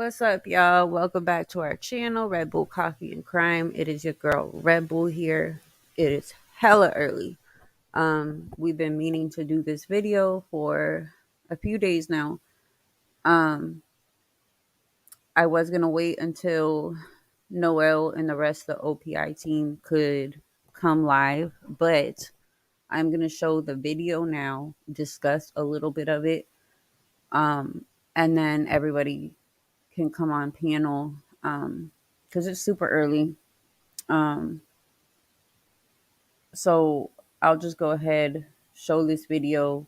What's up, y'all? Welcome back to our channel, Red Bull Coffee and Crime. It is your girl Red Bull here. It is hella early. We've been meaning to do this video for a few days now. Um, I was gonna wait until Noel and the rest of the OPI team could come live, but I'm gonna show the video now, discuss a little bit of it, and then everybody can come on panel because it's super early. Um, so I'll just go ahead, show this video.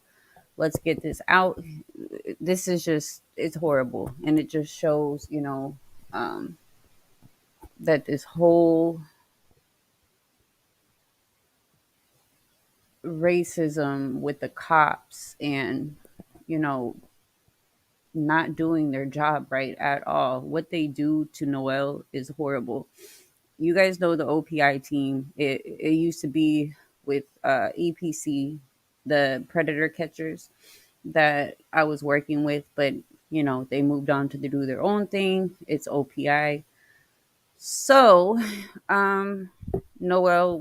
Let's get this out. This is just, it's horrible. And it just shows, that this whole racism with the cops and, you know, not doing their job right at all. What they do to Noel is horrible. You guys know the OPI team. It used to be with EPC, the predator catchers that I was working with, but they moved on to do their own thing. It's OPI. So, Noel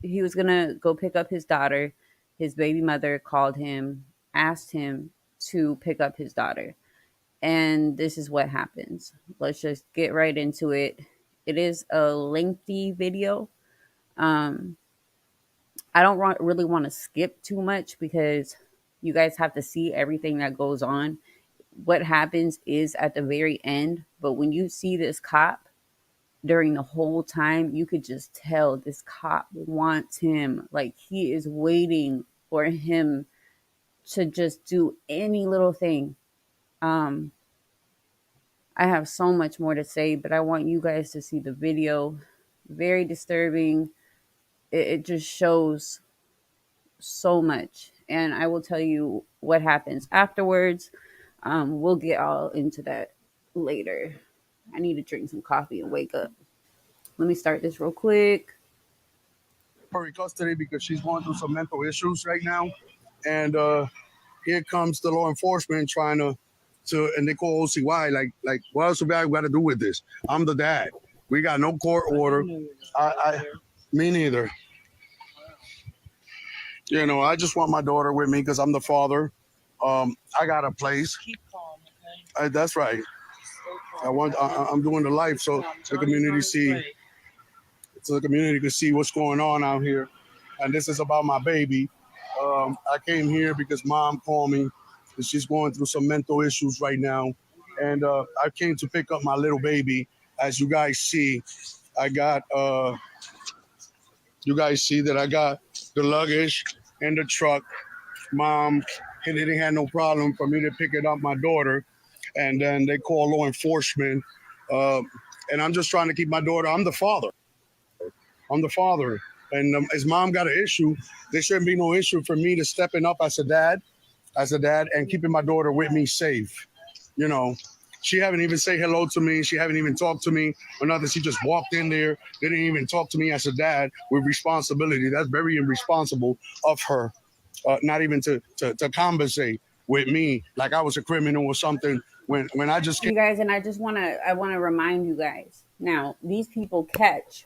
he was gonna go pick up his daughter. His baby mother called him, asked him to pick up his daughter. And this is what happens. Let's just get right into it. It is a lengthy video. I don't really want to skip too much because you guys have to see everything that goes on. What happens is at the very end, but when you see this cop during the whole time, you could just tell this cop wants him. Like, he is waiting for him to just do any little thing. I have so much more to say, but I want you guys to see the video. Very disturbing. It just shows so much. And I will tell you what happens afterwards. We'll get all into that later. I need to drink some coffee and wake up. Let me start this real quick. Her custody because she's going through some mental issues right now. And here comes the law enforcement trying to and they call OCY like what else have I got to do with this? I'm the dad. We got no court order. Me neither. I just want my daughter with me because I'm the father. I got a place. Keep calm, okay? That's right. I'm doing the life so the community can see what's going on out here. And this is about my baby. I came here because mom called me. She's going through some mental issues right now. And I came to pick up my little baby. As you guys see, I got, you guys see that I got the luggage in the truck. Mom, they didn't have no problem for me to pick it up my daughter. And then they call law enforcement. And I'm just trying to keep my daughter. I'm the father. And his mom got an issue. There shouldn't be no issue for me to stepping up as a dad and keeping my daughter with me safe. She haven't even say hello to me. She haven't even talked to me or nothing. She just walked in there. They didn't even talk to me as a dad with responsibility. That's very irresponsible of her, not even to conversate with me like I was a criminal or something when I just came. You guys, and I want to remind you guys. Now, these people catch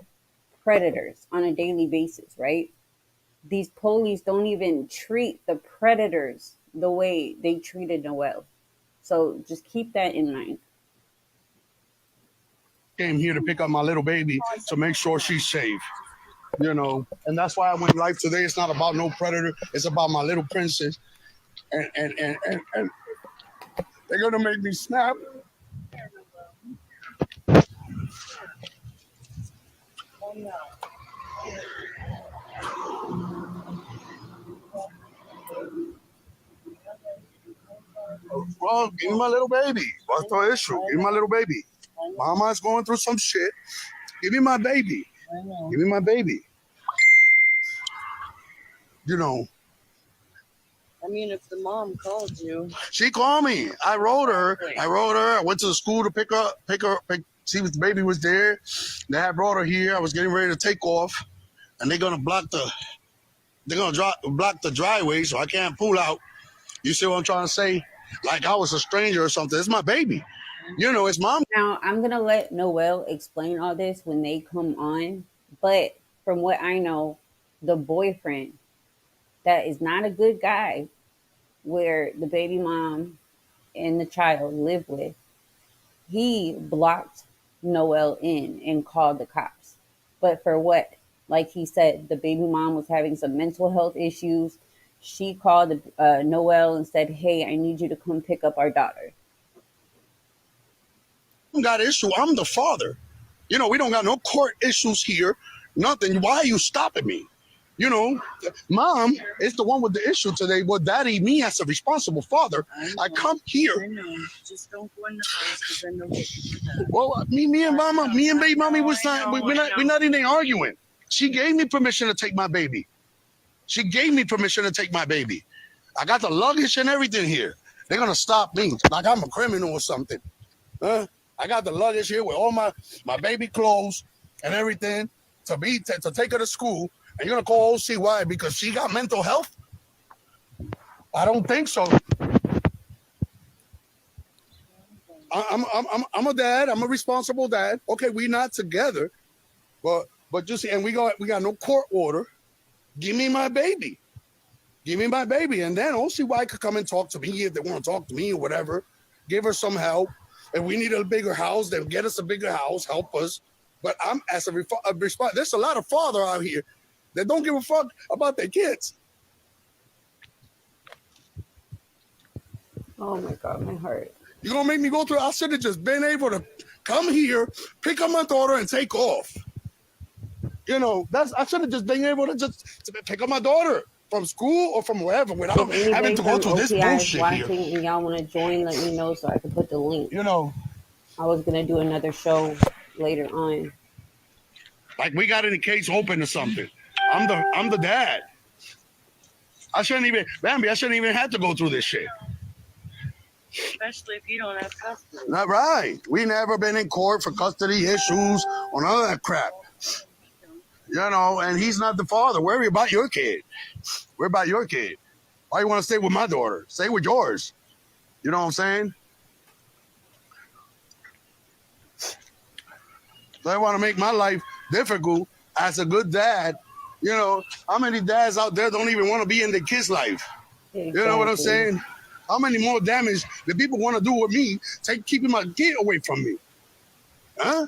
predators on a daily basis, right? These police don't even treat the predators the way they treated Noel. So just keep that in mind. Came here to pick up my little baby to make sure she's safe, and that's why I went live today. It's not about no predator. It's about my little princess. And they're going to make me snap. Well, give me my little baby. What's the issue? Give me my little baby. Mama's going through some shit. Give me my baby. Give me my baby. I mean, if the mom called you. She called me. I wrote her. I went to the school to pick her. See if the baby was there. They had brought her here. I was getting ready to take off. And they're going to block the driveway so I can't pull out. You see what I'm trying to say? like I was a stranger or something. It's my baby. You know, it's mom. Now, I'm going to let Noel explain all this when they come on. But from what I know, the boyfriend that is not a good guy, where the baby mom and the child live with, he blocked Noel in and called the cops. But for what? Like he said, the baby mom was having some mental health issues. She called Noel and said, "Hey, I need you to come pick up our daughter." Got issue. I'm the father. You know, we don't got no court issues here. Nothing. Why are you stopping me? You know, mom is the one with the issue today. Well, daddy, me as a responsible father, I come I here. know. Just don't go in the house because then they'll get you for that. Well, me and mama, me and baby mommy was not. We're not even arguing. She gave me permission to take my baby. She gave me permission to take my baby. I got the luggage and everything here. They're gonna stop me like I'm a criminal or something. Huh? I got the luggage here with all my baby clothes and everything to take her to school. And you're gonna call OCY because she got mental health? I don't think so. I'm a dad. I'm a responsible dad. Okay, we not together, but just and we got no court order. Give me my baby. Give me my baby, and then OCY could come and talk to me if they want to talk to me or whatever. Give her some help. If we need a bigger house, then get us a bigger house. Help us. But I'm as a response. There's a lot of father out here that don't give a fuck about their kids. Oh my God, my heart. You're gonna make me go through. I should have just been able to come here, pick up my daughter, and take off. You know, I should have just been able to just pick up my daughter from school or from wherever If without having anybody to go from through this OPI is bullshit here. watching and y'all want to join, let me know so I can put the link. You know, I was gonna do another show later on. like we got any case open or something. I'm the dad. I shouldn't even, Bambi. I shouldn't even have to go through this shit. Especially if you don't have custody. Not right. We never been in court for custody issues or none of that crap. You know, and he's not the father. Worry about your kid. Worry about your kid. Why you want to stay with my daughter? Stay with yours. You know what I'm saying? So I want to make my life difficult as a good dad. You know, how many dads out there don't even want to be in their kid's life? Exactly. You know what I'm saying? How many more damage that people want to do with me, keeping my kid away from me? Huh?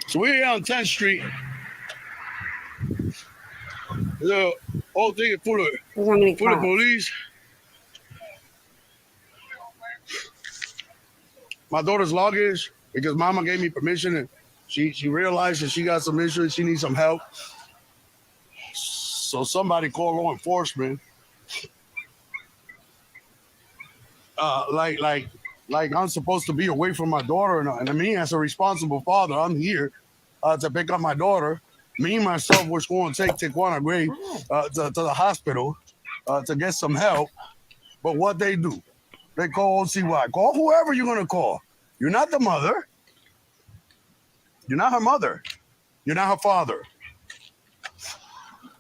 So we're here on 10th Street. The whole thing is full of police. My daughter's luggage, because mama gave me permission and she realized that she got some issues, she needs some help. So somebody called law enforcement. Like I'm supposed to be away from my daughter, and me as a responsible father, I'm here to pick up my daughter. Me myself was going to take Taquana Gray to the hospital to get some help. But what they do, they call OCY. Call whoever you're gonna call. You're not the mother. You're not her mother. You're not her father.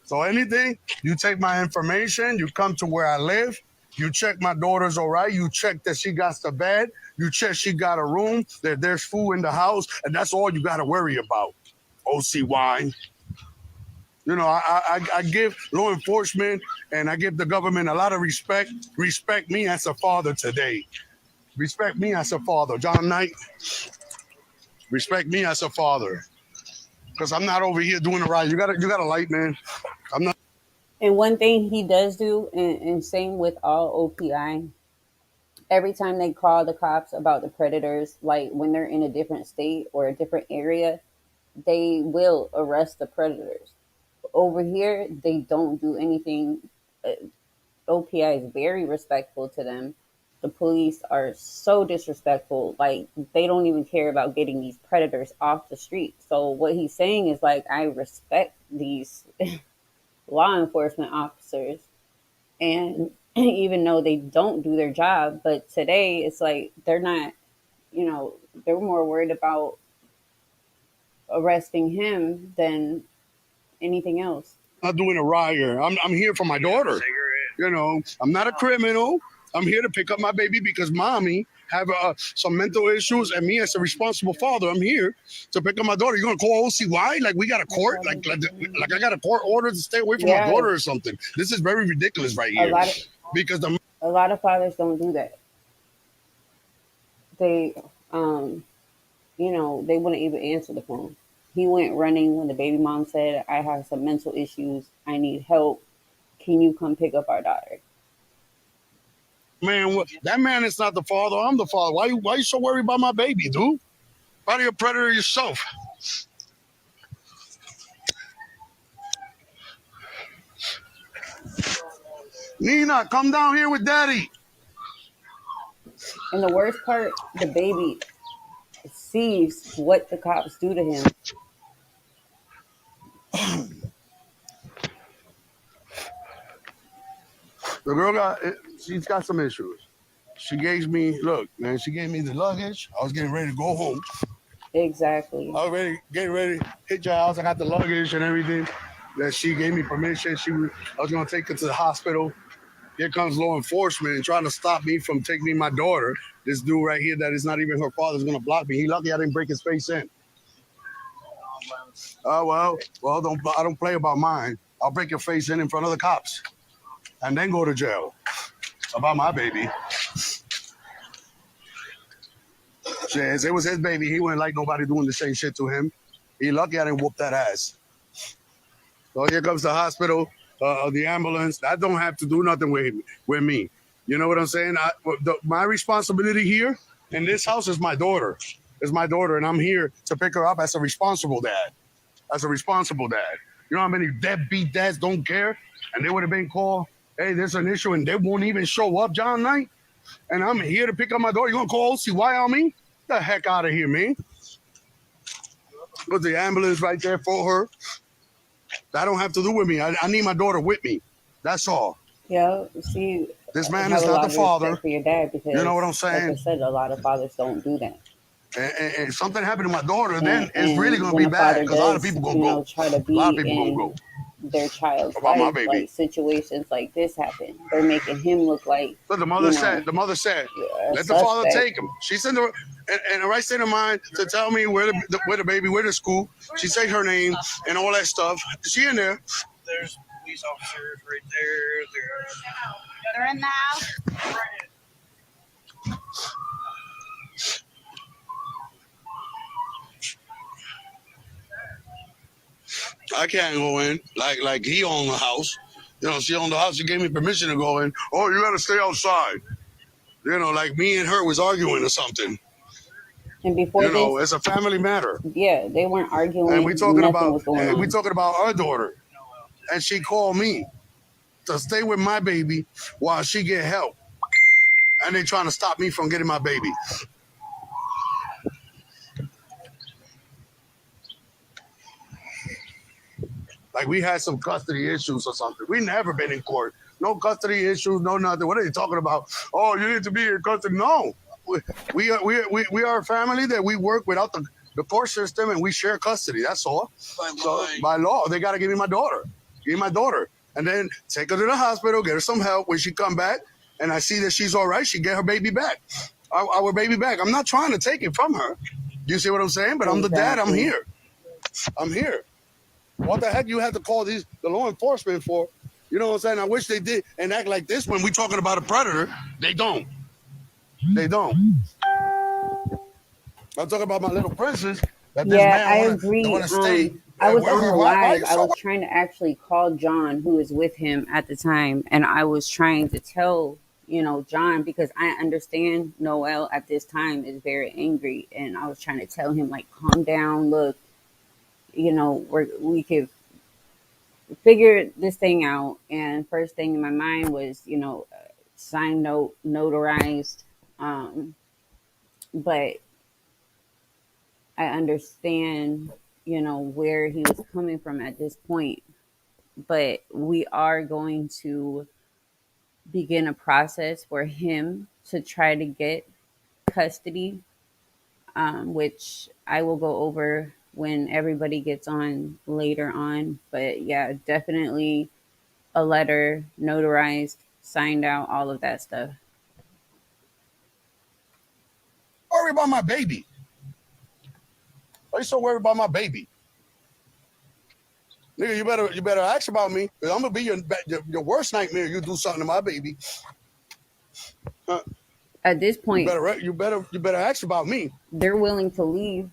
So anything, you take my information, you come to where I live, you check my daughter's all right, you check that she got the bed, you check she got a room, that there's food in the house, and that's all you got to worry about, OCY. You know, I give law enforcement and I give the government a lot of respect. Respect me as a father today. Respect me as a father. John Knight, respect me as a father. Because I'm not over here doing it right. You got a light, man. I'm not. And one thing he does do, and same with all OPI, every time they call the cops about the predators, like when they're in a different state or a different area, they will arrest the predators. Over here, they don't do anything. OPI is very respectful to them. The police are so disrespectful. Like, they don't even care about getting these predators off the street. So, what he's saying is, like, I respect these law enforcement officers. And even though they don't do their job, but today it's like they're not, they're more worried about arresting him than anything else. not doing a riot. I'm here for my daughter. You know, I'm not a criminal. I'm here to pick up my baby because mommy have some mental issues, and me as a responsible father, I'm here to pick up my daughter. You're gonna call OCY like we got a court, like I got a court order to stay away from my Yeah, daughter or something. This is very ridiculous right a here, lot of because the a lot of fathers don't do that. They, um, they wouldn't even answer the phone. He went running when the baby mom said, "I have some mental issues. I need help. Can you come pick up our daughter?" man, that man is not the father. I'm the father. Why you so worried about my baby, dude? Why are you a predator yourself? Nina, come down here with daddy. And the worst part, the baby sees what the cops do to him. The girl she's got some issues. She gave me, look, man, she gave me the luggage. I was getting ready to go home. Exactly. I was getting ready to hit your house. I got the luggage and everything. That she gave me permission. I was gonna take her to the hospital. Here comes law enforcement and trying to stop me from taking my daughter. This dude right here that is not even her father's gonna block me. He lucky I didn't break his face in. Oh well, I don't play about mine. I'll break your face in front of the cops, and then go to jail about my baby. Says it was his baby. He wouldn't like nobody doing the same shit to him. He lucky I didn't whoop that ass. So here comes the hospital, the ambulance. I don't have to do nothing with me. You know what I'm saying? My responsibility here in this house is my daughter. Is my daughter, and I'm here to pick her up as a responsible dad. As a responsible dad. You know how many deadbeat dads don't care? And they would have been called, hey, there's an issue, and they won't even show up, John Knight. And I'm here to pick up my daughter. You gonna call OCY on me? Get the heck out of here, man. Put the ambulance right there for her. That don't have to do with me. I need my daughter with me. That's all. Yeah. See, This I man have is a not lot the of father. respect for your dad You know because, what I'm like I saying? said, a lot of fathers don't do that. And something happened to my daughter, then it's really And gonna when be a bad father because a lot of does, people gonna go. try to A lot be of people gonna go in their child's about my life, baby. like situations like this happen, they're making him look like, So you know, the mother said, a let the father suspect. take him. She's in the right state of mind to tell me where the baby, where the school. She said her name and all that stuff. She in there. There's police officers right there. They're in the house. I can't go in like he owned the house. You know, she owned the house. She gave me permission to go in. Oh, you got to stay outside. You know, like me and her was arguing or something. And before You know, this, it's a family matter, yeah, they weren't and arguing. Nothing was going we on. talking about our daughter, and she called me to stay with my baby while she get help, and they trying to stop me from getting my baby. Like we had some custody issues or something. We never been in court. No custody issues, no nothing. What are they talking about? Oh, you need to be in custody. No. We are a family that we work without the court system and we share custody. That's all. By law, they gotta give me my daughter. Give me my daughter. And then take her to the hospital, get her some help when she come back. And I see that she's all right, she get her baby back. Our baby back. I'm not trying to take it from her. You see what I'm saying? But I'm the dad, I'm Exactly. here. I'm here. What the heck you have to call the law enforcement for? You know what I'm saying? I wish they did and act like this when we talking about a predator. They don't. They don't. I'm talking about my little princess that this Yeah, man I wanna agree. stay. I was Where on a why live. you I so was trying to actually call John, who was with him at the time, and I was trying to tell, John, because I understand Noel at this time is very angry, and I was trying to tell him like, calm down. Look, we could figure this thing out. And first thing in my mind was, sign note, notarized. Um, but I understand, where he was coming from at this point. But we are going to begin a process for him to try to get custody, which I will go over. when everybody gets on later on. But yeah, definitely a letter, notarized, signed out, all of that stuff. Worry about my baby. Why you so worried about my baby? Nigga, you better ask about me, because I'm gonna be your worst nightmare. You do something to my baby. At this point, You better ask about me. they're willing to leave.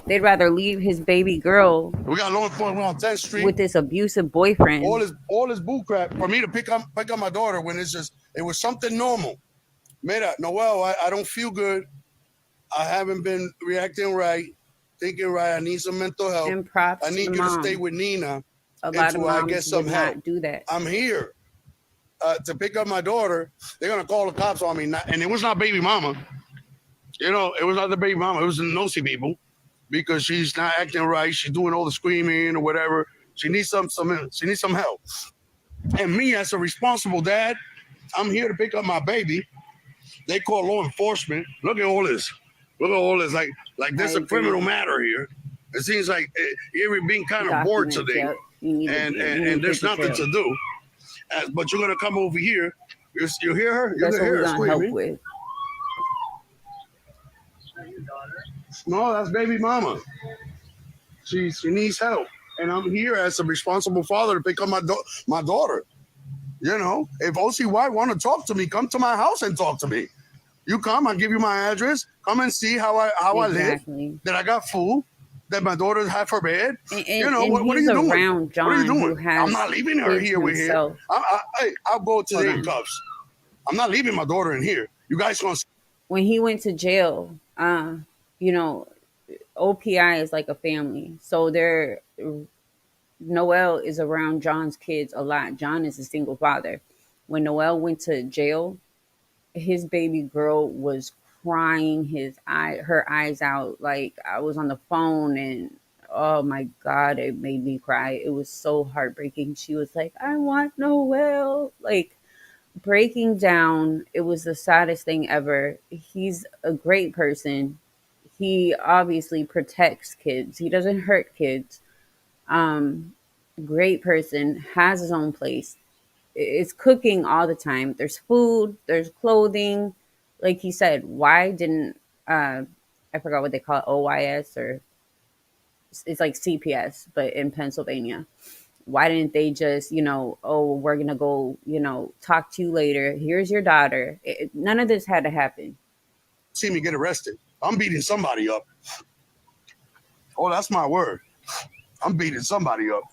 They'd rather leave his baby girl We got law enforcement on 10th Street. with this abusive boyfriend. All this bull crap for me to pick up my daughter when it was something normal. Mira, Noel, I don't feel good. I haven't been reacting right, thinking right. I need some mental help. And props I need to you to mom. stay with Nina A lot of until I get moms some would help. not do that. I'm here to pick up my daughter. They're gonna call the cops on me, and it was not baby mama. You know, it was not the baby mama. It was the nosy people, because she's not acting right. She's doing all the screaming or whatever. She needs some help. And me, as a responsible dad, I'm here to pick up my baby. They call law enforcement. Look at all this. Look at all this. Like there's a criminal matter here. It seems like you're being kind of bored today, yep. and there's nothing to do. But you're gonna come over here. You hear her? That's what we're gonna screaming. help with. No, that's baby mama. She needs help, and I'm here as a responsible father to pick up my daughter. You know, if OCY want to talk to me, come to my house and talk to me. You come, I'll give you my address. Come and see how I live. That I got food. That my daughter had for bed. You know, what are you doing? John, what are you doing? I'm not leaving her here. We're here. I'll go today in cuffs. I'm not leaving my daughter in here. You guys gonna. When he went to jail, you know, OPI is like a family. So Noel is around John's kids a lot. John is a single father. When Noel went to jail, his baby girl was crying her eyes out. Like, I was on the phone and oh my God, it made me cry. It was so heartbreaking. She was like, I want Noel. Like, breaking down. It was the saddest thing ever. He's a great person. He obviously protects kids. He doesn't hurt kids. Great person, has his own place. It's cooking all the time. There's food, there's clothing. Like he said, why didn't I forgot what they call it, OYS, or it's like CPS, but in Pennsylvania. Why didn't they just, oh, we're gonna go, talk to you later. Here's your daughter. None of this had to happen. See me get arrested. I'm beating somebody up. Oh, that's my word. I'm beating somebody up.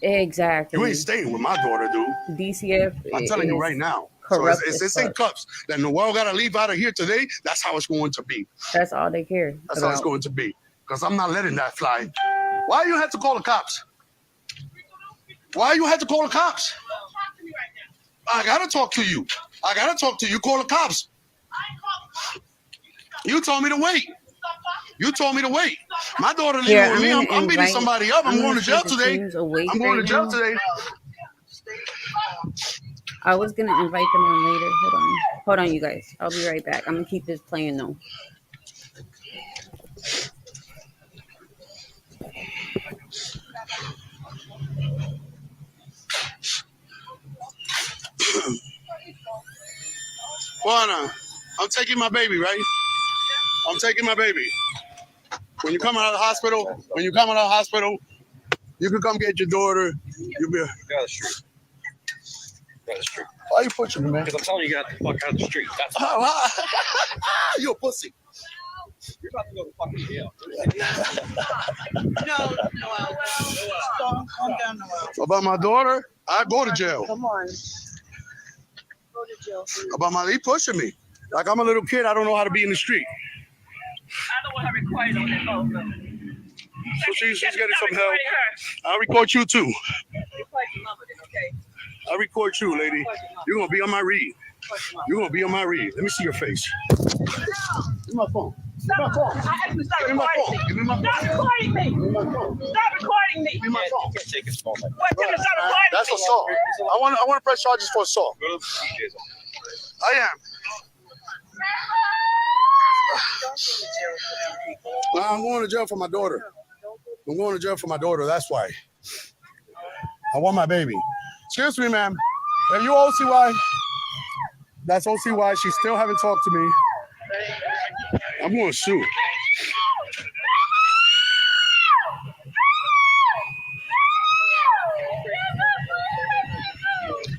Exactly. You ain't staying with my daughter, dude. DCF. I'm telling you right now. So it's in cups. That Noel got to leave out of here today. That's how it's going to be. That's all they care. That's how it's going to be. Because I'm not letting that fly. Why you had to call the cops? Why you had to call the cops? I gotta talk to you. Call the cops. You told me to wait. My daughter leaving with me. I'm beating somebody up. I'm going to jail today. I was gonna invite them on later. Hold on, you guys. I'll be right back. I'm gonna keep this playing though. Juana, I'm taking my baby, right? I'm taking my baby. When you come out of the hospital, you can come get your daughter. You'll be Get out of the street. Get out of the street. Why are you pushing me, man? Because I'm telling you, get the fuck out of the street. That's you a pussy. You're about to go to fucking jail. Noel. Calm down, Noel. About my daughter, I go to jail. Come on. Go to jail. Please. He pushing me. Like I'm a little kid, I don't know how to be in the street. I don't want to record on this also. So she's getting some help. I'll record you too. Record your mama then, okay? I'll record you, lady. You're gonna be on my read. Let me see your face. Give me my phone. I actually stop recording me. Stop recording me. Give me my phone. Stop recording me. Give me my phone. You can't take his phone. What? Stop recording That's me. assault. I want to press charges for assault. Go to the DJ's. I am. I'm going to jail for my daughter. I'm going to jail for my daughter. That's why. I want my baby. Excuse me, ma'am. Are you OCY? That's OCY. She still haven't talked to me. I'm going to sue.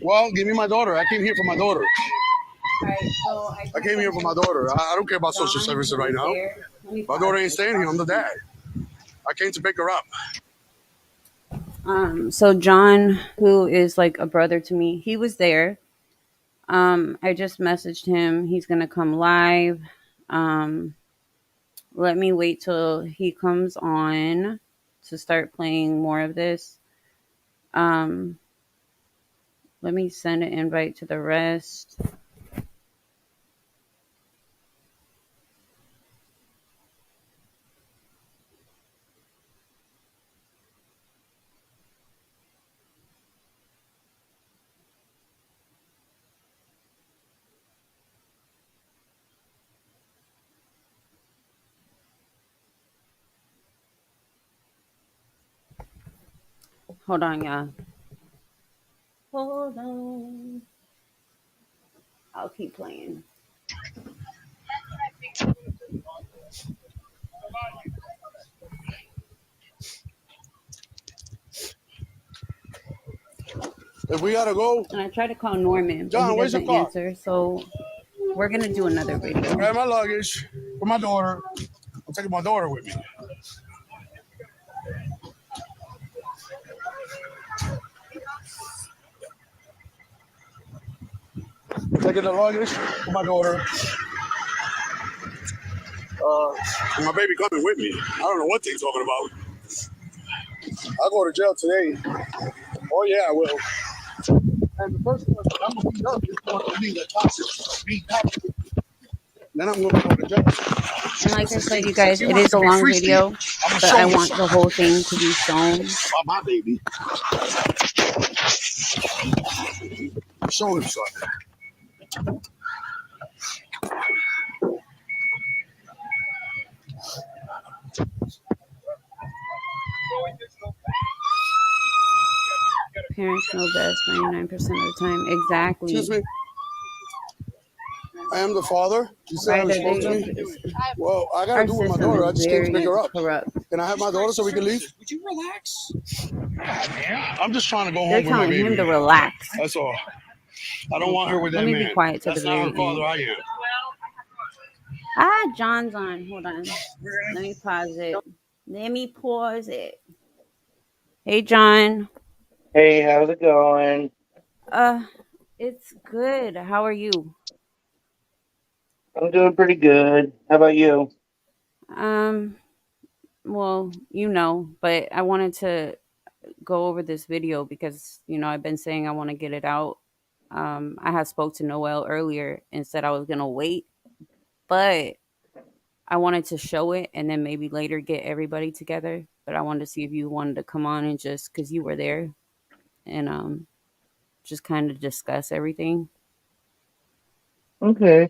Well, give me my daughter. I came here for my daughter. I came here for my daughter. I don't care about social services right now. My daughter ain't staying here. I'm the dad. I came to pick her up. So John, who is like a brother to me, he was there. I just messaged him. He's gonna come live. Um, Let me wait till he comes on to start playing more of this. Um, Let me send an invite to the rest. Hold on, y'all. Hold on. I'll keep playing. If we gotta go, And I tried to call Norman, but he John, where's your doesn't car? answer. So we're gonna do another video. Grab my luggage for my daughter. I'm taking my daughter with me. I'm taking the luggage for my daughter. And my baby coming with me. I don't know what they're talking about. I'll go to jail today. Oh yeah, I will. And the first one I'm gonna beat up is going to be the toxic beat up. Then I'm gonna go to jail. And like I said, you guys, it is a long video, but I want the whole thing to be shown. About my baby. Show him something. Parents know best 99% of the time. Exactly. Excuse me. I am the father. You said I was supposed to be. Well, I gotta Our do with my system daughter. I is just came to very pick her up. corrupt. Can I have my daughter so we can leave? Would you relax? I'm just trying to go They're home with my telling him baby. to relax. That's all. I don't want her with that Let me man. be quiet to That's the not very her father. end. I am. Ah, John's on. Hold on. Let me pause it. Let me pause it. Hey, John. Hey, how's it going? Uh, it's good. How are you? I'm doing pretty good. How about you? Um, well, but I wanted to go over this video because, I've been saying I want to get it out. I had spoke to Noel earlier and said I was going to wait, but I wanted to show it and then maybe later get everybody together. But I wanted to see if you wanted to come on and just because you were there and just kind of discuss everything. Okay,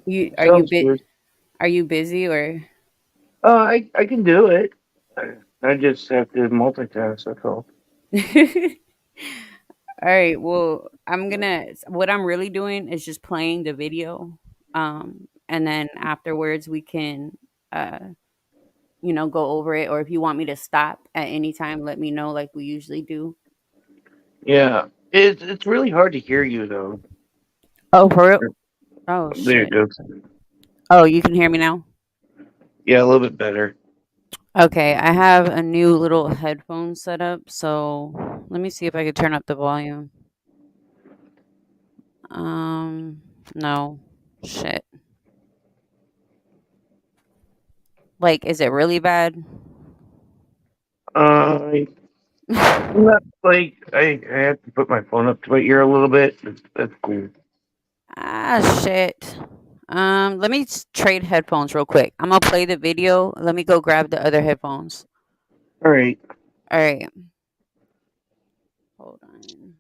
You sounds good. are you busy or I can do it. I just have to multitask. That's all. all right, well, what I'm really doing is just playing the video. And then afterwards we can uh go over it, or if you want me to stop at any time, let me know like we usually do. Yeah, it's really hard to hear you though. Oh, for real? Oh There it shit. goes. Oh, you can hear me now? Yeah, a little bit better. Okay, I have a new little headphone set up, so let me see if I can turn up the volume. Um, no. Shit. Like, is it really bad? Uh, not like I have to put my phone up to my ear a little bit. That's cool. Ah, shit. Let me trade headphones real quick. I'm gonna play the video. Let me go grab the other headphones. All right. All right. Hold on.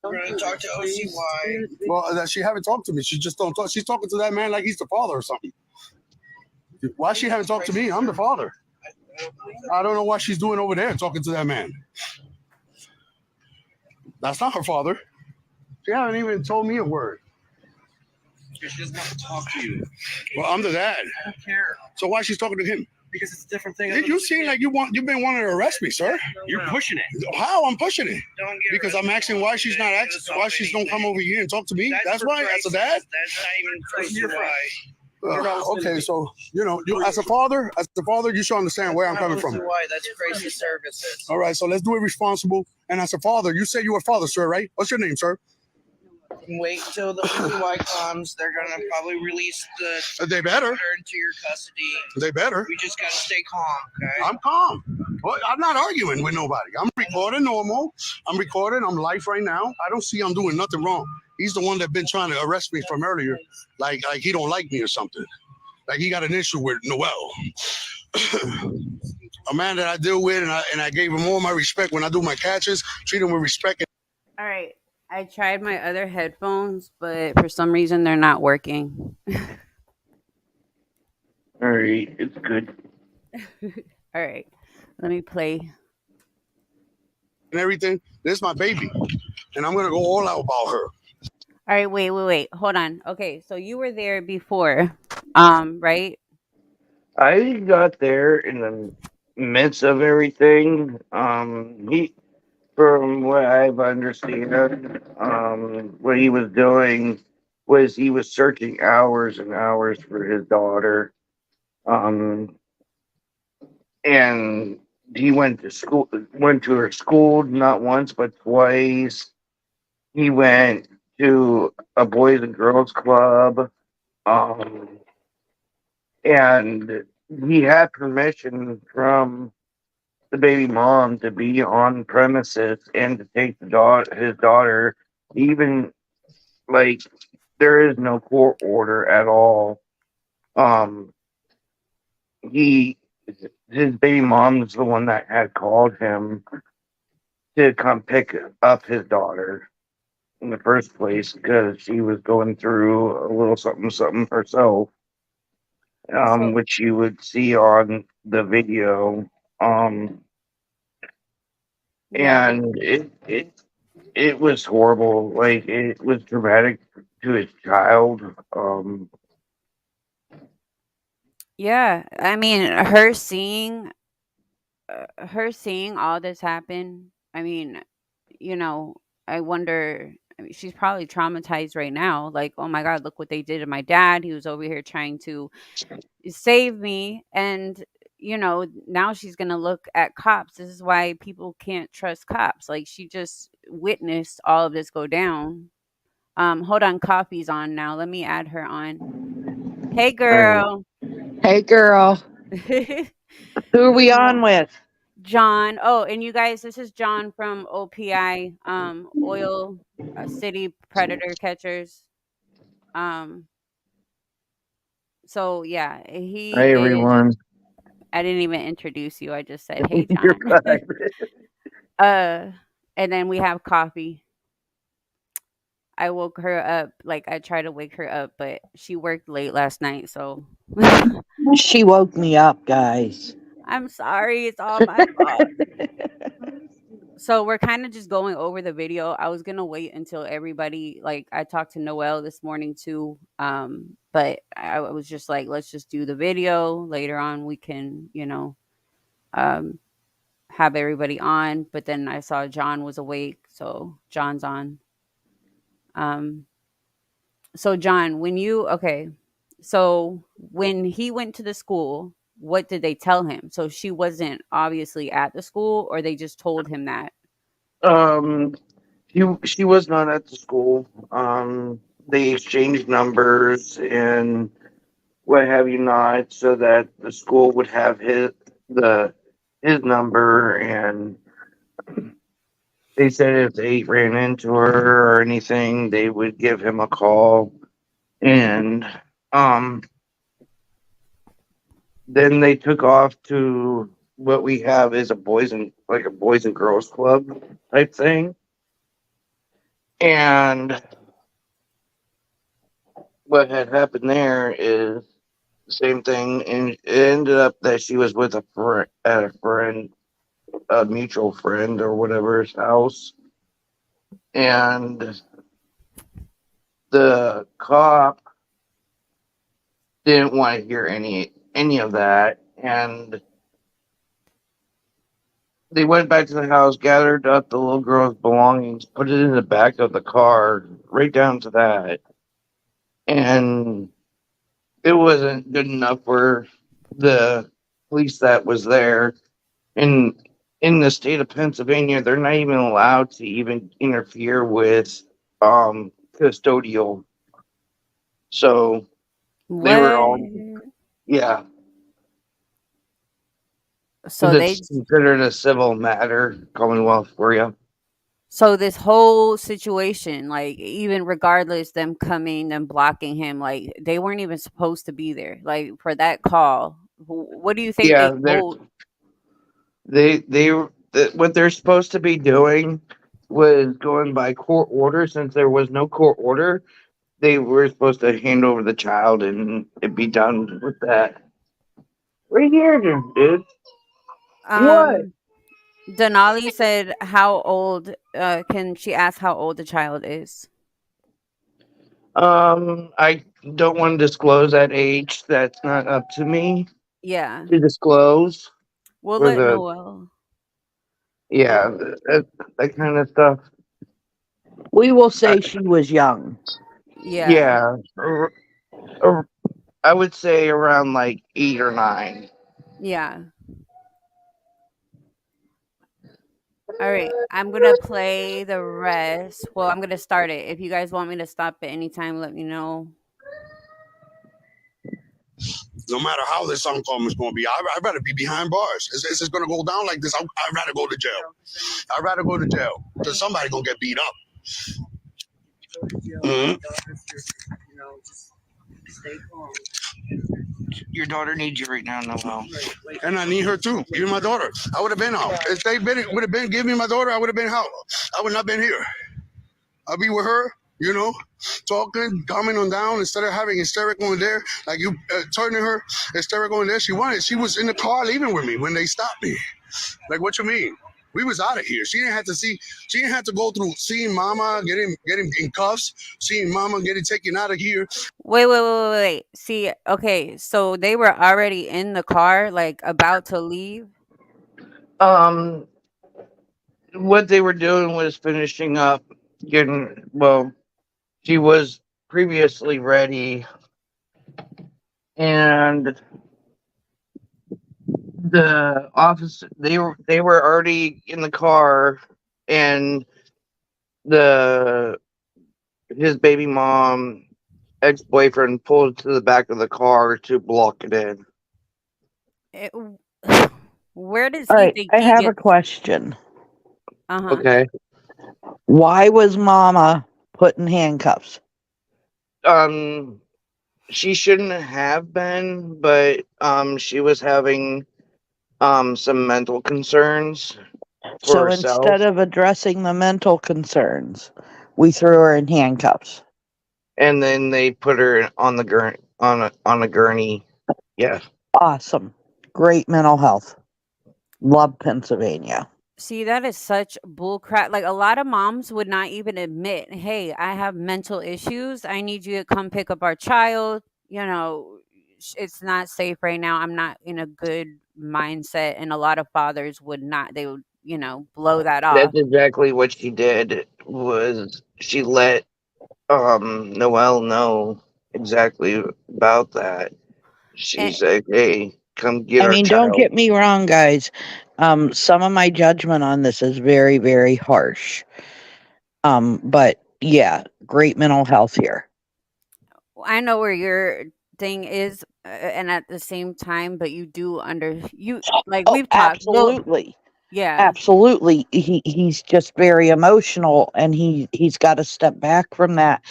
We're gonna talk to OCY. Well, she haven't talked to me. She just don't talk. She's talking to that man like he's the father or something. Why she haven't talked to me? I'm the father. I don't know what she's doing over there talking to that man. That's not her father. She haven't even told me a word. She doesn't have to talk to you. Well, I'm the dad. I don't care. So why she's talking to him? Because it's a different thing. You seem like you've been wanting to arrest me, sir. You're pushing it. How I'm pushing it? Don't get Because I'm asking why she's not asking, why she's don't come over here and talk to me. That's why, as a dad. That's not even close to why. Okay, so you as a father, you should understand where I'm coming from. Why? That's crisis services. All right, so let's do it responsible. And as a father, you say you're a father, sir, right? What's your name, sir? Wait till the PY comes. They're gonna probably release the They better. order into your custody. They better. We just gotta stay calm, okay? I'm calm. Well, I'm not arguing with nobody. I'm recording normal. I'm recording. I'm live right now. I don't see I'm doing nothing wrong. He's the one that been trying to arrest me from earlier, like he don't like me or something. Like he got an issue with Noel. A man that I deal with, and I gave him all my respect when I do my catches. Treat him with respect. All right. I tried my other headphones, but for some reason they're not working. All right, it's good. All right. Let me play. And everything. This is my baby, and I'm gonna go all out about her. All right, wait. Hold on. Okay, so you were there before, right? I got there in the midst of everything. From what I've understood, what he was doing was he was searching hours and hours for his daughter. Um, and he went to her school not once but twice. He went to a boys and girls club. Um, and he had permission from the baby mom to be on premises and to take his daughter. Even like there is no court order at all. Um, he his baby mom's the one that had called him to come pick up his daughter in the first place because she was going through a little something herself, So which you would see on the video. Um, yeah, and it was horrible. Like it was traumatic to his child. yeah. I mean, her seeing all this happen. I mean, you know, I wonder. I mean, she's probably traumatized right now. Like, oh my God, look what they did to my dad. He was over here trying to save me, and now she's gonna look at cops. This is why people can't trust cops. Like, she just witnessed all of this go down. Hold on, coffee's on now. Let me add her on. Hey, And girl. Hey girl, who are we on with? John. Oh, and you guys, this is John from OPI, Oil City Predator Catchers. Um, so yeah, he hey is. everyone, I didn't even introduce you. I just said, "Hey, you're John." fine. uh, and then we have coffee. I woke her up. Like, I tried to wake her up, but she worked late last night, so She woke me up, guys. I'm sorry. It's all my fault. So we're kind of just going over the video. I was gonna wait until everybody, like, I talked to Noel this morning too. But I was just like, let's just do the video. Later on we can, um have everybody on. But then I saw John was awake, so John's on. Um so John, so when he went to the school, what did they tell him? So she wasn't obviously at the school, or they just told him that? um, she was not at the school. They exchanged numbers and what have you not, so that the school would have the his number, and they said if they ran into her or anything, they would give him a call. And um, then they took off to what we have is a boys and girls club type thing. And what had happened there is same thing, and it ended up that she was with a mutual friend or whatever's house, and the cop didn't want to hear any of that, and they went back to the house, gathered up the little girl's belongings, put it in the back of the car, right down to that, and it wasn't good enough for the police that was there. And in the state of Pennsylvania, they're not even allowed to even interfere with custodial. So they were What? all, yeah, So because they it's considered a civil matter, Commonwealth for you. so this whole situation, like even regardless them coming and blocking him, like they weren't even supposed to be there. Like for that call, what do you think Yeah, they told? what they're supposed to be doing was going by court order. Since there was no court order, they were supposed to hand over the child and it be done with that. Right here, dude. What? Um, Denali said, "How old? Can she ask how old the child is?" I don't want to disclose that age. That's not up to me Yeah, to disclose we'll for let the Noel. yeah Um, that kind of stuff. We will Uh, say she was young. yeah. yeah, or I would say around like 8 or 9. Yeah. All right. I'm going to play the rest. Well, I'm going to start it. If you guys want me to stop at any time, let me know. No matter how this outcome is going to be, I'd rather be behind bars. Is this going to go down like this? I'd rather go to jail. I'd rather go to jail because somebody going to get beat up. Mhm. Just stay calm. Your daughter needs you right now, Noel. And I need her too. Even my daughter. I would have been out. If they would have been giving me my daughter, I would have been out. I would not been here. I'll be with her, talking, calming on down instead of having hysterical in there, like you turning her hysterical in there. She was in the car leaving with me when they stopped me. Like, what you mean? We was out of here. She didn't have to go through seeing mama, getting in cuffs, seeing mama getting taken out of here. Wait. See, okay. So they were already in the car, like about to leave. Um, what they were doing was finishing up, getting well. She was previously ready, and the office they were already in the car, and the his baby mom ex-boyfriend pulled to the back of the car to block it in. It, where does All he right, think I he have a gets? question. Uh huh. Okay. Why was Mama put in handcuffs? Um, she shouldn't have been, but she was having some mental concerns for So herself, instead of addressing the mental concerns, we threw her in handcuffs. and then they put her on the on a gurney. Yeah. Awesome. Great mental health. Love Pennsylvania. See, that is such bull crap. Like a lot of moms would not even admit, "Hey, I have mental issues. I need you to come pick up our child." It's not safe right now. I'm not in a good mindset, and a lot of fathers would not. They would, blow that That's off. exactly what she did. Was she let Noelle know exactly about that? And She's like, "Hey, come get I our mean, don't child." get me wrong, guys. Some of my judgment on this is very, very harsh. But yeah, great mental health here. I know where your thing is, and at the same time, but you do you like Oh, we've talked. Well, absolutely. yeah. Absolutely. He's just very emotional, and he's got to step back from that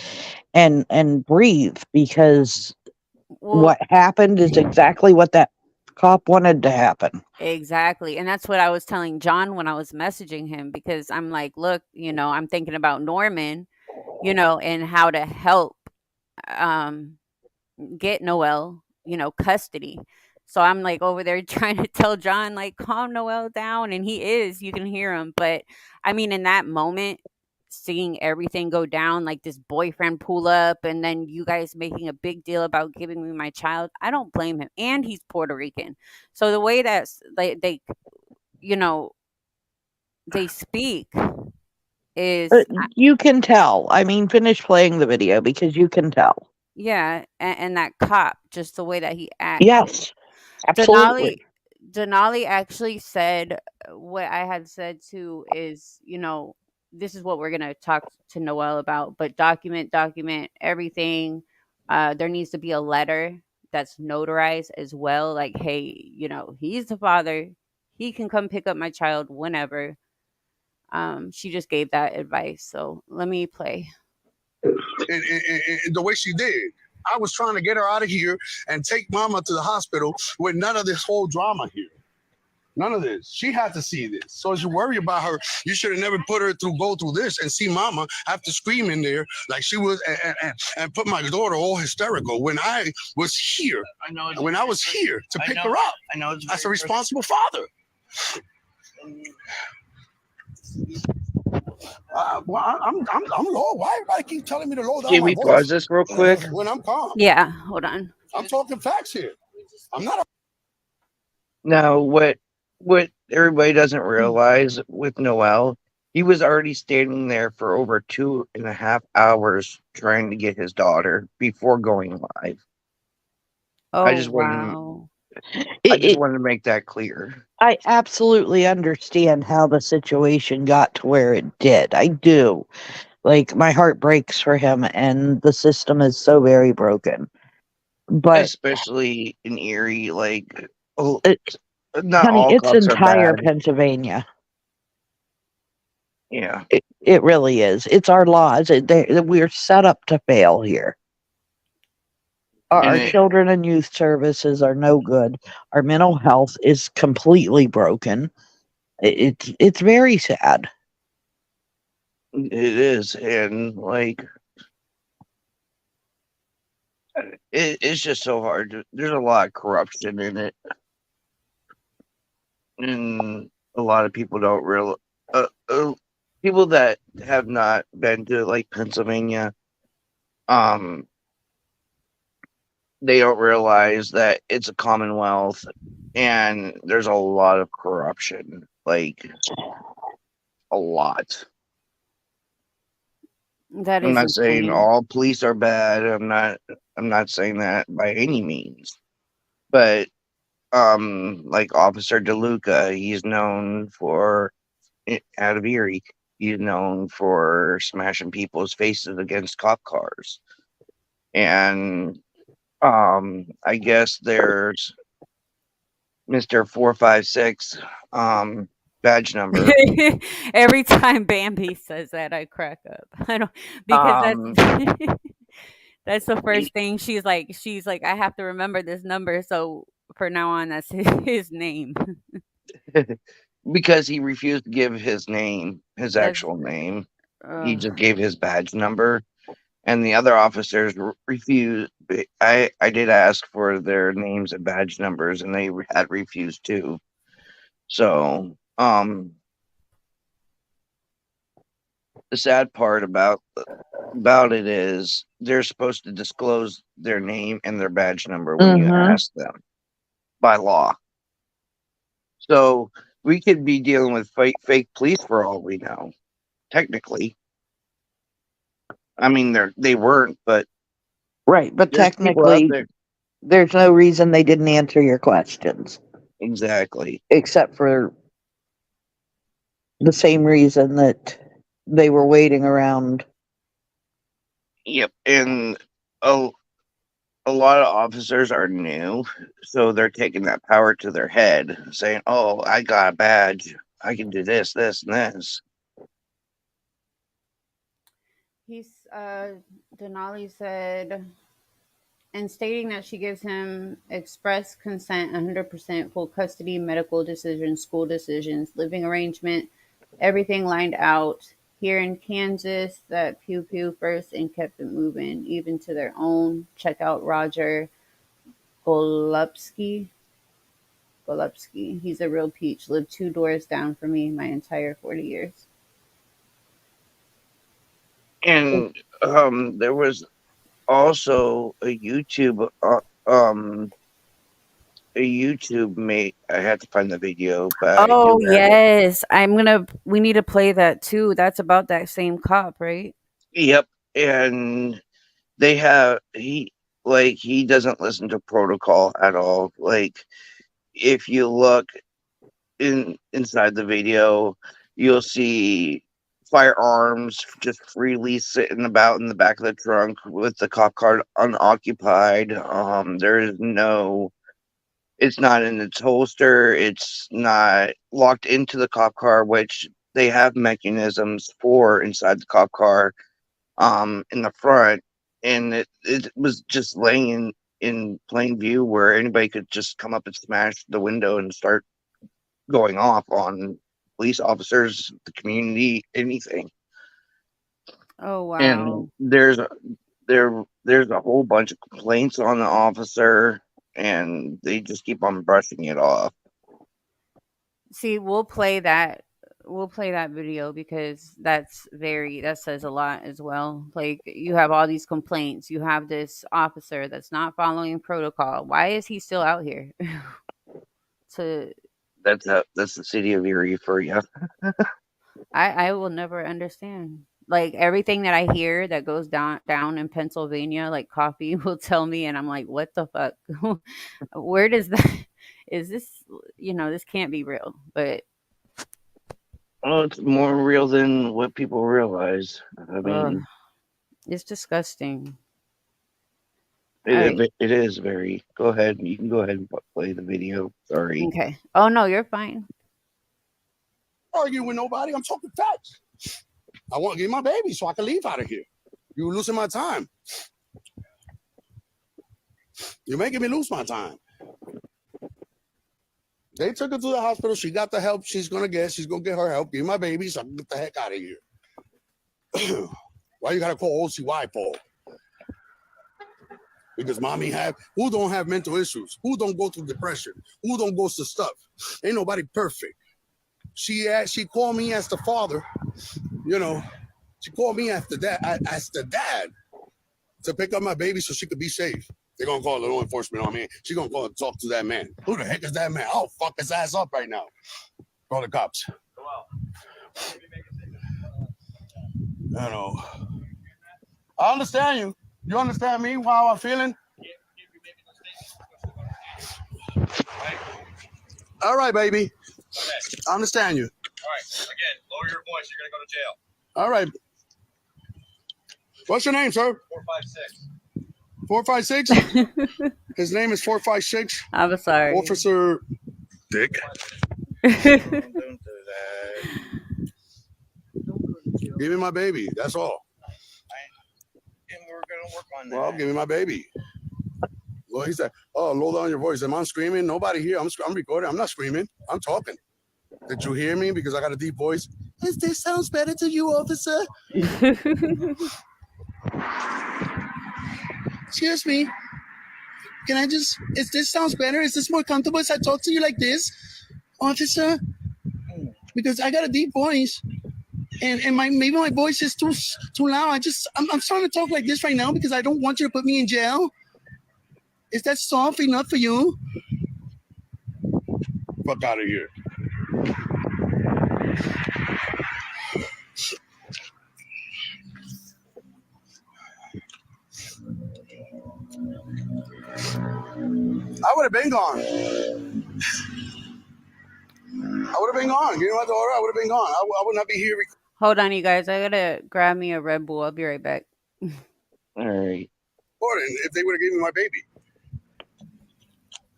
and breathe, because Well, what happened is exactly what that cop wanted to happen. exactly. And that's what I was telling John when I was messaging him, because I'm like, look, I'm thinking about Norman, and how to help um get Noel. custody. So I'm like over there trying to tell John, like, calm Noel down. And he is, you can hear him. But I mean, in that moment, seeing everything go down, like this boyfriend pull up and then you guys making a big deal about giving me my child, I don't blame him. And he's Puerto Rican. So the way that you know, they speak is, You can tell. I mean, finish playing the video because you can tell. yeah, and that cop, just the way that he acted. Yes, Denali absolutely. Denali actually said what I had said too is, this is what we're gonna talk to Noel about, but document everything. There needs to be a letter that's notarized as well. Like, hey, he's the father. He can come pick up my child whenever. She just gave that advice. So let me play. And the way she did. I was trying to get her out of here and take mama to the hospital with none of this whole drama here. None of this. She had to see this. So as you worry about her, you should have never put her through go through this and see mama have to scream in there like she was and put my daughter all hysterical when I was here. I know. When I was here to pick her up. I know. It's as a responsible father. I'm low. Why everybody keep telling me to low down Can my we voice pause this real quick? when I'm calm? Yeah, hold on. I'm talking facts here. I'm not. Now, what everybody doesn't realize with Noel, he was already standing there for over 2.5 hours trying to get his daughter before going live. I Oh, just wanted wow. to make that clear. I absolutely understand how the situation got to where it did. I do. Like, my heart breaks for him, and the system is so very broken. But, Especially in Erie, like, oh, it, not honey, all it's cops are entire bad. Pennsylvania. Yeah. It really is. It's our laws. We're set up to fail here. And Our children and youth services are no good. Our mental health is completely broken. It's very sad. it is. And, like, it's just so hard. There's a lot of corruption in it. And a lot of people don't realize. People that have not been to, like, Pennsylvania, um, they don't realize that it's a commonwealth and there's a lot of corruption, like a lot. That I'm is not saying insane. all police are bad. I'm not saying that by any means. But like Officer DeLuca, he's known for out of Erie, he's known for smashing people's faces against cop cars. And I guess there's Mr. 456 badge number. Every time Bambi says that, I crack up. I don't, because that's Um that's the he- first thing she's like, I have to remember this number. So for now on, that's his name. because he refused to give his name, his That's actual name. He uh, just gave his badge number, and the other officers refused. I did ask for their names and badge numbers, and they had refused too. So, the sad part about it is they're supposed to disclose their name and their badge number when you Mm-hmm. ask them by law. So we could be dealing with fake police for all we know. Technically, I mean they weren't, but Right, but there's people out technically, there. there's no reason they didn't answer your questions, Exactly. except for the same reason that they were waiting around. Yep. And a a lot of officers are new, so they're taking that power to their head, saying, "Oh, I got a badge. I can do this, this, and this." he's Denali said, and stating that she gives him express consent, 100% full custody, medical decisions, school decisions, living arrangement, everything lined out. Here in Kansas, that pew pew first and kept it moving, even to their own. Check out Roger. Golubsky. Golubsky. He's a real peach. Lived 2 doors down from me my entire 40 years. And there was also a YouTube mate. I had to find the video, but I Oh do have it. yes, we need to play that too. That's about that same cop, right? Yep. And they have he doesn't listen to protocol at all. Like if you look inside the video, you'll see firearms just freely sitting about in the back of the trunk with the cop car unoccupied. There is no It's not in its holster. It's not locked into the cop car, which they have mechanisms for inside the cop car, in the front. And it was just laying in plain view where anybody could just come up and smash the window and start going off on police officers, the community, anything. Oh And wow. there's a whole bunch of complaints on the officer, and they just keep on brushing it off. See, we'll play that. We'll play that video because that says a lot as well. Like you have all these complaints. You have this officer that's not following protocol. Why is he still out here? to That's the city of Erie for you. I will never understand. Like everything that I hear that goes down in Pennsylvania, like coffee will tell me, and I'm like, what the fuck? Where does that? Is this? This can't be real. But Well, it's more real than what people realize. I uh, mean, it's disgusting. All right. it is very. Go ahead. You can go ahead and play the video. Sorry. Okay. Oh no, you're fine. Argue with nobody. I'm talking facts. I want to get my baby so I can leave out of here. You're losing my time. You're making me lose my time. They took her to the hospital. She got the help she's going to get. She's going to get her help. Give my baby so I can get the heck out of here. Why you got to call OCY for? Because mommy who don't have mental issues? Who don't go through depression? Who don't go through stuff? Ain't nobody perfect. She called me as the father, she called me as the dad to pick up my baby so she could be safe. They're going to call law enforcement on me. She's going to go and talk to that man. Who the heck is that man? I'll fuck his ass up right now. Call the cops. I understand you. You understand me, how I'm feeling? All right, baby. I understand you. All right. Again, lower your voice. You're going to go to jail. All right. What's your name, sir? 456. 456? His name is 456. I'm sorry. Officer Dick. Don't do that. Give me my baby. That's all. And we're gonna work on that. Well, give me my baby. Well, he said, "Oh, low down your voice." Am I screaming? Nobody here. I'm recording. I'm not screaming. I'm talking. Did you hear me? Because I got a deep voice. Does this sounds better to you, officer? Excuse me. Can I just? Is this sounds better? Is this more comfortable as I talk to you like this, officer? Because I got a deep voice, and maybe my voice is too loud. I'm trying to talk like this right now because I don't want you to put me in jail. Is that soft enough for you? Fuck out of here. I would have been gone. I would have been gone. You know what, Dora? I would have been gone. I would not be here. Hold on, you guys. I gotta grab me a Red Bull. I'll be right back. All right. Recording if they would have given me my baby.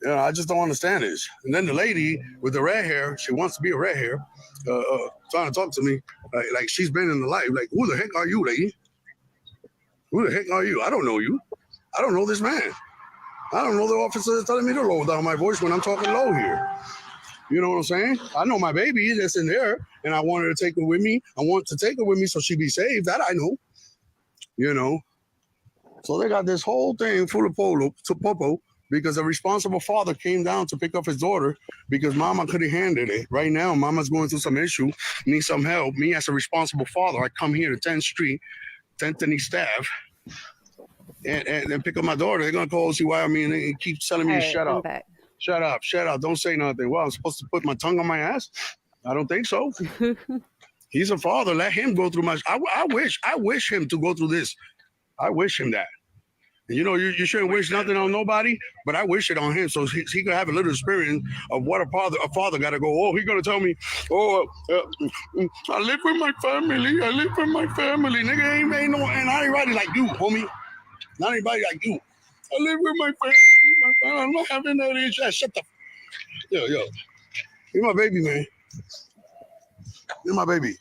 I just don't understand this. And then the lady with the red hair, she wants to be a red hair, trying to talk to me like she's been in the life. Like, who the heck are you, lady? Who the heck are you? I don't know you. I don't know this man. I don't know the officer that's telling me to lower down my voice when I'm talking low here. You know what I'm saying? I know my baby that's in there, and I want her to take her with me. I want to take her with me so she be safe. That I know. So they got this whole thing full of popo, because a responsible father came down to pick up his daughter because mama couldn't handle it. Right now, mama's going through some issue, needs some help. Me as a responsible father, I come here to 10th Street, 10th and East Ave, and pick up my daughter. They're gonna call OCY on me and they keep telling me All to right, shut I'm up. back. Shut up, shut up, don't say nothing. Well, I'm supposed to put my tongue on my ass? I don't think so. He's a father. Let him go through my. I wish him to go through this. I wish him that. You know, you shouldn't wish nothing on nobody, but I wish it on him so he could have a little experience of what a father got to go. Oh, he gonna tell me, oh, I live with my family. I live with my family. Nigga ain't no, and I ain't riding like you, homie. Not anybody like you. I live with my family. I'm not having that issue. Shut the. Yo, you're my baby, man. You're my baby.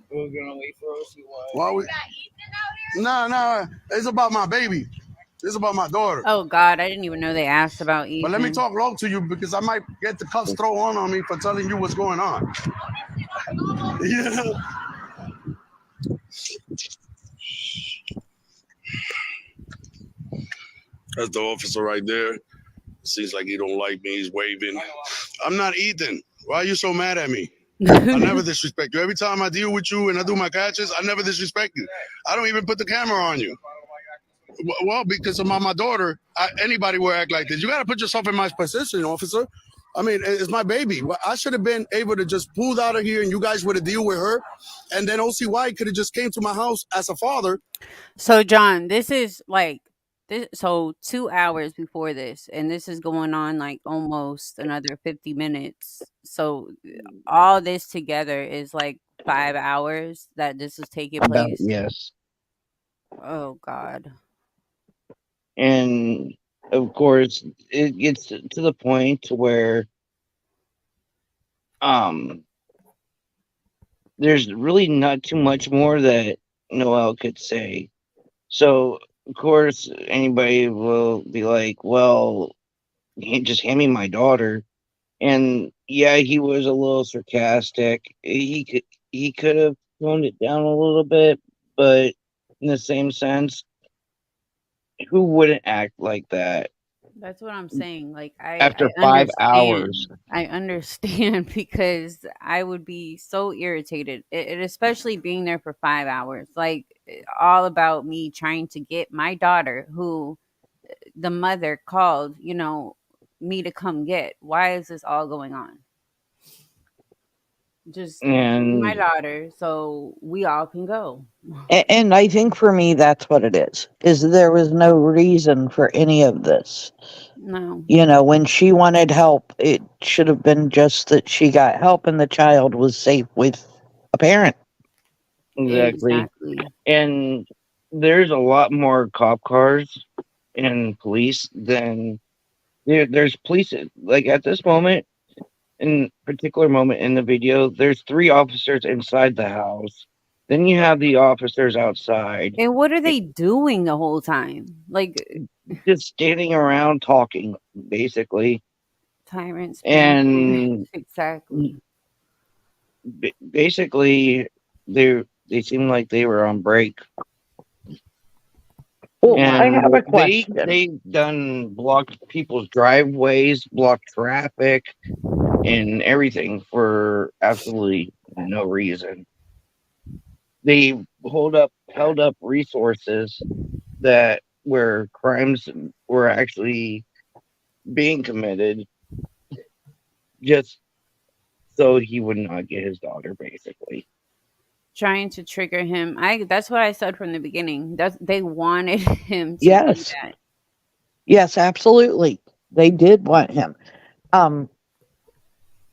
We're gonna wait for OCY. Why we? Nah. It's about my baby. It's about my daughter. Oh God, I didn't even know they asked about But let me Ethan. talk low to you because I might get the cuffs thrown on me for telling you what's going on. Yeah. That's the officer right there. Seems like he don't like me. He's waving. I'm not Ethan. Why are you so mad at me? I never disrespect you. Every time I deal with you and I do my catches, I never disrespect you. I don't even put the camera on you. Well, because of my daughter, anybody will act like this. You got to put yourself in my position, officer. I mean, it's my baby. I should have been able to just pull out of here and you guys would have deal with her. And then OCY could have just came to my house as a father. So John, this is like this. So 2 hours before this, and this is going on like almost another 50 minutes. So all this together is like 5 hours that this is taking About, place. yes. Oh God. And of course, it gets to the point to where um there's really not too much more that Noel could say. So of course, anybody will be like, "Well, just hand me my daughter." And yeah, he was a little sarcastic. He could have toned it down a little bit, but in the same sense, who wouldn't act like that That's what I'm saying. Like I after 5 hours? understand. I understand because I would be so irritated. It especially being there for 5 hours. Like all about me trying to get my daughter who the mother called, me to come get. Why is this all going on? Just give me my And daughter so we all can go. And I think for me, that's what it is there was no reason for any of this. No. When she wanted help, it should have been just that she got help and the child was safe with a parent. exactly. Exactly. And there's a lot more cop cars and police than there's police. Like at this moment, in particular moment in the video, there's 3 officers inside the house. Then you have the officers outside, And what are they doing the whole time? Like just standing around talking, basically. tyrants being And exactly. basically, they seem like they were on break. Well, I And have a question. they done blocked people's driveways, blocked traffic, and everything for absolutely no reason. They held up resources that where crimes were actually being committed just so he would not get his daughter, basically. Trying to trigger him. That's what I said from the beginning. They wanted him to do Yes. that. Yes, absolutely. They did want him. Um,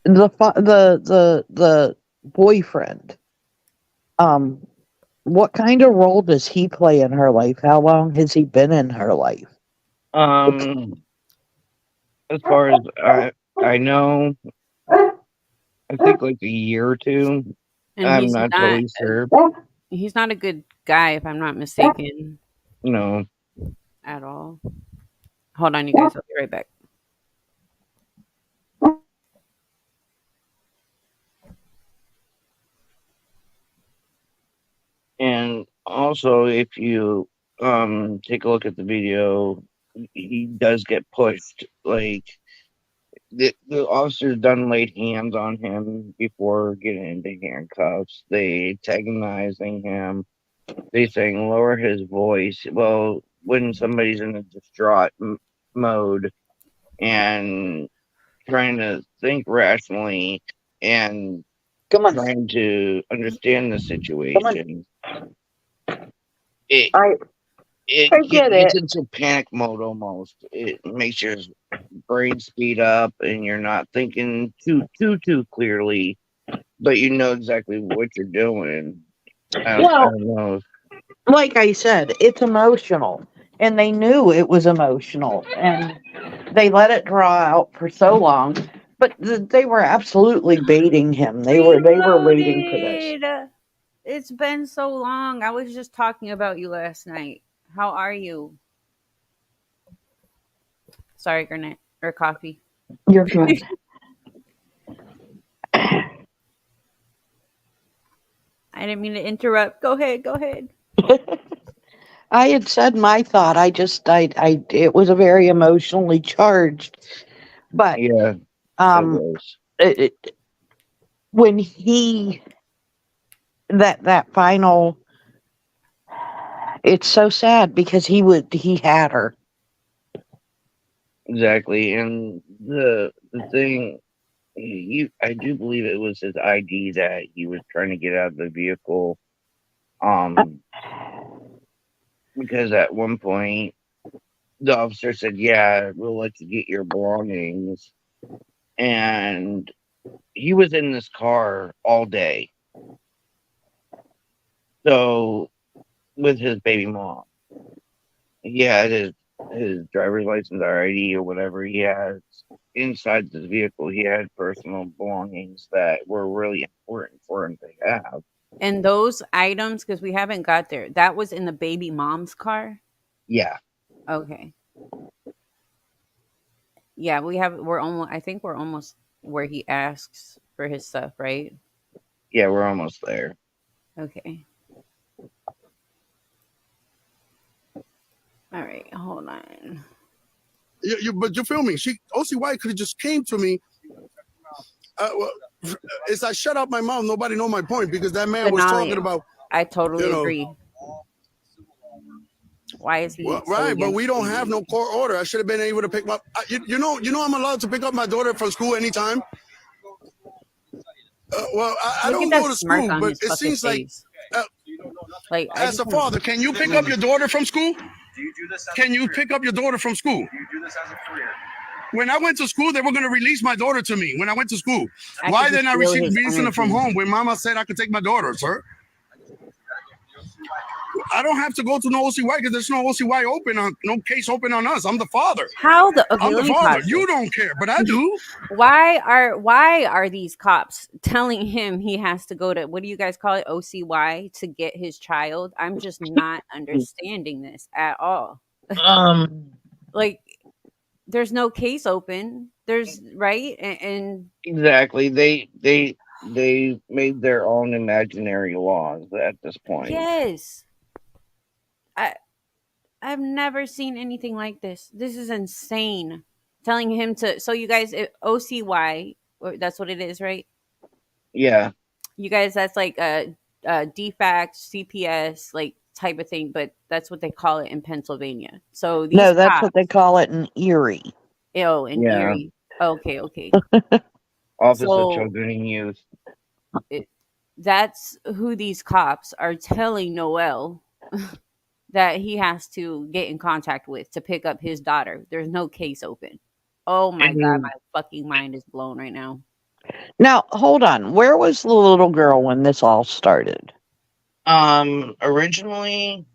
the boyfriend. Um, what kind of role does he play in her life? How long has he been in her life? Um, as far as I know, I think like a year or two. And I'm not totally sure. he's not a good guy if I'm not mistaken No. at all. Hold on you guys, I'll be right back. And also, if you take a look at the video, he does get pushed. Like the officers done laid hands on him before getting into handcuffs. They antagonizing him. They saying lower his voice. Well, when somebody's in a distraught mode and trying to think rationally and Come on, trying to understand the come on. situation, it I it I get gets it. into panic mode almost. It makes your brain speed up, and you're not thinking too clearly, but you know exactly what you're doing. I Well, don't know. like I said, it's emotional, and they knew it was emotional, and they let it draw out for so long. But they were absolutely baiting him. They were waiting for this. Reloaded. It's been so long. I was just talking about you last night. How are you? Sorry, Garnet or coffee. You're good. I didn't mean to interrupt. Go ahead. Go ahead. I had said my thought. It was a very emotionally charged. But Yeah, it um, was it, it, when he that final, it's so sad because he had her. exactly. And the thing, I do believe it was his ID that he was trying to get out of the vehicle. Um, because at one point the officer said, "Yeah, we'll let you get your belongings," and he was in this car all day. So with his baby mom, he had his driver's license or ID or whatever he has inside the vehicle. He had personal belongings that were really important for him to have. And those items, because we haven't got there, that was in the baby mom's car. Yeah, Okay. Yeah, we have. We're almost. I think we're almost where he asks for his stuff, right? yeah, we're almost there. Okay. All right. Hold on. But you feel me? OC White could have just came to me. Well, it's like shut up my mouth. Nobody know my point because that man was talking Denali, about, I you totally know, agree. Why is he well, so right, but against we don't have no baby? court order. I should have been able to pick up. You know, I'm allowed to pick up my daughter from school anytime. Well, I Look at don't that go to smirk school, on but his it fucking seems like, face. uh, Like I as just a want. father, can you pick up your daughter from school? Do you do this as Can a you career? pick up your daughter from school? Do you do this as a career? When I went to school, they were going to release my daughter to me. When I went to school, I could why just didn't I feel receive his releasing her from energy. home when Mama said I could take my daughter, sir? I don't have to go to no OCY because there's no OCY open on no case open on us. I'm the father. How the? Okay, I'm the let me father. pause You this. don't care, but I do. Why are these cops telling him he has to go to, what do you guys call it, OCY, to get his child? I'm just not understanding this at all. Um, Like there's no case open. There's right and Exactly. They made their own imaginary laws at this point. yes. I I've never seen anything like this. This is insane. Telling him to, so you guys OCY, or that's what it is, right? Yeah, You guys, that's like a defact CPS like type of thing, but that's what they call it in Pennsylvania. So these no, that's what they cops, call it in Erie. oh, in yeah. Erie. Okay, okay. Office of So Children and Youth. it, that's who these cops are telling Noel that he has to get in contact with to pick up his daughter. There's no case open. Oh my god, And my fucking mind is blown right now. Now, hold on. Where was the little girl when this all started? originally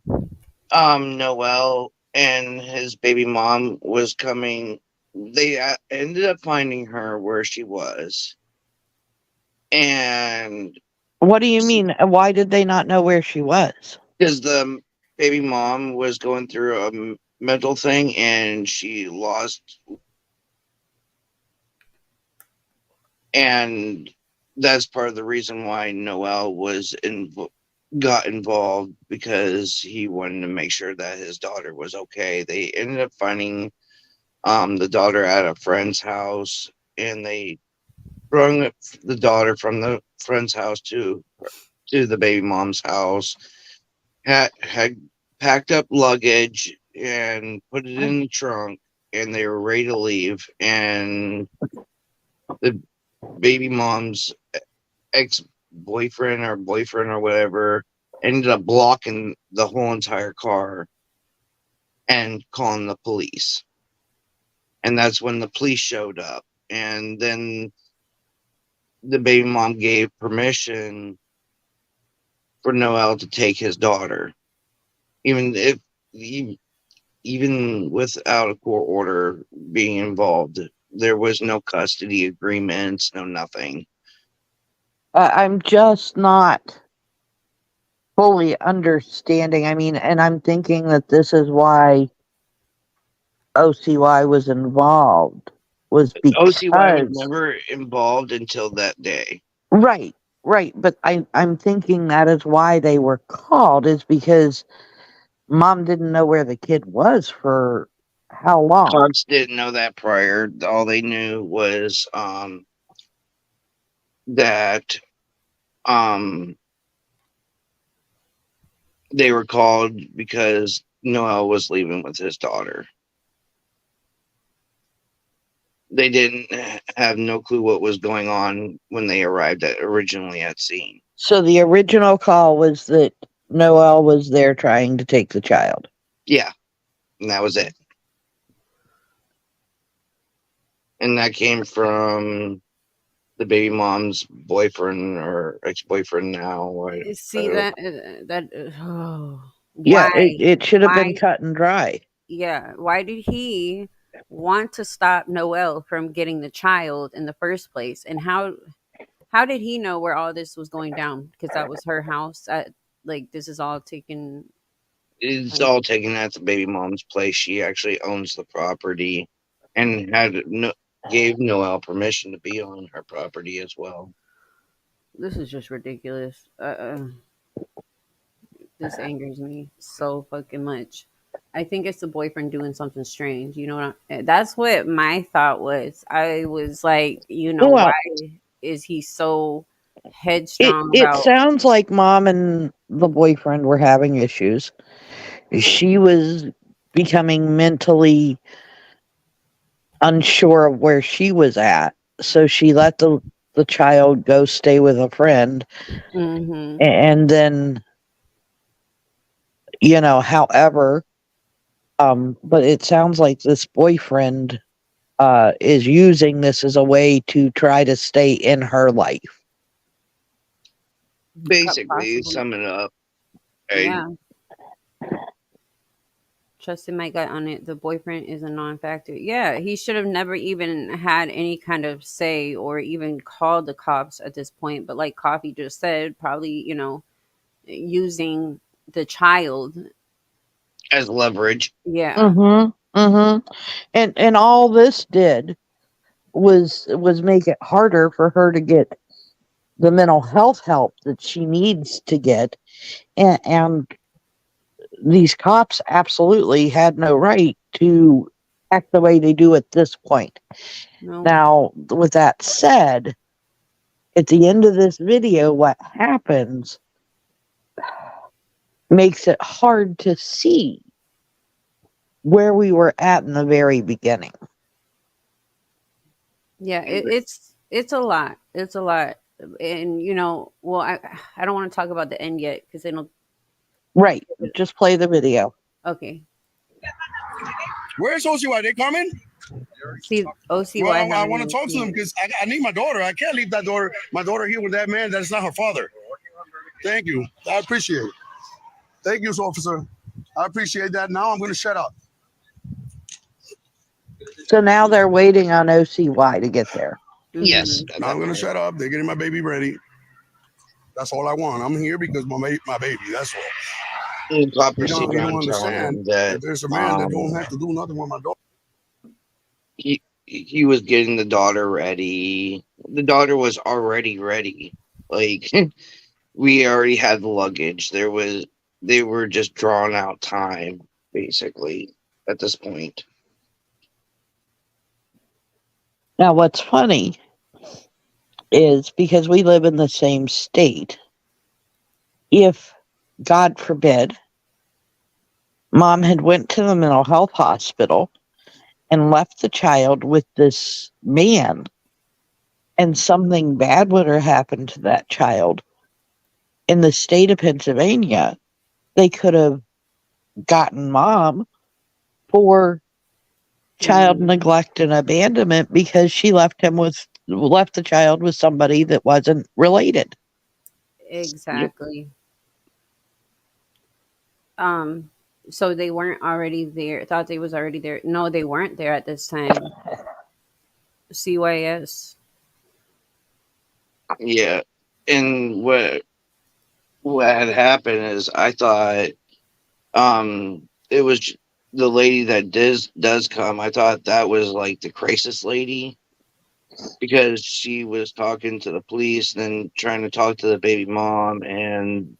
Noel and his baby mom was coming. They ended up finding her where she was, and What do you mean? Why did they not know where she was? because the baby mom was going through a mental thing, and she lost, and that's part of the reason why Noel was in. got involved because he wanted to make sure that his daughter was okay. They ended up finding the daughter at a friend's house, and they brought the daughter from the friend's house to the baby mom's house. Had packed up luggage and put it in the trunk, and they were ready to leave. And the baby mom's ex boyfriend or boyfriend or whatever ended up blocking the whole entire car and calling the police. And that's when the police showed up. And then the baby mom gave permission for Noel to take his daughter, even if even without a court order being involved. There was no custody agreements, no nothing. I'm just not fully understanding. I mean, and I'm thinking that this is why OCY was involved, was OCY was because never involved until that day. right, right. But I'm thinking that is why they were called, is because mom didn't know where the kid was for how long. Cops didn't know that prior. All they knew was that um, they were called because Noel was leaving with his daughter. They didn't have no clue what was going on when they arrived originally at scene. So the original call was that Noel was there trying to take the child. Yeah, and that was it. And that came from the baby mom's boyfriend or ex-boyfriend now. See oh, Yeah, why? it should have been Why? cut and dry. Yeah. Why did he want to stop Noel from getting the child in the first place? And how did he know where all this was going down? Because that was her house. Like this is all taken. It's Like all taken at the baby mom's place. She actually owns the property and gave Noel permission to be on her property as well. this is just ridiculous. This angers me so fucking much. I think it's the boyfriend doing something strange. You know what? That's what my thought was. I was like, why Well, is he so it headstrong it about? sounds like mom and the boyfriend were having issues. She was becoming mentally unsure of where she was at, so she let the child go stay with a friend, Hmm. and then however, but it sounds like this boyfriend is using this as a way to try to stay in her life. Basically, Possibly, sum it up. I, yeah. Trusting my gut on it. The boyfriend is a non-factor. Yeah, he should have never even had any kind of say or even called the cops at this point. But like Coffee just said, probably using the child. as leverage. Yeah. Mhm. Mhm. And all this did was make it harder for her to get the mental health help that she needs to get, and these cops absolutely had no right to act the way they do at this point. No. Now, with that said, at the end of this video, what happens makes it hard to see where we were at in the very beginning. Yeah. It's a lot. It's a lot. And well, I don't want to talk about the end yet because they don't. Right. Just play the video. Okay. Where's OCY? They coming? See, Well, OCY I haven't want to even talk to seen them it. because I need my daughter. I can't leave my daughter here with that man. That's not her father. Thank you. I appreciate it. Thank you, officer. I appreciate that. Now I'm going to shut up. So now they're waiting on OCY to get there. Yes, Hmm. at Now I'm that going to point. shut up. They're getting my baby ready. That's all I want. I'm here because my baby. That's all. The cop They don't, proceeded they don't on telling understand him that that there's a man that don't have to do nothing with my daughter. he was getting the daughter ready. The daughter was already ready. Like we already had the luggage. They were just drawing out time, basically, at this point. Now, what's funny is because we live in the same state, if, God forbid, mom had went to the mental health hospital and left the child with this man and something bad would have happened to that child, in the state of Pennsylvania, they could have gotten mom for child Mm, neglect and abandonment because she left the child with somebody that wasn't related. Yep. exactly. Um, so they weren't already there. Thought they was already there. No, they weren't there at this time. CYS. Yeah. And what had happened is I thought it was the lady that does come. I thought that was like the crisis lady because she was talking to the police, then trying to talk to the baby mom and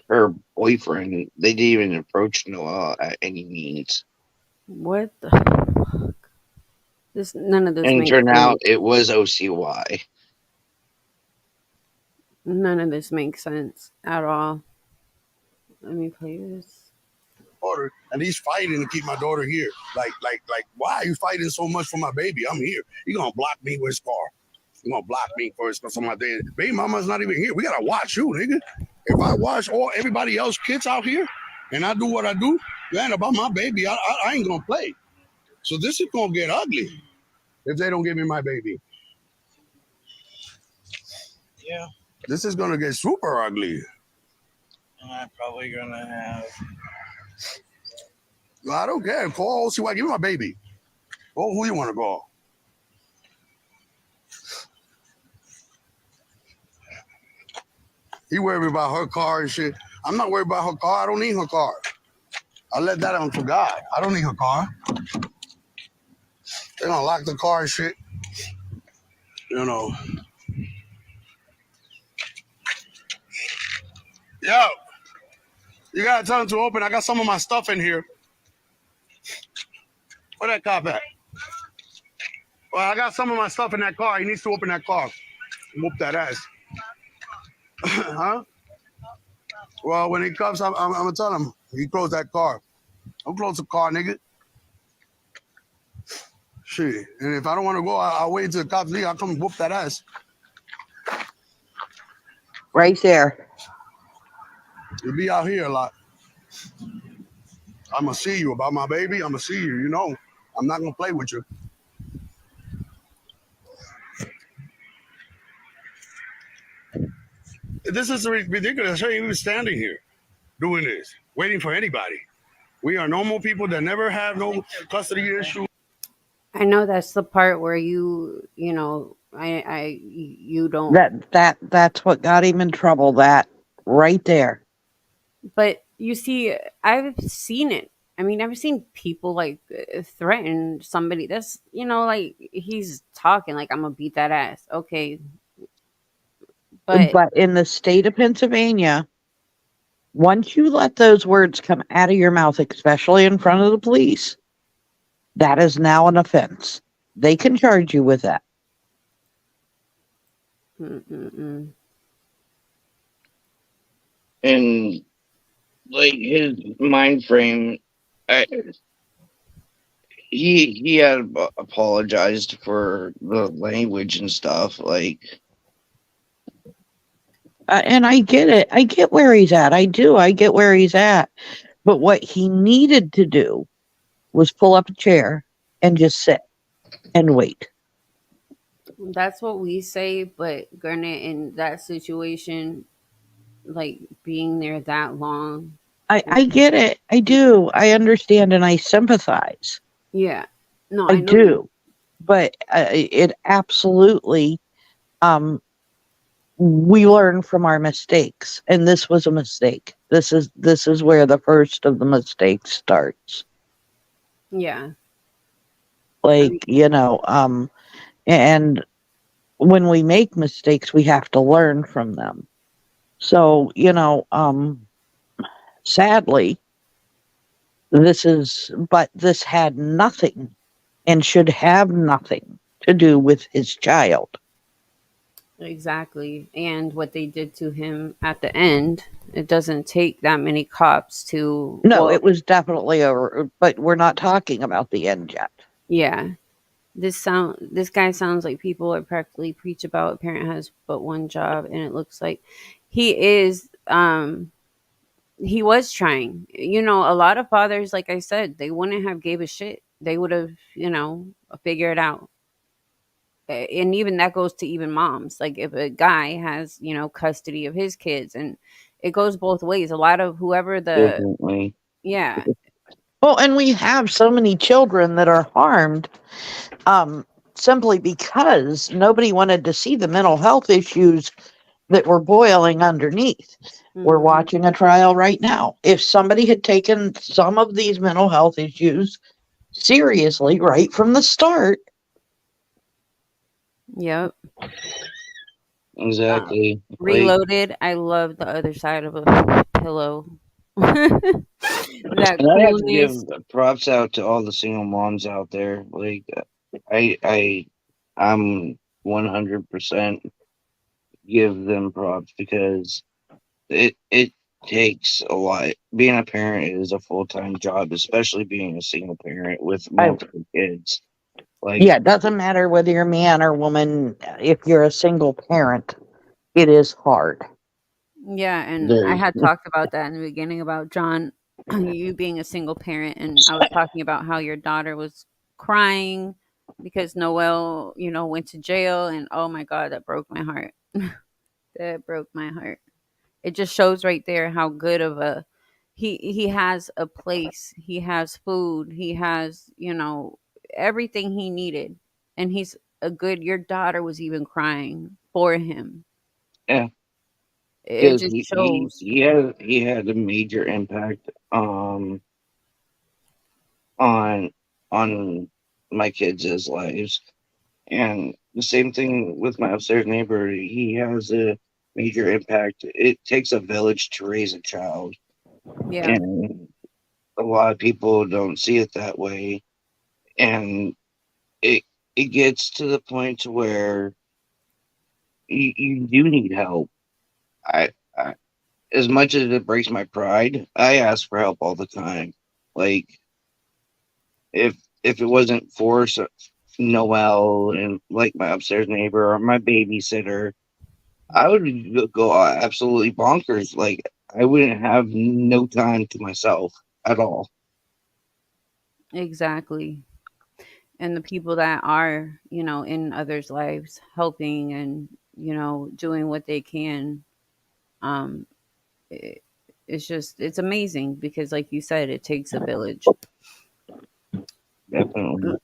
her boyfriend. They didn't even approach Noel at any means. What the? This none of this And it makes turned out sense. it was OCY. None of this makes sense at all. Let me play this. Daughter, and he's fighting to keep my daughter here. Like, why are you fighting so much for my baby? I'm here. He gonna block me with his car. He gonna block me for his for my day. Baby mama's not even here. We gotta watch you, nigga. If I watch all everybody else kids out here, and I do what I do, man, about my baby, I ain't gonna play. So this is gonna get ugly if they don't give me my baby. Yeah, This is gonna get super ugly. and I'm probably gonna have. I don't care. Call OCY. Give me my baby. Oh, who you want to call? He worried about her car and shit. I'm not worried about her car. I don't need her car. I let that on to God. I don't need her car. They gonna lock the car and shit. You know. Yo, you gotta tell him to open. I got some of my stuff in here. Where that cop at? Well, I got some of my stuff in that car. He needs to open that car. Whoop that ass. Huh? Well, when he comes, I'm gonna tell him he close that car. Don't close the car, nigga. Shit. And if I don't want to go, I'll wait until the cops leave. I'll come whoop that ass. Right there. You'll be out here a lot. I'm gonna see you about my baby. I'm gonna see you. You know, I'm not gonna play with you. This is ridiculous. I ain't even standing here doing this, waiting for anybody. We are normal people that never have no custody issue. I know that's the part where you know, you don't. That's what got him in trouble. That right there. But you see, I've seen it. I mean, I've seen people like threaten somebody. That's like he's talking like I'm gonna beat that ass. Okay, but But in the state of Pennsylvania, once you let those words come out of your mouth, especially in front of the police, that is now an offense. They can charge you with that. mm-mm-mm. And like his mind frame, I, he had apologized for the language and stuff. Like, And I get it. I get where he's at. I do. I get where he's at. But what he needed to do was pull up a chair and just sit and wait. That's what we say. But granted, in that situation, like being there that long, I get it. I do. I understand and I sympathize. yeah. No, I I know you. do. But it absolutely, we learn from our mistakes. And this was a mistake. This is where the first of the mistakes starts. Yeah, I Like, mean, and when we make mistakes, we have to learn from them. So, sadly, but this had nothing and should have nothing to do with his child. Exactly. And what they did to him at the end, it doesn't take that many cops to, No, well, it was definitely over, but we're not talking about the end yet. yeah. This guy sounds like people are practically preach about a parent has but one job, and it looks like he is he was trying. A lot of fathers, like I said, they wouldn't have gave a shit. They would have, figured it out. And even that goes to even moms. Like if a guy has, custody of his kids, and it goes both ways. A lot of whoever the Definitely. yeah, Well, and we have so many children that are harmed um, simply because nobody wanted to see the mental health issues that were boiling underneath. We're hmm, watching a trial right now. If somebody had taken some of these mental health issues seriously right from the start, yep. Exactly. Like, Reloaded. I love the other side of a pillow. That and I have to give coolness. props out to all the single moms out there. Like, I, I'm 100% give them props because it takes a lot. Being a parent is a full-time job, especially being a single parent with I multiple kids. Like, yeah, it doesn't matter whether you're man or woman. If you're a single parent, it is hard. Yeah, and I there's had talked about that in the beginning about John, you being a single parent, and I was talking about how your daughter was crying because Noel, went to jail, and oh my God, that broke my heart. That broke my heart. It just shows right there how good of a he has a place, he has food, he has, everything he needed, and he's a good. Your daughter was even crying for him. yeah, It because just he, he shows. he had he had a major impact on on my kids' lives. And the same thing with my upstairs neighbor. He has a major impact. It takes a village to raise a child, Yeah. and a lot of people don't see it that way. And it it gets to the point to where you do need help. I as much as it breaks my pride, I ask for help all the time. Like if if it wasn't for Noel and like my upstairs neighbor or my babysitter, I would go absolutely bonkers. Like I wouldn't have no time to myself at all. Exactly. And the people that are, in others' lives, helping and, doing what they can, um, it, it's amazing because, like you said, it takes a village. Definitely.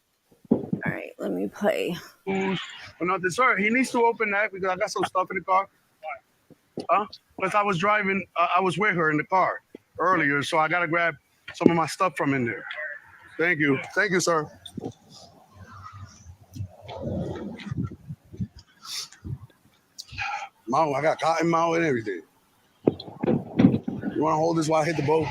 All right, let me play. Well, no, sir, he needs to open that because I got some stuff in the car. Huh? Because I was driving, I was with her in the car earlier, so I got to grab some of my stuff from in there. Thank you. Thank you, sir. Mom, I got cotton mouth and everything. You want to hold this while I hit the boat?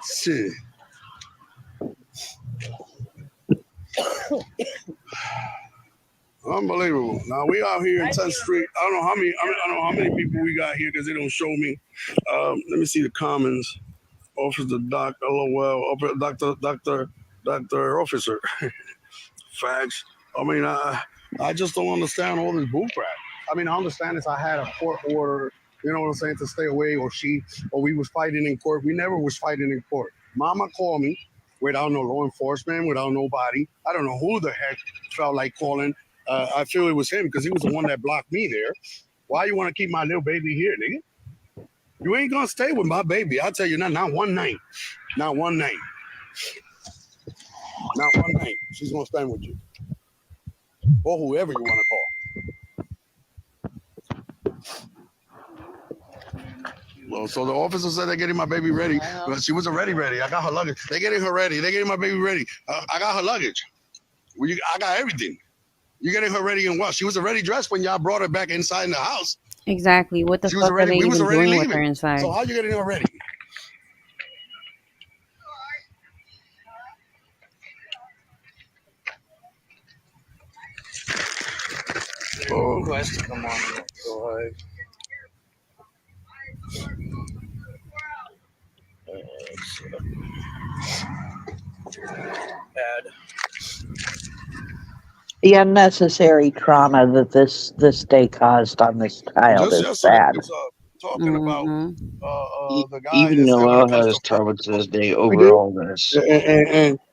Shit. Unbelievable. Now we out here in 10th Street. I don't know how many. I don't know how many people we got here because they don't show me. Let me see the comments. Officer Doc. LOL. Doctor Officer. Facts. I mean, I just don't understand all this bull crap. I mean, I understand if I had a court order, you know what I'm saying, to stay away, or we was fighting in court. We never was fighting in court. Mama called me without no law enforcement, without nobody. I don't know who the heck felt like calling. I feel it was him because he was the one that blocked me there. Why you want to keep my little baby here, nigga? You ain't gonna stay with my baby. I'll tell you not one night. Not one night. Not one night. She's gonna spend with you. Or whoever you want to call. Well, so the officer said they're getting my baby ready. Well, she was already ready. I got her luggage. They're getting her ready. They're getting my baby ready. I got her luggage. I got everything. You're getting her ready and what? She was already dressed when y'all brought her back inside the house. Exactly. What the She was fuck are already. they We was even already doing with her leaving. So inside? how you getting her ready? Oh, who has to come on? Go live. Add. The unnecessary trauma that this day caused on this child Just is yesterday, sad. we was talking about Mm-hmm. the guy Even is still when Noel it comes has to trouble to this day we over did, all this.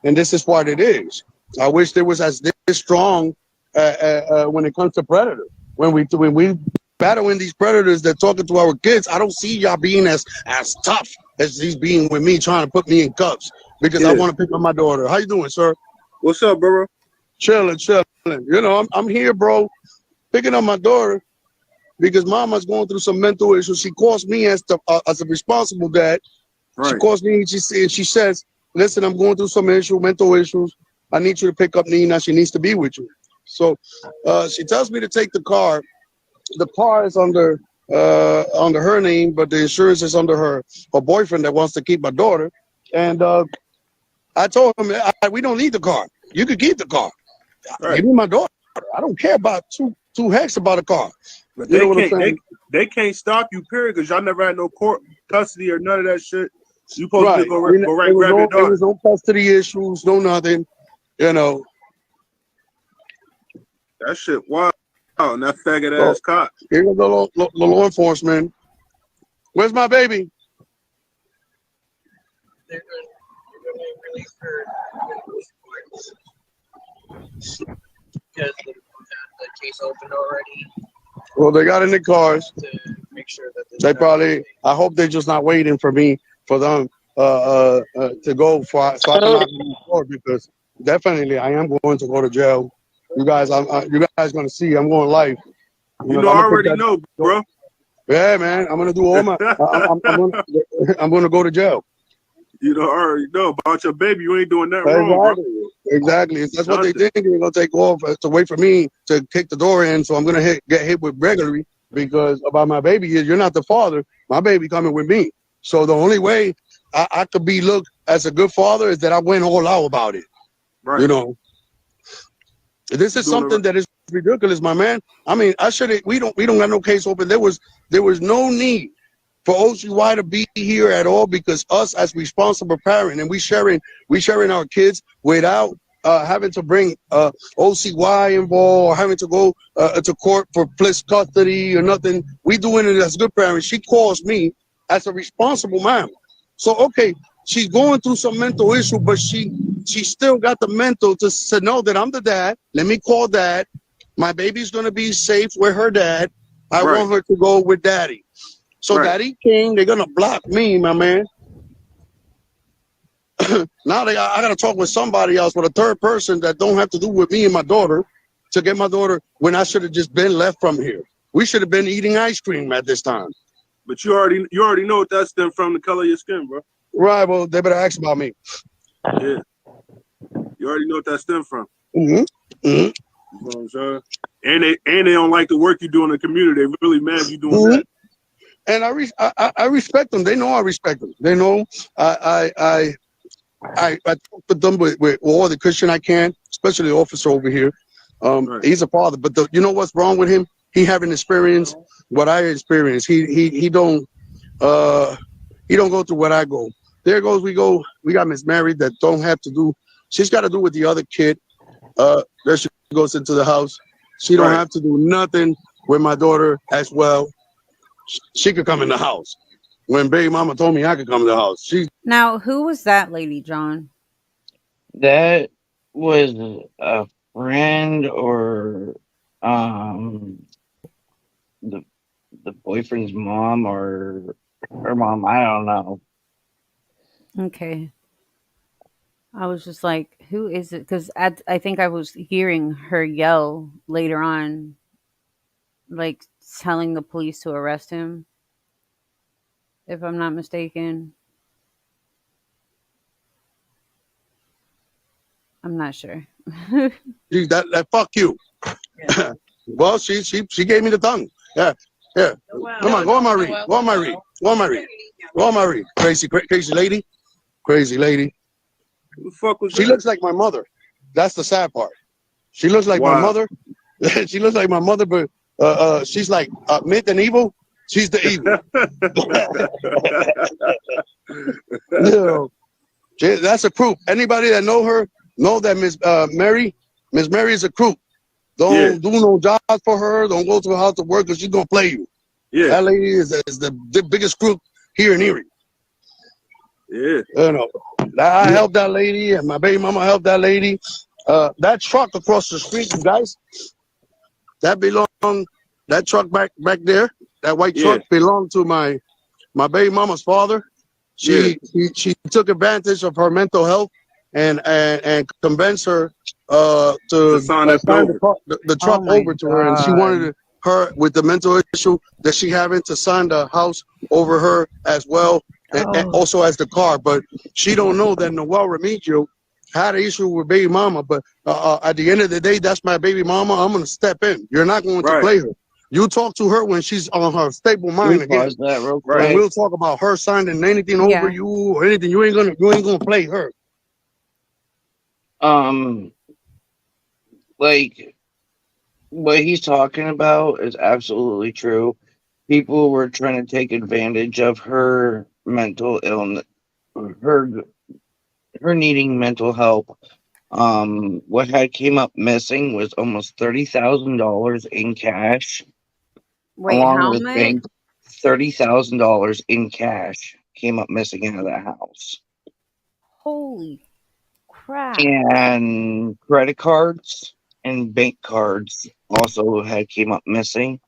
and this is what it is. I wish there was as this strong when it comes to predator. When we battling these predators that talking to our kids, I don't see y'all being as tough as he's being with me, trying to put me in cuffs because I Yeah. want to pick up my daughter. How you doing, sir? What's up, bro? Chilling, chilling. You know, I'm here, bro, picking up my daughter because mama's going through some mental issues. She calls me as a responsible dad. She Right. calls me and she says, "Listen, I'm going through some mental issues. I need you to pick up Nina. She needs to be with you." So she tells me to take the car. The car is under her name, but the insurance is under her boyfriend that wants to keep my daughter. And I told him, "We don't need the car. You could keep the car. Right. Give me my daughter. I don't care about two hex about a car." But You know they what I'm can't saying? they can't stop you, period, because y'all never had no court custody or none of that shit. You supposed to Right. go right There and was grab your no daughter. custody issues, no nothing. You know. That shit wild. And that faggot So ass cop. here goes the law enforcement. Where's my baby? They're going to release her because the case opened already Well, they got in the cars. to make sure that They probably. I hope they're just not waiting for me for them to go so I can knock on the door because definitely I am going to go to jail. You guys gonna see I'm going live. You I'm know, I gonna pick already that know, door. bro. Yeah, man. I'm gonna do all my. I'm gonna I'm gonna go to jail. You know, I already know about your baby. You ain't doing nothing wrong, bro. Exactly. Exactly. That's what they Nothing. think. They're gonna take off to wait for me to kick the door in. So I'm gonna get hit with burglary because about my baby is you're not the father. My baby coming with me. So the only way I could be looked as a good father is that I went all out about it. Right. You know, this You is doing it right. something that is ridiculous, my man. I mean, I should. We don't have no case open. There was no need for OCY to be here at all because us as responsible parent and we sharing our kids without having to bring OCY involved or having to go to court for police custody or nothing. We doing it as good parents. She calls me as a responsible man. So okay, she's going through some mental issue, but she still got the mental to know that I'm the dad. Let me call dad. My baby's gonna be safe with her dad. I Right. want her to go with daddy. So Right. Daddy King, they're gonna block me, my man. Now I gotta talk with somebody else, with a third person that don't have to do with me and my daughter, to get my daughter when I should have just been left from here. We should have been eating ice cream at this time. But you already know what that stem from, the color of your skin, bro. Right? Well, they better ask about me. Yeah. You already know what that stem from. Mm-hmm. Mm-hmm. You know what I'm saying? And they don't like the work you do in the community. They really mad you doing Mm-hmm. that. And I respect them. They know I respect them. They know I talk to them with all the Christian I can, especially the officer over here. Right. He's a father, but you know what's wrong with him? He haven't experienced what I experienced. Uh he don't go through what I go. There goes we go. We got Miss Mary that don't have to do. She's got to do with the other kid. There she goes into the house. She don't Right. have to do nothing with my daughter as well. She could come in the house. When baby mama told me I could come to the house, she Now, who was that lady, John? That was a friend or um the the boyfriend's mom or her mom. I don't know. Okay. I was just like, who is it? Because I think I was hearing her yell later on, like telling the police to arrest him, if I'm not mistaken. I'm not sure. That fuck you. Well, she gave me the tongue. Yeah, yeah. Come on, go on, Marie. Go on, Marie. Go on, Marie. Go on, Marie. Crazy lady. Crazy lady. Who the fuck was She that? looks like my mother. That's the sad part. She looks like my Wow. mother. She looks like my mother, but she's like myth and evil. She's the evil. No, that's a creep. Anybody that know her know that Miss Mary is a creep. Yeah, Don't do no jobs for her. Don't go to her house to work because she's gonna play you. yeah, That lady is the biggest crook here in Erie. yeah, You know, I yeah, helped that lady, and my baby mama helped that lady. That truck across the street, you guys, that truck back there, that white yeah, truck belonged to my baby mama's father. yeah. She took advantage of her mental health and convinced her To to sign that sign over. the Oh truck my over to her, and she god. wanted her with the mental issue that she having to sign the house over her as well, and Oh. also as the car. But she don't know that Noel Remigio had an issue with baby mama. But at the end of the day, that's my baby mama. I'm gonna step in. You're not going to Right, play her. You talk to her when she's on her stable Can we mind again, pause that real right. and quick? we'll talk about her signing anything over Yeah. you or anything. You ain't gonna play her. Um, like what he's talking about is absolutely true. People were trying to take advantage of her mental illness, her her needing mental help. What had came up missing was almost $30,000 in cash, Wait, along how with much? bank. $30,000 in cash came up missing out of that house, Holy crap. and credit cards and bank cards also had came up missing.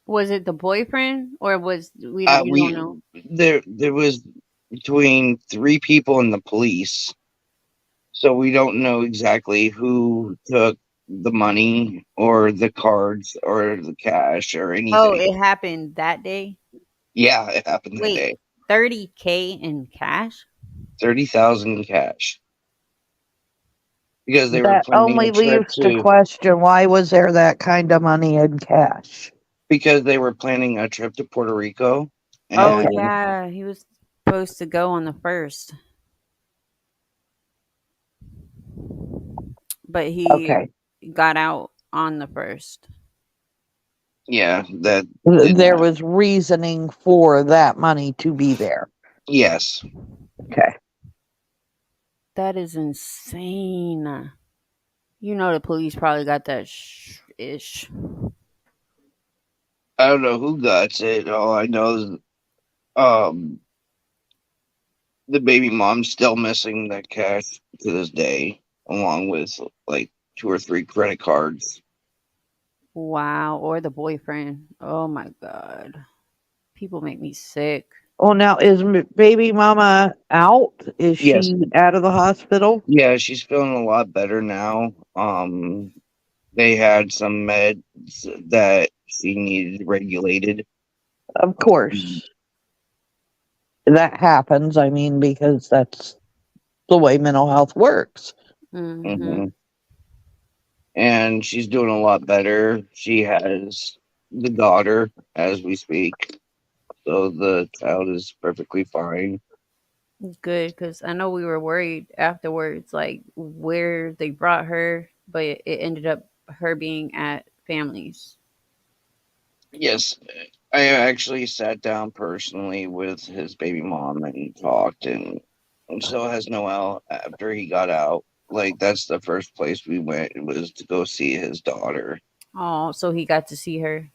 Was it the boyfriend or was you don't We know? there was between three people and the police, so we don't know exactly who took the money or the cards or the cash or Oh, anything. it happened that day? Yeah, it happened that Wait, day. 30K in cash? 30,000 in cash because they were That planning a only trip leaves to to question, why was there that kind of money in cash? because they were planning a trip to Puerto Rico, Oh Okay. and yeah, he was supposed to go on the first, but he Okay. got out on the first. yeah, that didn't There happen. was reasoning for that money to be there. Yes, Okay. That is insane. You know the police probably got that ish. I don't know who got it. All I know is um the baby mom's still missing that cash to this day, along with like two or three credit cards. Wow, or the boyfriend. Oh my god. People make me sick. Oh, now is baby mama out? Is Yes, she out of the hospital? yeah, she's feeling a lot better now. They had some meds that she needed regulated. Of course. That happens. I mean, because that's the way mental health works. Mhm. Mhm. And she's doing a lot better. She has the daughter as we speak, so the child is perfectly fine. Good, because I know we were worried afterwards, like where they brought her, but it ended up her being at families. Yes, I actually sat down personally with his baby mom and talked, and so has Noel after he got out. Like that's the first place we went was to go see his daughter. Oh, so he got to see her.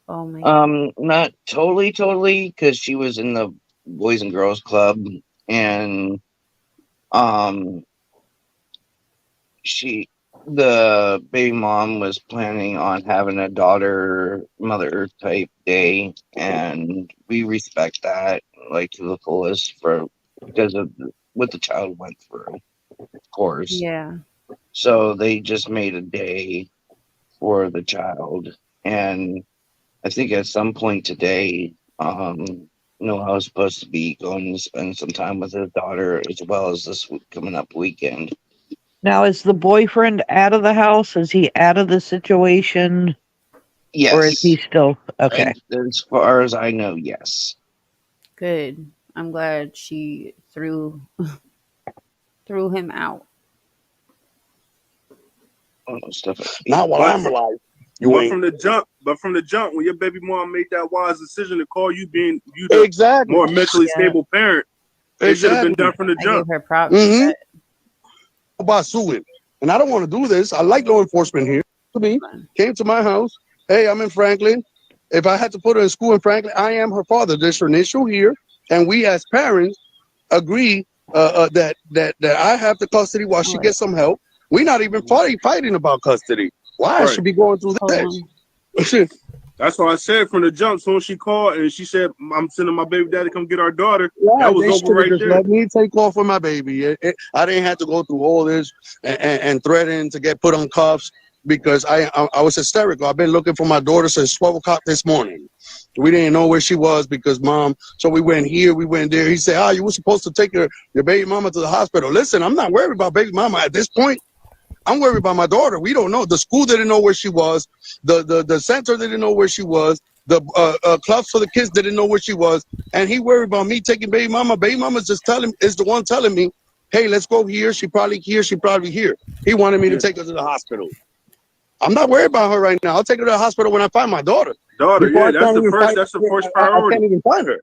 Oh my god. Not totally, because she was in the Boys and Girls Club, and um, she, the baby mom, was planning on having a daughter mother type day, and we respect that like to the fullest for because of what the child went through, of course. Yeah. So they just made a day for the child, and I think at some point today, Noah is supposed to be going to spend some time with his daughter as well as this coming up weekend. Now, is the boyfriend out of the house? Is he out of the situation? Or is he Yes. still okay? As far as I know, yes. Good. I'm glad she threw him out. Oh, stuff. Not while But I'm from, alive. You ain't. from the jump, when your baby mom made that wise decision to call you being you the Exactly. more mentally Yeah, stable parent, it should have been Exactly. done from the I give jump. her props for Mm-hmm. that. About suing. And I don't want to do this. I like law enforcement here. To me, came to my house. Hey, I'm in Franklin. If I had to put her in school in Franklin, I am her father. There's an issue here, and we as parents agree that I have the custody while All she right, gets some help. We're not even fighting about custody. Why I Right. should be going through hold this? on. That's why I said from the jump. Soon as she called and she said, "I'm sending my baby daddy come get our daughter." Yeah, That was they over should have right just there. let me take off with my baby. I didn't have to go through all this and threaten to get put on cuffs because I was hysterical. I've been looking for my daughter since 12 o'clock this morning. We didn't know where she was because mom. So we went here, we went there. He said, "Oh, you were supposed to take your baby mama to the hospital." Listen, I'm not worried about baby mama at this point. I'm worried about my daughter. We don't know. The school didn't know where she was. The center didn't know where she was. The clubs for the kids didn't know where she was. And he worried about me taking baby mama. Baby mama's just is the one telling me, hey, let's go here. She probably here. She probably here. He wanted me to Yeah, take her to the hospital. I'm not worried about her right now. I'll take her to the hospital when I find my daughter. daughter. Before Yeah, I that's can't the even first. find, That's the first I priority. can't even find her.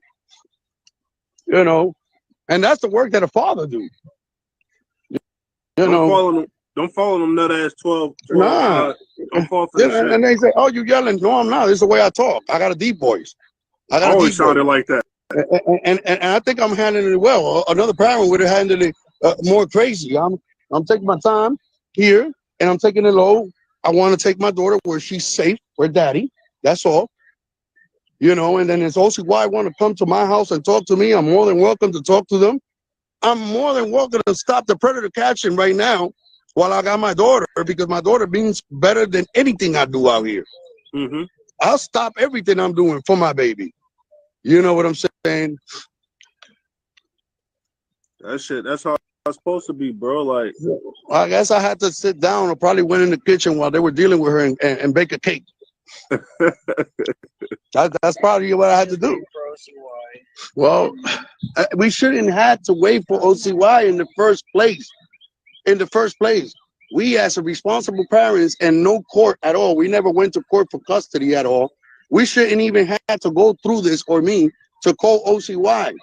You know, and that's the work that a father do. You Don't know, follow them. Don't follow them nut ass 12. nah. Don't fall for Yeah, that shit. and they say, "Oh, you yelling?" No, I'm not. This is the way I talk. I got a deep voice. I got a Always deep voice, sounded like that. and I think I'm handling it well. Another parent would have handled it more crazy. I'm taking my time here, and I'm taking it low. I want to take my daughter where she's safe, where daddy. That's all. You know, and then it's also why I want to come to my house and talk to me. I'm more than welcome to talk to them. I'm more than welcome to stop the predator catching right now while I got my daughter because my daughter means better than anything I do out here. Mm-hmm. I'll stop everything I'm doing for my baby. You know what I'm saying? That shit. That's how it's supposed to be, bro. Like, I guess I had to sit down or probably went in the kitchen while they were dealing with her and bake a cake. That's probably what I had to do. Well, we shouldn't have to wait for OCY in the first place. In the first place, we as a responsible parents and no court at all. We never went to court for custody at all. We shouldn't even have to go through this or me to call OCY.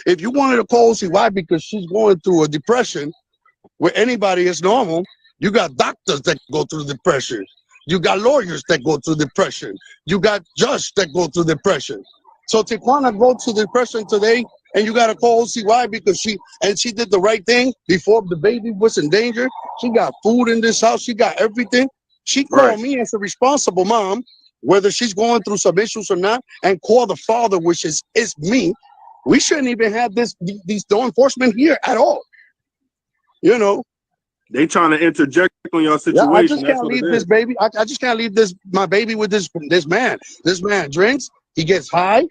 If you wanted to call OCY because she's going through a depression, where anybody is normal, you got doctors that go through depression. You got lawyers that go through depression. You got judges that go through depression. So Tijuana go to depression today, and you got to call OCY because she did the right thing before the baby was in danger. She got food in this house. She got everything. She right. called me as a responsible mom, whether she's going through some issues or not, and call the father, which is me. We shouldn't even have these law enforcement here at all. You know, They trying to interject on your yeah, I situation. just That's can't what it leave is. this baby. I just can't leave my baby with this man. This man drinks. He gets high.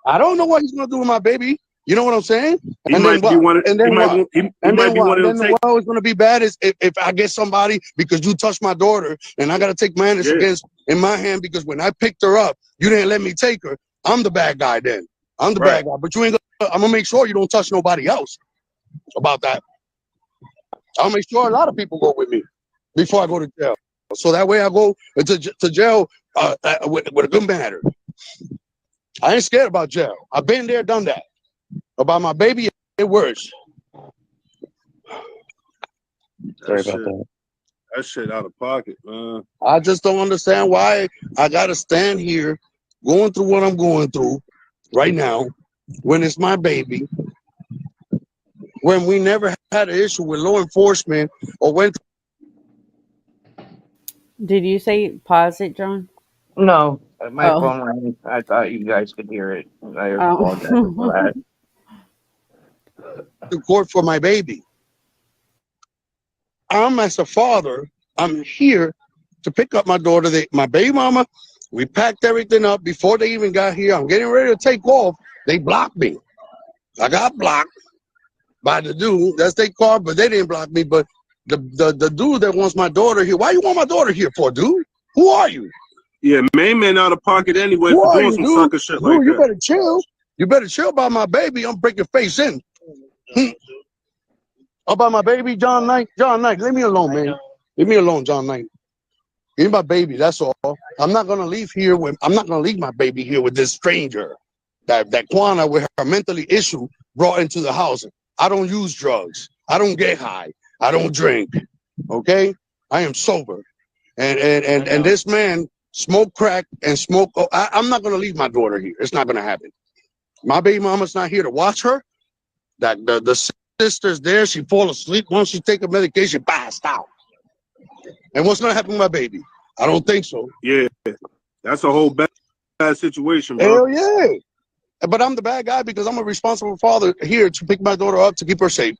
I don't know what he's gonna do with my baby. You know what I'm saying? He And then might be what? one. And He then might. what? He And might then be what? one And of then them. Take. what is gonna be bad is if I get somebody because you touched my daughter and I gotta take madness Yeah. against in my hand because when I picked her up, you didn't let me take her. I'm the bad guy then. I'm the Right. bad guy. But you ain't gonna, I'm gonna make sure you don't touch nobody else about that. I'll make sure a lot of people go with me before I go to jail. So that way I go to jail with a good matter. I ain't scared about jail. I've been there, done that. About my baby, it works. That Sorry about shit. that. That shit out of pocket, man. I just don't understand why I gotta stand here going through what I'm going through right now when it's my baby, when we never had an issue with law enforcement or went. Did you say pause it, John? No, my Oh, phone rang. I thought you guys could hear it. I apologize for oh. that. To court for my baby. I'm as a father, I'm here to pick up my daughter, my baby mama. We packed everything up before they even got here. I'm getting ready to take off. They blocked me. I got blocked by the dude. That's their car, but they didn't block me. But the dude that wants my daughter here. Why you want my daughter here for, dude? Who are you? Yeah, main man out of pocket anyway Who for are doing you, some dude? sucker shit like Dude, you that. better chill. You better chill about my baby. I'm breaking face in. About my baby, John Knight. John Knight, leave me alone, man. Leave me alone, John Knight. Give me my baby. That's all. I'm not gonna leave my baby here with this stranger. That Quana with her mentally issue brought into the house. I don't use drugs. I don't get high. I don't drink. Okay? I am sober. And this man smoke crack and smoke. I'm not gonna leave my daughter here. It's not gonna happen. My baby mama's not here to watch her. That the sister's there. She fall asleep once she take a medication. Passed out. And what's gonna happen to my baby? I don't think so. Yeah, that's a whole bad situation, bro. Hell yeah. But I'm the bad guy because I'm a responsible father here to pick my daughter up to keep her safe.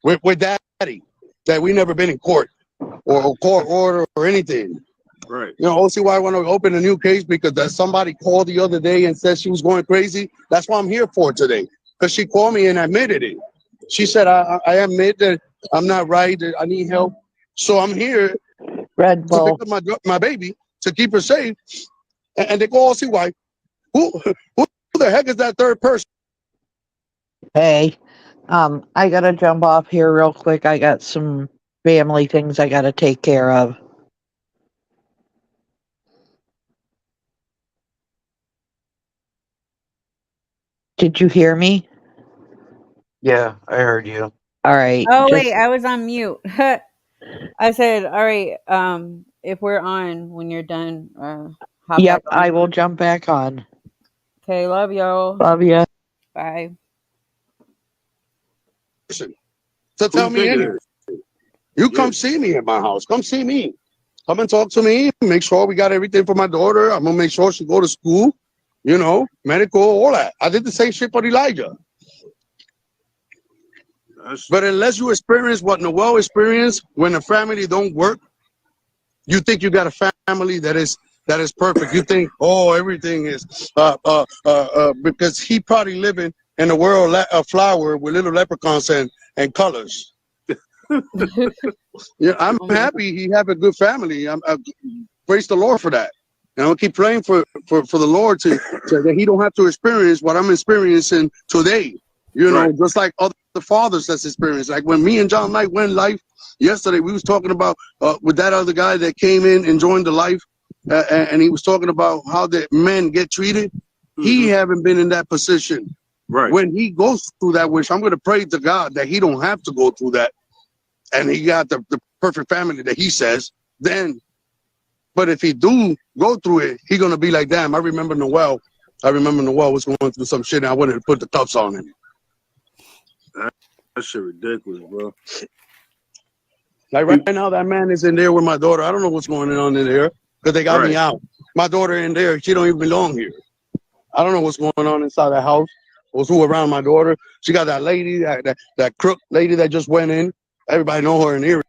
With daddy. That we never been in court or court order or anything. Right. You know, see why I want to open a new case because that somebody called the other day and said she was going crazy. That's what I'm here for today. Because she called me and admitted it. She said, I admit that I'm not right, that I need help. So I'm here Red to Bull. pick up my baby to keep her safe. And they go, see why. Who the heck is that third person? Hey, I gotta jump off here real quick. I got some family things I gotta take care of. Did you hear me? Yeah, I heard you. All right, Oh just wait, I was on mute. I said, all right, if we're on when you're done, hop back yep, on. I will jump back on. Okay, love y'all. Love ya. Bye. To Who tell you me think it anything. is? You Yeah. come see me at my house. Come see me. Come and talk to me. Make sure we got everything for my daughter. I'm gonna make sure she go to school. You know, medical, all that. I did the same shit for Elijah. But unless you experience what Noel experienced when a family don't work, you think you got a family that is perfect. You think, oh, everything is because he probably living in a world of flower with little leprechauns and colors. Yeah, I'm Oh my happy he have a good family. Praise the Lord for that. And I'll keep praying for the Lord to that he don't have to experience what I'm experiencing today. You know, Right. just like other fathers that's experienced. Like when me and John Knight went live yesterday, we was talking about with that other guy that came in and joined the life, and he was talking about how the men get treated. He haven't been in that position. Right. When he goes through that, which I'm going to pray to God that he don't have to go through that, and he got the perfect family that he says, then. But if he do go through it, he gonna be like, damn, I remember Noel was going through some shit and I wanted to put the cuffs on him. That shit ridiculous, bro. Like right now, that man is in there with my daughter. I don't know what's going on in there because they got me Right. out. My daughter in there, she don't even belong here. I don't know what's going on inside the house. What's who around my daughter? She got that lady, that crook lady that just went in. Everybody know her in Erie.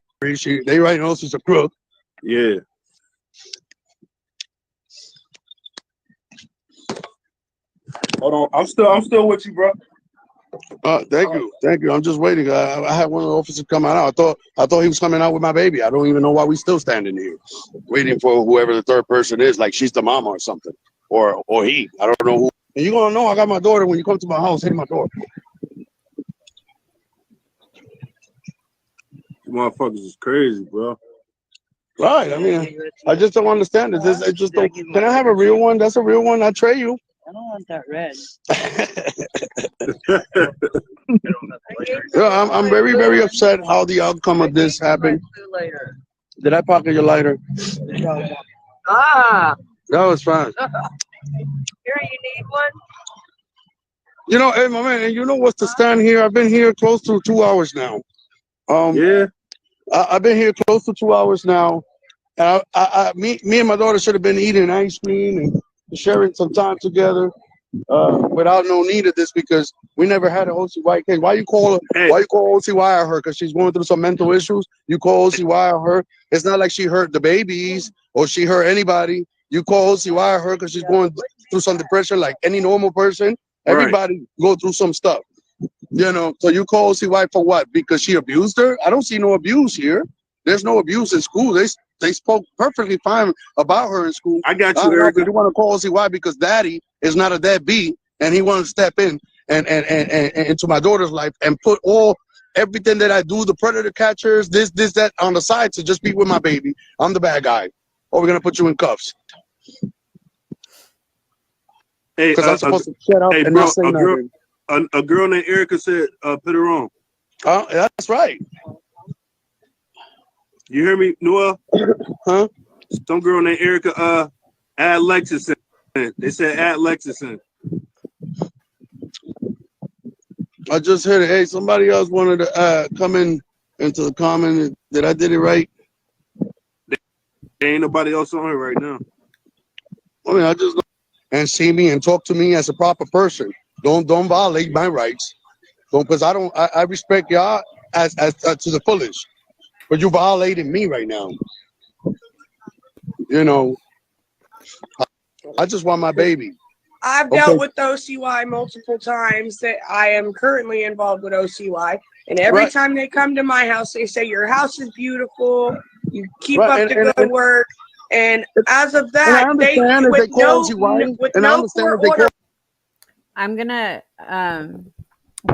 They right know she's a crook. Yeah. Hold on. I'm still with you, bro. Thank you. I'm just waiting. I had one of the officers come out. I thought he was coming out with my baby. I don't even know why we still standing here, waiting for whoever the third person is. Like she's the mama or something, or he. I don't know who. And you gonna know I got my daughter when you come to my house. Hit my door. You motherfuckers is crazy, bro. Right. I mean, I just don't understand it. I just don't. Can I have a real one? That's a real one. I trade you. I don't want that red. Yeah, I'm very, very upset how the outcome of this happened. Did I pocket your lighter? Ah, That was fine. here, you need one? You know, hey, my man, and you know what's to stand here? I've been here close to 2 hours now. Yeah. I've been here close to 2 hours now. And me and my daughter should have been eating ice cream and sharing some time together without no need of this because we never had an OCY case. Why you call OCY on her? Because she's going through some mental issues. You call OCY on her. It's not like she hurt the babies or she hurt anybody. You call OCY on her because she's going through some depression like any normal person. Right. Everybody go through some stuff. You know, so you call OCY for what? Because she abused her? I don't see no abuse here. There's no abuse in school. They spoke perfectly fine about her in school. I got I you, don't know, but Erica. you want to call OCY because daddy is not a deadbeat and he wants to step in and into my daughter's life and put everything that I do, the predator catchers, this, that on the side to just be with my baby. I'm the bad guy. Or we're gonna put you in cuffs. Hey, Because I'm supposed to shut up hey, and not bro, say nothing. a girl named Erica said, put her on. That's right. You hear me, Noel? Huh? Some girl named Erica, add Lexus in. They said add Lexus in. I just heard it. Hey, somebody else wanted to come into the comment that I did it right. There ain't nobody else on here right now. I mean, I just and see me and talk to me as a proper person. Don't violate my rights. Don't, because I respect y'all as to the fullest. But you violating me right now. You know, I just want my baby. I've Okay. dealt with OCY multiple times. That I am currently involved with OCY, and every Right. time they come to my house, they say your house is beautiful. You keep Right, up the good work. And as of And that, I understand if they call OCY, and I understand if they call. I'm gonna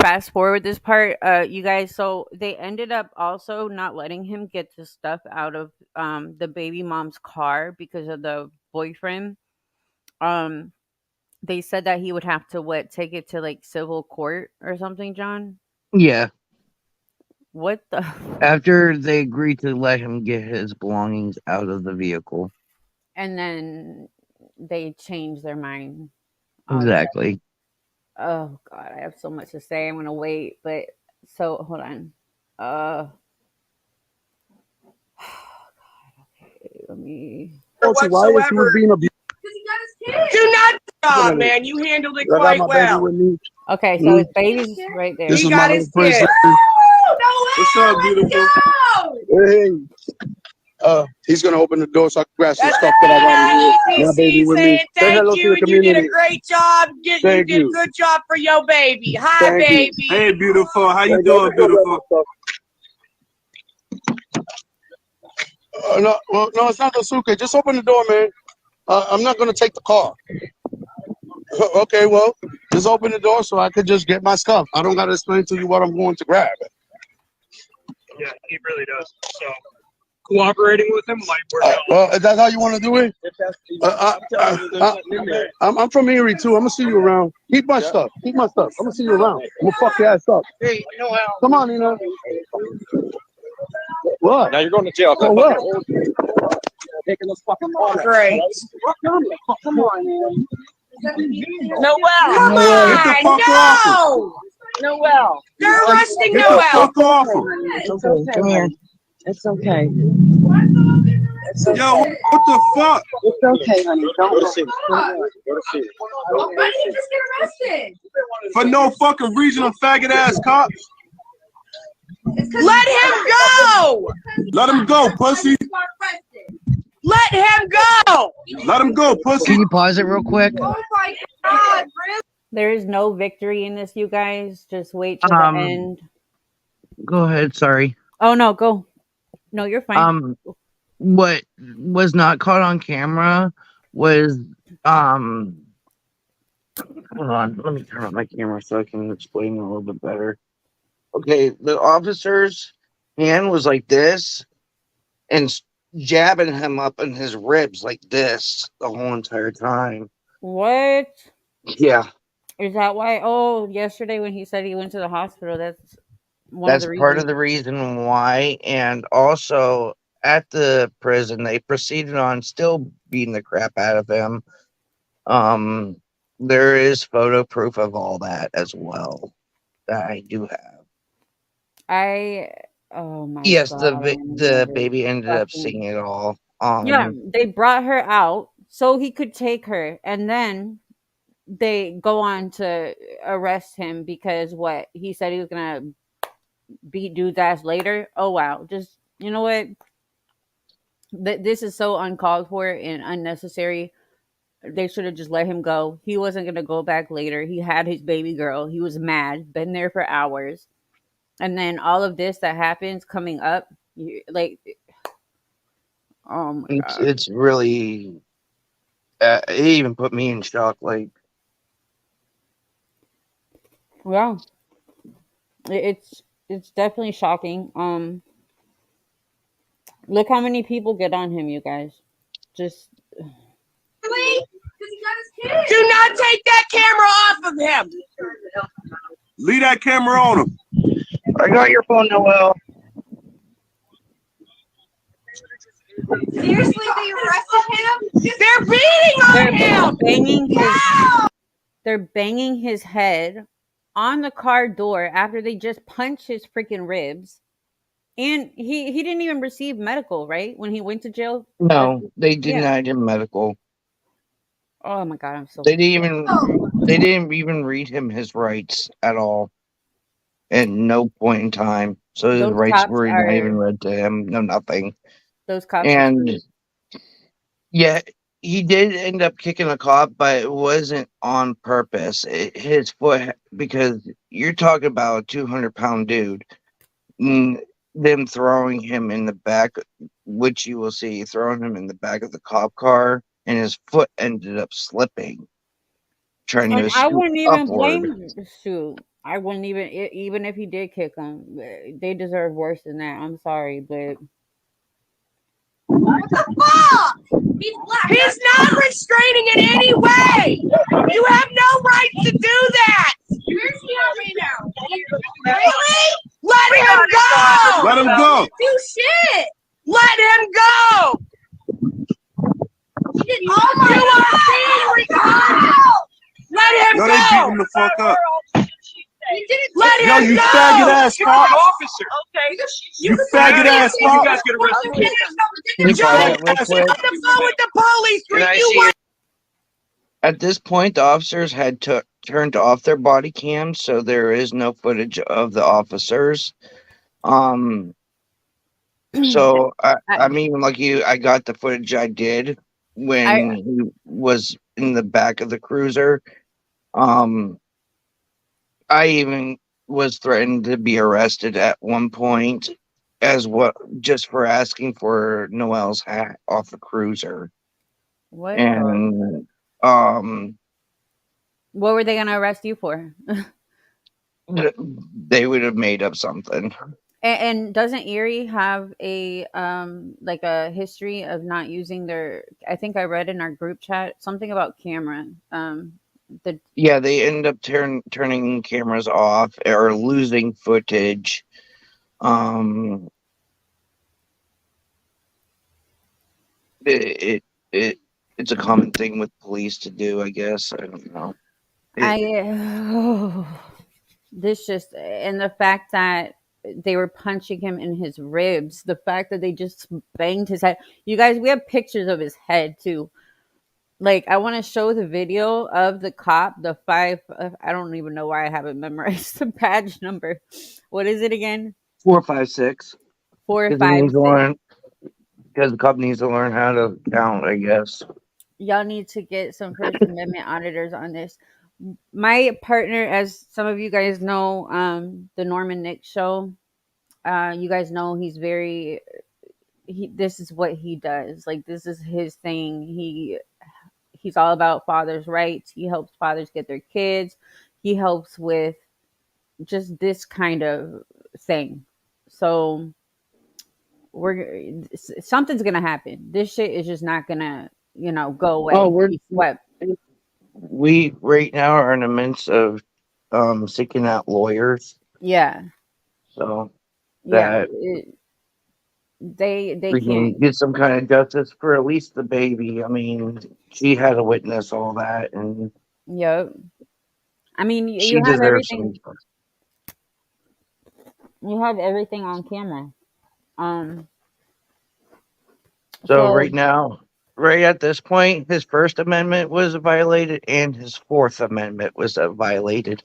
fast forward this part, you guys. So they ended up also not letting him get the stuff out of the baby mom's car because of the boyfriend. Um, they said that he would have to take it to like civil court or something. John, Yeah. what the? After they agreed to let him get his belongings out of the vehicle. And then they changed their mind. All of a sudden. Exactly. Oh God, I have so much to say. I'm gonna wait, but so hold on. Uh, okay, let me. whatsoever. Being abused. Do not stop, man. You handled it I got quite my baby well. with me. Okay, so his baby's right there. This He is my got little his kid. princess. What's up, beautiful? Hey. He's gonna open the door so I can grab some That's stuff that I got in here. My baby EPC with me. saying Say thank hello to you, the and you did a community. great job. You Thank did a you. good job for your baby. Hi, Thank you. baby. Hey, beautiful. How you Thank you. doing, beautiful? No, it's not the suitcase. Just open the door, man. I'm not gonna take the car. Okay, well, just open the door so I could just get my stuff. I don't gotta explain to you what I'm going to grab. Yeah, he really does. So cooperating with him might work out. Well, is that how you want to do it? I'm from Erie too. I'm gonna see you around. Keep my stuff. Keep my stuff. I'm gonna see you around. I'm gonna fuck your ass up. Hey, Noel. Come on, Nina. What? Now you're going to jail. For what? Taking this fucking car. Great. Come on, man. Noel, come Get the on. fuck off him. No. Noel. They're arresting Get the Noel. fuck off him. It's okay. Come here. It's okay. Yo, what the fuck? It's okay, honey. Don't go. Why did you just get arrested? For no fucking reason, a faggot ass cops. Let him go. Let him go, pussy. Let him go. Let him go, pussy. Can you pause it real quick? Oh my God, really? There is no victory in this, you guys. Just wait till the end. Go ahead. Sorry. Oh no, go. No, you're fine. What was not caught on camera was hold on, let me turn on my camera so I can explain it a little bit better. Okay, the officer's hand was like this and jabbing him up in his ribs like this the whole entire time. What? Yeah, Is that why? Oh, yesterday when he said he went to the hospital, that's one of that's the part of reasons. the reason why. And also at the prison, they proceeded on still beating the crap out of him. There is photo proof of all that as well that I do have. Oh my Yes, God. the baby ended up seeing it all. Yeah, they brought her out so he could take her, and then they go on to arrest him because what he said he was gonna beat dude's ass later. Oh wow, just you know what? This is so uncalled for and unnecessary. They should have just let him go. He wasn't going to go back later. He had his baby girl. He was mad, been there for hours. And then all of this that happens coming up, like, oh my God. It's really it even put me in shock. Like, Well, it's definitely shocking. Look how many people get on him, you guys. Just Do not take that camera off of him. Leave that camera on him. I got your phone, Noel. Seriously, they arrested him? They're beating on him. they're banging his head on the car door after they just punched his freaking ribs. And he didn't even receive medical, right? When he went to jail. No, they Yeah. denied him medical. Oh my God, I'm so They didn't even read him his rights at all at no point in time. So his those rights cops were not even are read to him. No, nothing. those cops are And screwed. yeah, he did end up kicking a cop, but it wasn't on purpose. His foot, because you're talking about a 200-pound dude. Mm, them throwing him in the back, which you will see, throwing him in the back of the cop car, and his foot ended up slipping, trying And to I scoot wouldn't even upward. blame shoot. I wouldn't even if he did kick them. They deserve worse than that. I'm sorry, but What the fuck? He's not restraining in any way. You have no right to do that. Where's he at right now? Really? Let him go. Let him go. Do shit. Let him go. Oh my God. Being recorded. Let him Yo, they beat go. him the fuck up. Let Yo, him you go. faggot ass You're an cop. officer. You faggot ass You cop. guys get arrested. Can you You pause faggot that real ass quick? cop. On the phone with the police. Can I You see want? At this point, the officers had turned off their body cams, so there is no footage of the officers. Um, so I, I'm even like you. I got the footage I did I when he was in the back of the cruiser. Um, I even was threatened to be arrested at one point as what just for asking for Noel's hat off the cruiser. what the And um what were they gonna arrest you for? they would have made up something. And doesn't Erie have a like a history of not using their? I think I read in our group chat something about camera. The Yeah, they end up turning cameras off or losing footage. Um, it, it it it's a common thing with police to do, I guess. I don't know. It, I this just and the fact that they were punching him in his ribs, the fact that they just banged his head. You guys, we have pictures of his head too. Like I want to show the video of the cop, the five. I don't even know why I haven't memorized the badge number. What is it again? 456 Four, because he five, needs to six. learn because the cop needs to learn how to count, I guess. Y'all need to get some First Amendment auditors on this. My partner, as some of you guys know, the Norman Nick show. You guys know he's very. This is what he does. Like this is his thing. He's all about fathers' rights. He helps fathers get their kids. He helps with just this kind of thing. So something's gonna happen. This shit is just not gonna, go Oh, away. Be swept. we right now are in the midst of seeking out lawyers, Yeah, so yeah. that They we can can't. get some kind of justice for at least the baby. I mean, she had to witness all that, and Yep. I mean, she you have deserves some. everything. You have everything on camera. Um. So right So, now, right at this point, his First Amendment was violated, and his Fourth Amendment was violated.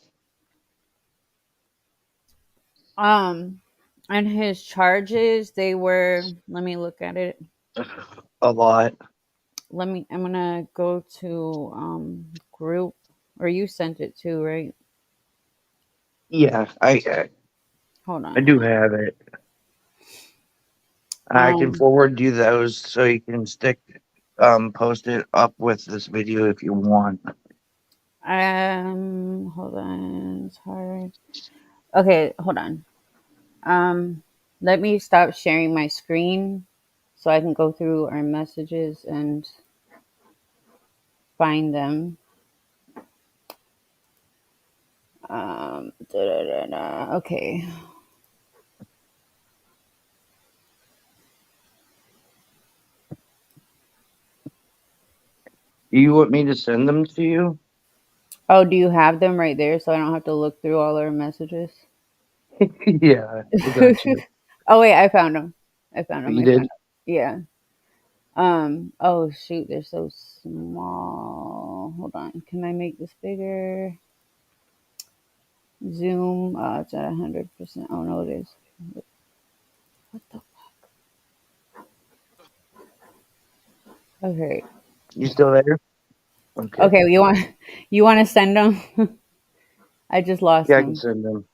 um, and his charges, they were. Let me look at it. A lot. I'm gonna go to group, or you sent it too, right? Yeah, Hold I on. do have it. I can Um, forward you those so you can post it up with this video if you want. hold on. It's hard. Okay, hold on. Um, let me stop sharing my screen so I can go through our messages and find them. Okay. Do you want me to send them to you? Oh, do you have them right there so I don't have to look through all our messages? Yeah, I got you. Oh wait, I found them. I found them. You I found did? them. Yeah. Oh shoot, they're so small. Hold on. Can I make this bigger? Zoom. It's at 100%. Oh no, it is. What the? Okay. You still there? Okay. Okay. You want to send them? I just lost Yeah, I can them. send them.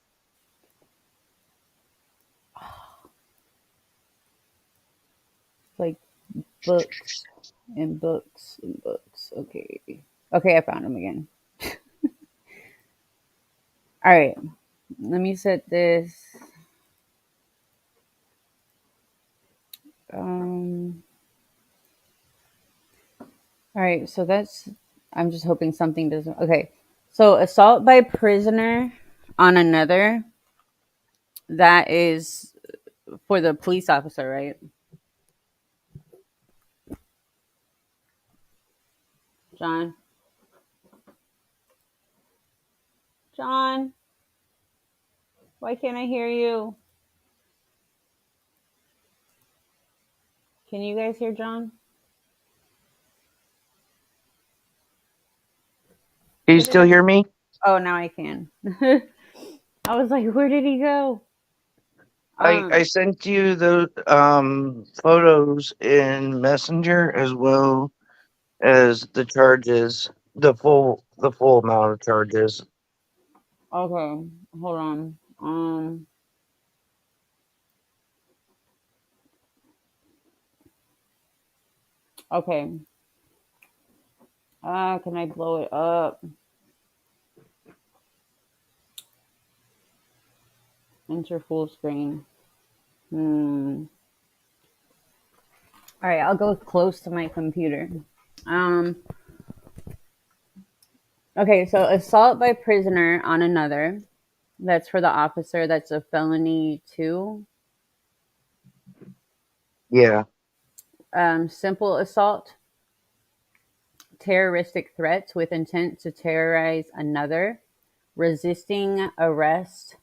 Like books and books and books. Okay. Okay, I found them again. All right. Let me set this. Um. All right. So that's. I'm just hoping something doesn't. Okay. So assault by prisoner on another. That is for the police officer, right? John. John. Why can't I hear you? Can you guys hear John? Can you Where did still he? hear me? Oh, now I can. I was like, where did he go? I sent you the photos in Messenger as well as the charges, the full amount of charges. Okay, hold on. Okay. Can I blow it up? Enter full screen. All right, I'll go close to my computer. Um. Okay, so assault by prisoner on another. That's for the officer. That's a felony too. Yeah, Simple assault, terroristic threats with intent to terrorize another, resisting arrest,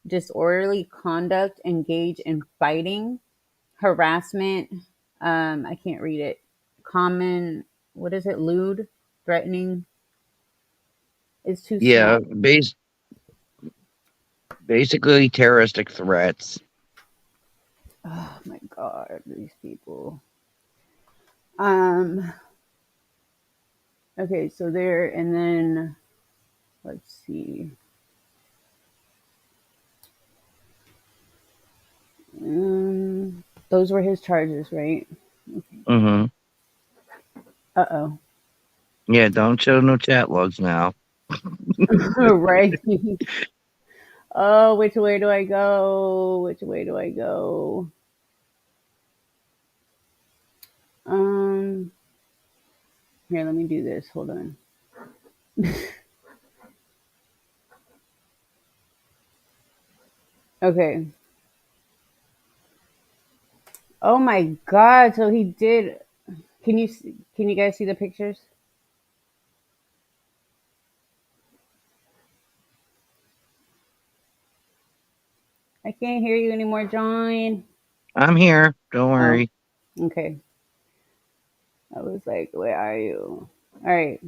disorderly conduct, engage in fighting, harassment. I can't read it. Common, what is it? Lewd, threatening. It's too yeah. small. Basically terroristic threats. Oh my god, these people. Um. Okay, so there, and then let's see. Those were his charges, right? Mm-hmm. Uh oh. Yeah, don't show no chat logs now. Right. Oh, which way do I go? Which way do I go? Um, Here, let me do this. Hold on. Okay. Oh my God. So he did. Can you guys see the pictures? I can't hear you anymore, John. I'm here. Don't Oh, worry. okay. I was like, where are you? All right.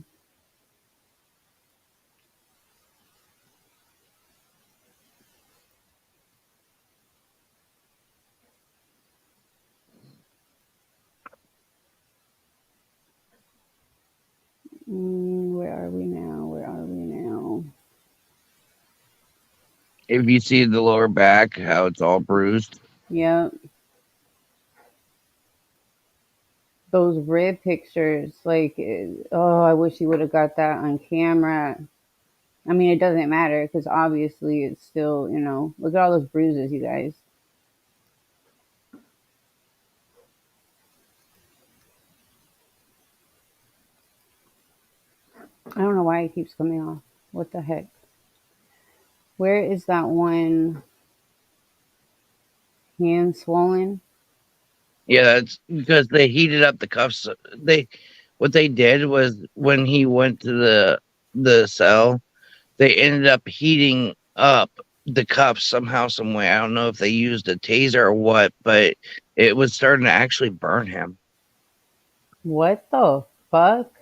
If you see the lower back, how it's all bruised. Yep. Those rib pictures, like, oh, I wish he would have got that on camera. I mean, it doesn't matter because obviously it's still, look at all those bruises, you guys. I don't know why it keeps coming off. What the heck? Where is that one hand swollen? Yeah, that's because they heated up the cuffs. What they did was when he went to the cell, they ended up heating up the cuffs somehow, some way. I don't know if they used a taser or what, but it was starting to actually burn him. What the fuck?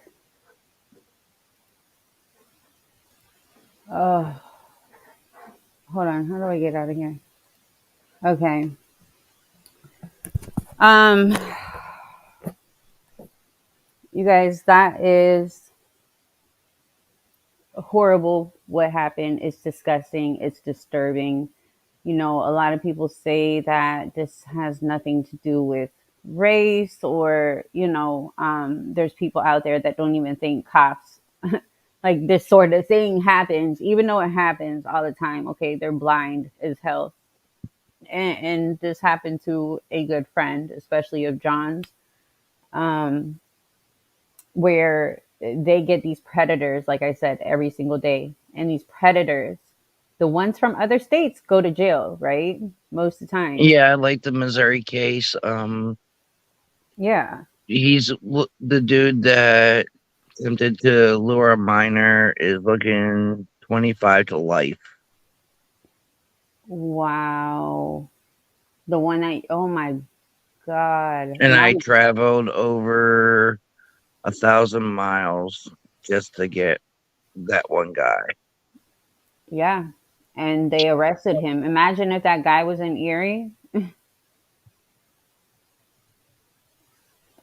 Hold on. How do I get out of here? Okay. You guys, that is horrible what happened. It's disgusting. It's disturbing. A lot of people say that this has nothing to do with race or, there's people out there that don't even think cops, like this sort of thing happens, even though it happens all the time. Okay, they're blind as hell. And this happened to a good friend, especially of John's, where they get these predators, like I said, every single day. And these predators, the ones from other states, go to jail, right? Most of the time. Yeah, like the Missouri case. Yeah. He's the dude that attempted to lure a minor is looking 25 to life. Wow. The one that, oh my God. And I traveled over 1,000 miles just to get that one guy. Yeah. And they arrested him. Imagine if that guy was in Erie.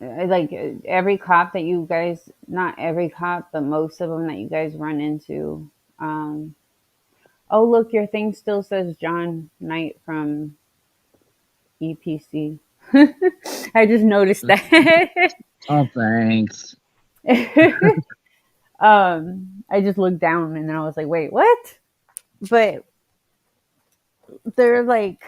Like every cop that you guys, not every cop, but most of them that you guys run into. Oh, look, your thing still says John Knight from EPC. I just noticed that. Oh, thanks. I just looked down and then I was like, wait, what? But they're like,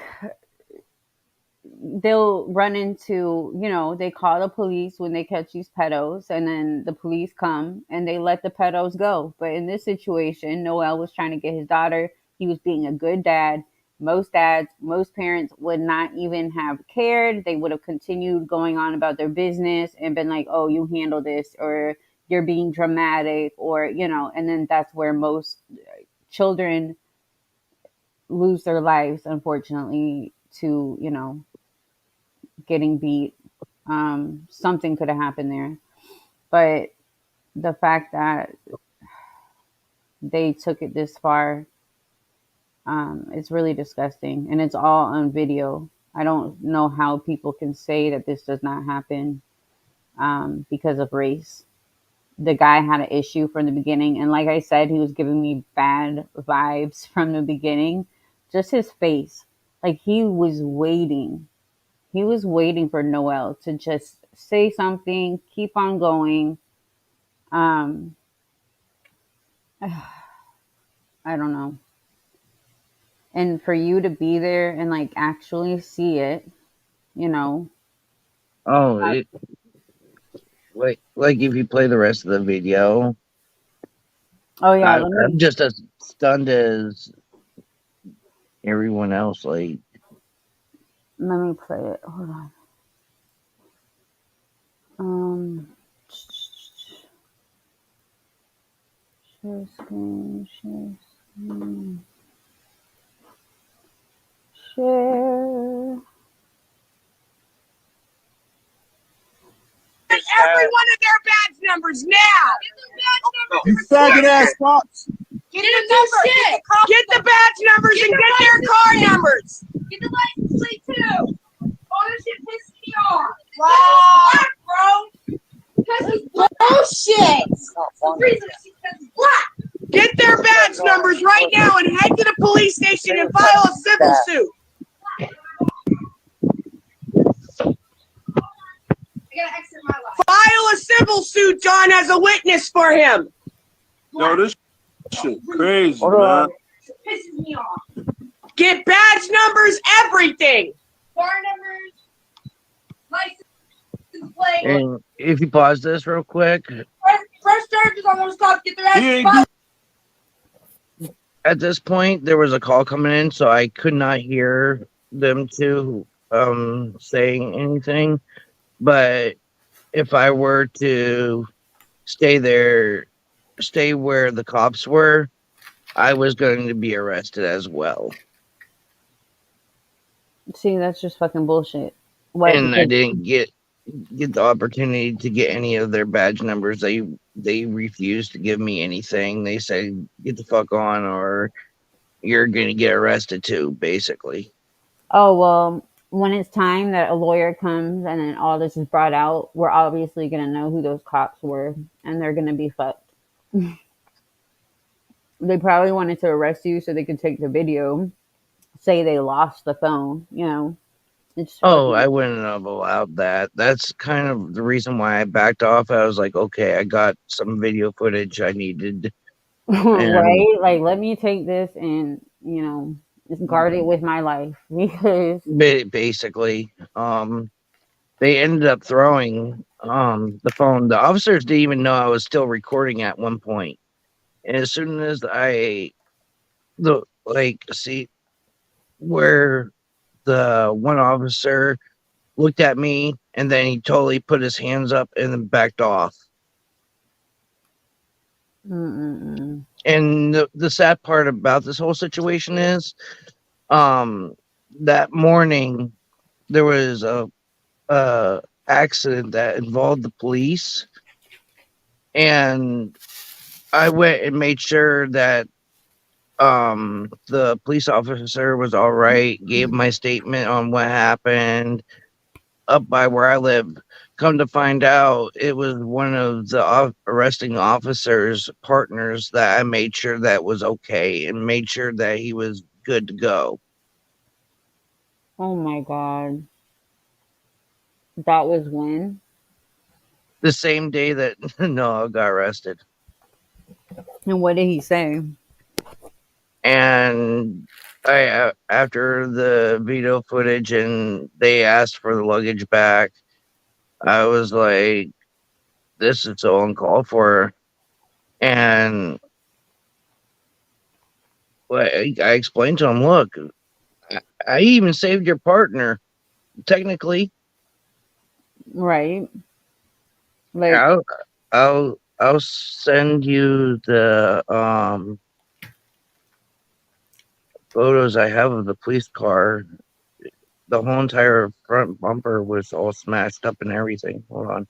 they'll run into, they call the police when they catch these pedos, and then the police come and they let the pedos go. But in this situation, Noel was trying to get his daughter. He was being a good dad. Most dads, most parents would not even have cared. They would have continued going on about their business and been like, oh, you handle this, or you're being dramatic, or, and then that's where most children lose their lives, unfortunately, to, getting beat. Something could have happened there. But the fact that they took it this far, it's really disgusting. And it's all on video. I don't know how people can say that this does not happen because of race. The guy had an issue from the beginning. And like I said, he was giving me bad vibes from the beginning. Just his face. Like he was waiting. He was waiting for Noel to just say something, keep on going. I don't know. And for you to be there and like actually see it, you know. Oh, like if you play the rest of the video, Oh yeah, I'm just as stunned as everyone else. Like, let me play it. Hold on. Share screen, share screen. Share. Every one of their badge numbers now. You faggot ass cops. Get the number. Get the badge numbers and get their car numbers. Get the license plate too. Ownership pisses me off. Black, bro. Because he's black. Bullshit. The reason is because he's black. Get their badge numbers right now and head to the police station and file a civil suit. File a civil suit, John, as a witness for him. Yo, this shit crazy, Hold man. on. Pisses me off. Get badge numbers, everything. Car numbers, license plate. And if you pause this real quick, Press charges on those cops. Get their He ain't ass. at this point there was a call coming in, so I could not hear them two saying anything. But if I were to stay where the cops were, I was going to be arrested as well. See, that's just fucking bullshit. What? And I Because didn't get the opportunity to get any of their badge numbers. They refused to give me anything. They said, "Get the fuck on, or you're gonna get arrested too." Basically, oh well, when it's time that a lawyer comes and then all this is brought out, we're obviously gonna know who those cops were, and they're gonna be fucked. They probably wanted to arrest you so they could take the video, say they lost the phone. You know, it's oh, I fucking wouldn't have allowed that. That's kind of the reason why I backed off. I was like, okay, I got some video footage I needed, and right. Like, let me take this and just guard it with my life because basically, they ended up throwing the phone. The officers didn't even know I was still recording at one point. And as soon as see where the one officer looked at me and then he totally put his hands up and then backed off. mm-mm. And the sad part about this whole situation is, that morning there was a accident that involved the police, and I went and made sure that the police officer was all right, gave my statement on what happened up by where I live. Come to find out, it was one of the arresting officer's partners that I made sure that was okay and made sure that he was good to go. Oh my god, that was when. The same day that Noah got arrested. And what did he say? And I, after the video footage and they asked for the luggage back, I was like, this is so uncalled for. And I explained to him, look, I even saved your partner. Technically, Right. Like, I'll I'll send you the photos I have of the police car. The whole entire front bumper was all smashed up and everything. Hold on.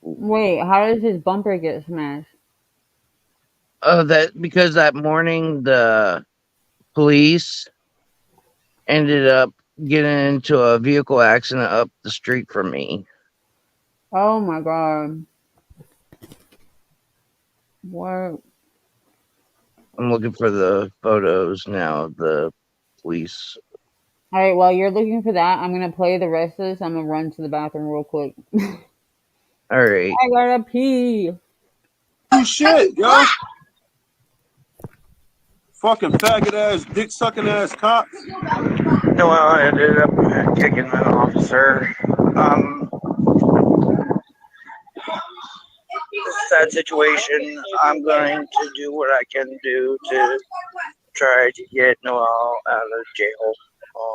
wait, how does his bumper get smashed? That because that morning the police ended up getting into a vehicle accident up the street from me. Oh my god. What? I'm looking for the photos now of the police. All right, while you're looking for that, I'm gonna play the rest of this. I'm gonna run to the bathroom real quick. All right. I gotta pee. You shit, yo. Fucking faggot ass, dick sucking ass cops. No, I ended up kicking an officer. Sad situation. I'm going to do what I can do to try to get Noel out of jail.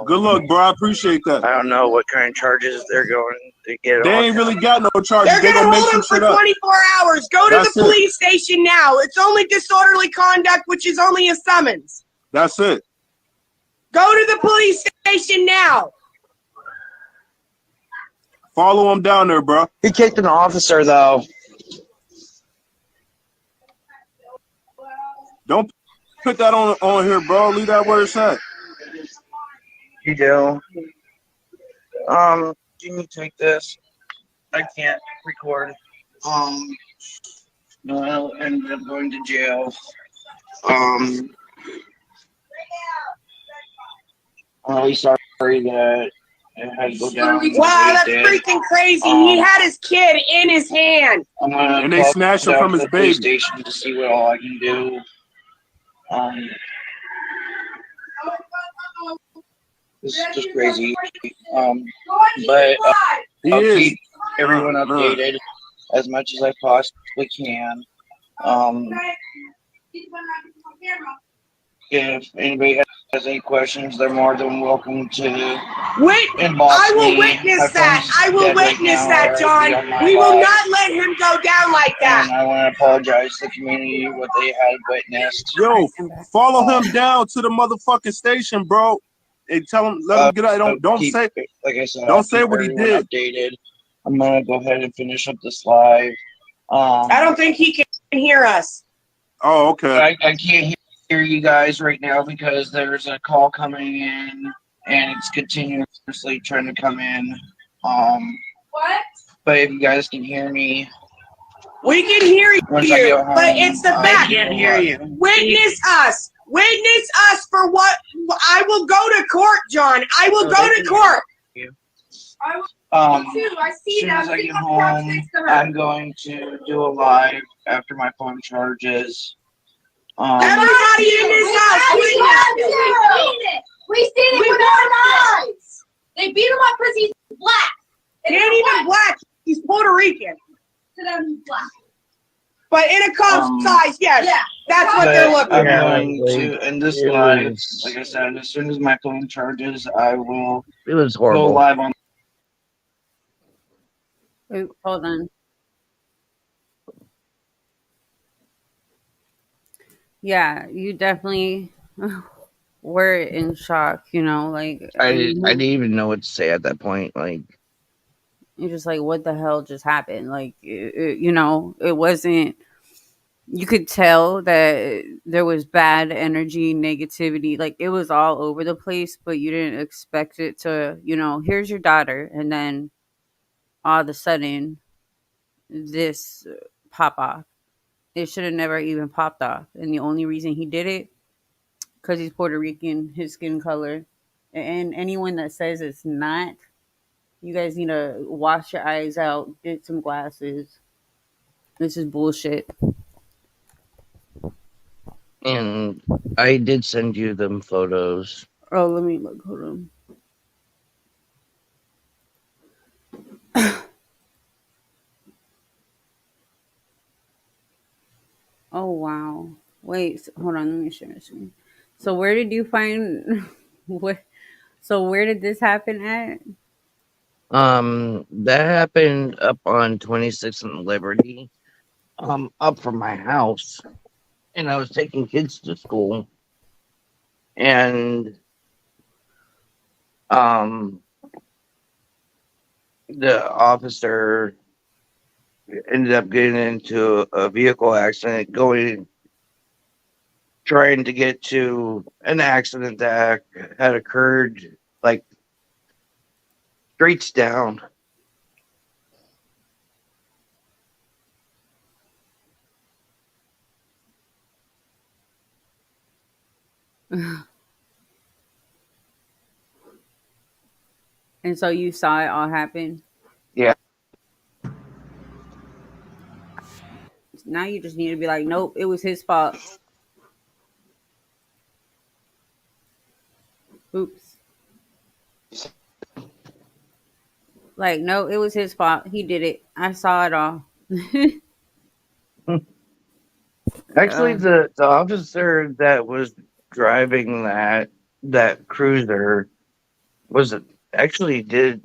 Good luck, bro. I appreciate that. I don't know what kind of charges they're going to get They on ain't him. really got no charges. They're They gonna gonna make hold some him for shit up. 24 hours. Go to That's the it. police station now. It's only disorderly conduct, which is only a summons. That's it. Go to the police station now. Follow him down there, bro. He kicked an officer, though. Don't put that on here, bro. Leave that where it's at. You do. Can you take this? I can't record. Noel ended up going to jail. Um, I'm really sorry that it had to go down. Wow, that's freaking crazy. He had his kid in his hand. I'm gonna And they call snatched him down from to his the police baby. station to see what all I can do. This is just crazy. But He I'll is. keep everyone Man. updated as much as I possibly can. Um, if anybody has any questions, they're more than welcome to inbox I will me. witness My that. phone's I will dead right witness now, that, or John. I'd be on my We will live. not let him go down like And that. I want to apologize to the community what they had witnessed. Yo, I'm back. follow him down to the motherfucking station, bro. And tell him, let him get out. Don't Keep, say, like I said, don't I'll say keep what he everyone did. updated. I'm gonna go ahead and finish up this live. I don't think he can hear us. Oh, okay. I can't hear you guys right now because there's a call coming in and it's continuously trying to come in. What? But if you guys can hear me, We can hear you, once I get home, but it's the fact. I can't hear you. Witness us. Witness us for what? I will go to court, John. I will go to court. As soon as I get home, I'm going to do a live after my phone charges. Everybody in this house, witness. We seen it with our eyes. They beat him up because he's black. He ain't even black. He's Puerto Rican. To them, he's black. But in a cop's eyes, yes. Yeah. That's what they're looking I'm at. going to end this live. Like I said, as soon as my phone charges, I will It was go horrible. live on. Wait, hold on. Yeah, you definitely were in shock, you know, like I didn't even know what to say at that point. Like, you're just like, what the hell just happened? Like, you know, it wasn't. You could tell that there was bad energy, negativity, like it was all over the place, but you didn't expect it to, you know, here's your daughter, and then all of a sudden, this pop off. It should have never even popped off, and the only reason he did it because he's Puerto Rican, his skin color, and anyone that says it's not, you guys need to wash your eyes out, get some glasses. This is bullshit. and I did send you them photos. Oh, let me look. Hold on. Oh wow. Wait, hold on. Let me share my screen. So where did you find what? So where did this happen at? That happened up on 26th and Liberty, up from my house, and I was taking kids to school, and um, the officer ended up getting into a vehicle accident, trying to get to an accident that had occurred like streets down. And so you saw it all happen. Yeah. Now you just need to be like, nope, it was his fault. Oops. Like, no, it was his fault. He did it. I saw it all. Actually, the officer that was driving that cruiser was actually did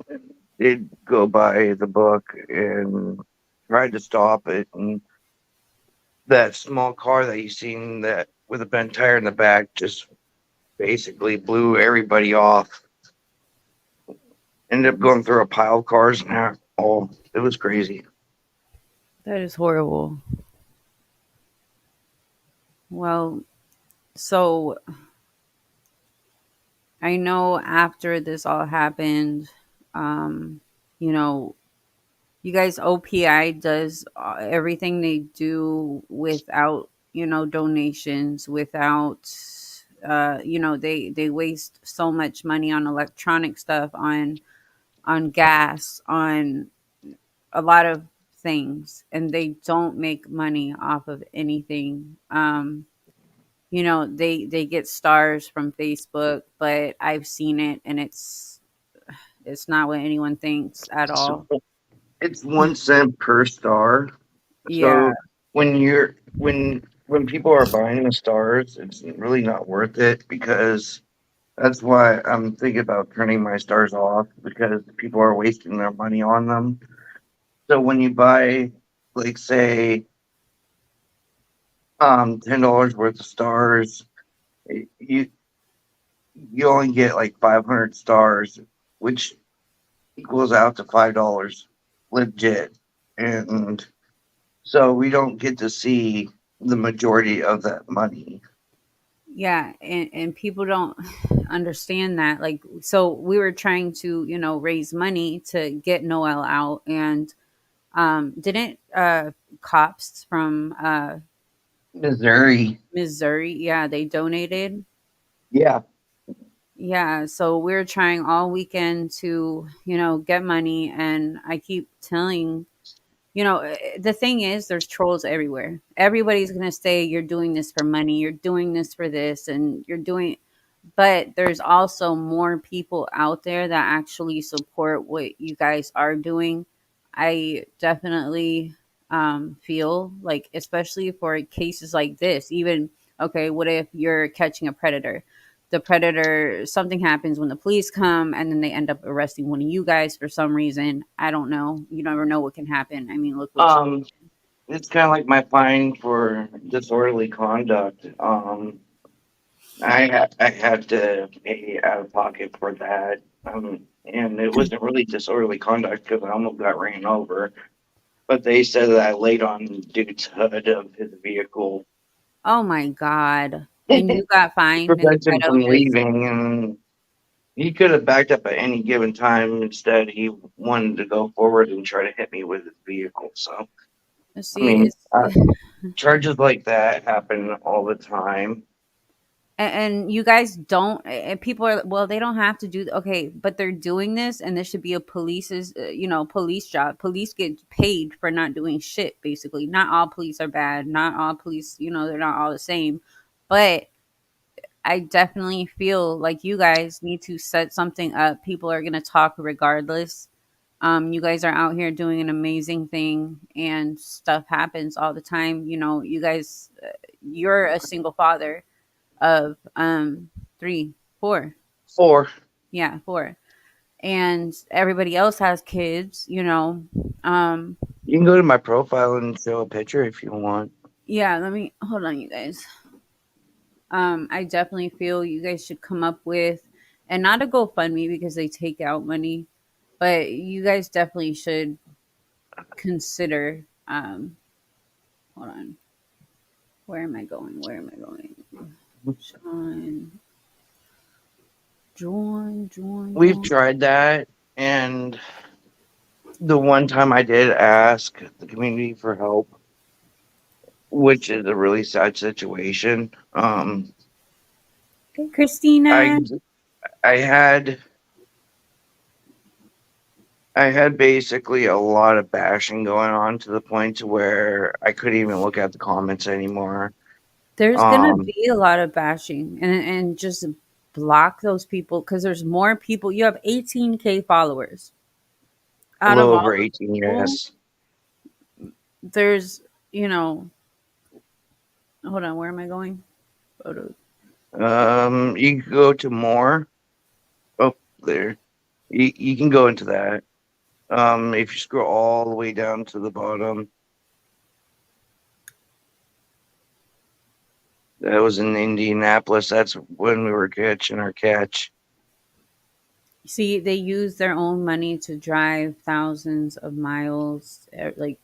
go by the book and tried to stop it, and that small car that you seen that with a bent tire in the back just basically blew everybody off. Ended up going through a pile of cars and oh, it was crazy. That is horrible. Well, so I know after this all happened, um, you know, You guys, OPI does everything they do without, donations, without, they waste so much money on electronic stuff, on gas, on a lot of things, and they don't make money off of anything. They get stars from Facebook, but I've seen it, and it's not what anyone thinks at So all. it's 1 cent per star. Yeah. So when people are buying the stars, it's really not worth it because that's why I'm thinking about turning my stars off because people are wasting their money on them. So when you buy, like say, $10 worth of stars, you you only get like 500 stars, which equals out to $5 legit, and so we don't get to see the majority of that money. Yeah, and people don't understand that. Like, so we were trying to, raise money to get Noel out, and didn't cops from Missouri, Missouri, yeah, they donated. yeah. Yeah, so we're trying all weekend to, get money, and I keep telling, the thing is, there's trolls everywhere. Everybody's going to say you're doing this for money, you're doing this for this, and you're doing, but there's also more people out there that actually support what you guys are doing. I definitely feel like, especially for cases like this, even, okay, what if you're catching a predator? The predator, something happens when the police come, and then they end up arresting one of you guys for some reason. I don't know. You never know what can happen. I mean, look what you. Um, it's kind of like my fine for disorderly conduct. I had to pay out of pocket for that. And it wasn't really disorderly conduct because I almost got ran over. But they said that I laid on the dude's hood of his vehicle Oh my god! And to you got fined prevent him instead of from just. leaving. And he could have backed up at any given time. Instead, he wanted to go forward and try to hit me with his vehicle. So, I See, mean, it's charges like that happen all the time. and you guys don't, and people are, well, they don't have to do, okay, but they're doing this, and this should be a police's, police job. Police get paid for not doing shit, basically. Not all police are bad, not all police, they're not all the same, but I definitely feel like you guys need to set something up. People are going to talk regardless. You guys are out here doing an amazing thing, and stuff happens all the time. You guys, you're a single father of three, four. Or Yeah, four. And everybody else has kids. Um, you can go to my profile and show a picture if you want. yeah, let me hold on, you guys. I definitely feel you guys should come up with, and not a GoFundMe because they take out money, but you guys definitely should consider. Hold on, where am I going? Where am I going? John, We've John. tried that, and the one time I did ask the community for help, which is a really sad situation. Hey, Christina. I I had I had basically a lot of bashing going on to the point to where I couldn't even look at the comments anymore. There's gonna Um, be a lot of bashing, and just block those people, because there's more people. You have 18K followers. a Out little of all over those 18 people, years. there's, hold on, where am I going? Photos. You can go to more. Oh, there. You can go into that. If you scroll all the way down to the bottom, that was in Indianapolis. That's when we were catching our catch. See, they use their own money to drive thousands of miles. Like,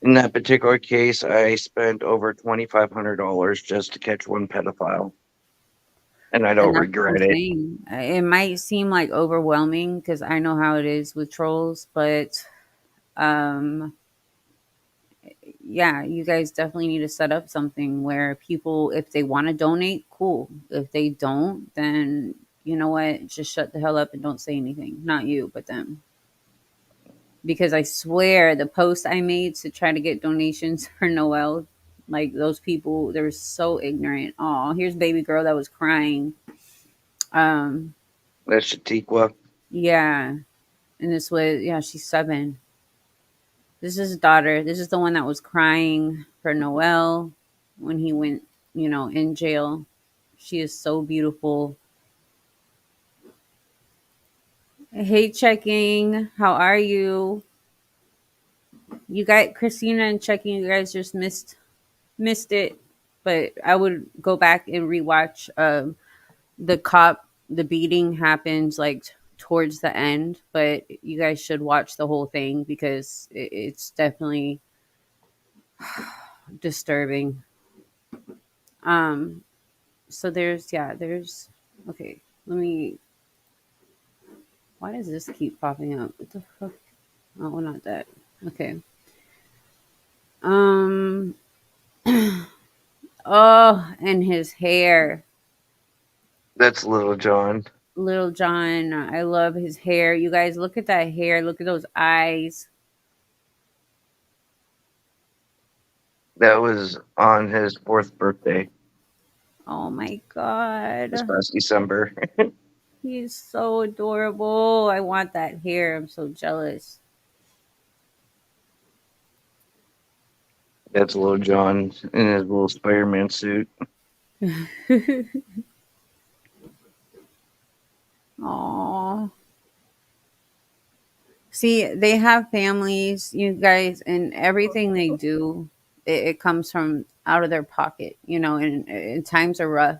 In that particular case, I spent over $2,500 just to catch one pedophile, and I and don't that's what I'm regret it. saying. It might seem like overwhelming because I know how it is with trolls, but Um, yeah, you guys definitely need to set up something where people, if they want to donate, cool. If they don't, then you know what? Just shut the hell up and don't say anything. Not you, but them. Because I swear the post I made to try to get donations for Noel, like those people, they're so ignorant. Oh, here's baby girl that was crying. Um, That's Shatiqua. yeah, and this was yeah, she's 7. This is his daughter. This is the one that was crying for Noel when he went, in jail. She is so beautiful. Hey, checking. How are you? You got Christina and checking. You guys just missed it, but I would go back and rewatch. The cop, the beating happens like towards the end, but you guys should watch the whole thing because it's definitely disturbing. Um, so there's okay. Let me. Why does this keep popping up? What the fuck? Oh, well, not that. Okay. Um. Oh, and his hair. That's Little John. Little John, I love his hair. You guys, look at that hair. Look at those eyes. That was on his 4th birthday Oh my this god. past December. He's so adorable. I want that hair. I'm so jealous. That's Little John in his little Spider-Man suit. Aw. See, they have families, you guys, and everything they do, it comes from out of their pocket, and times are rough.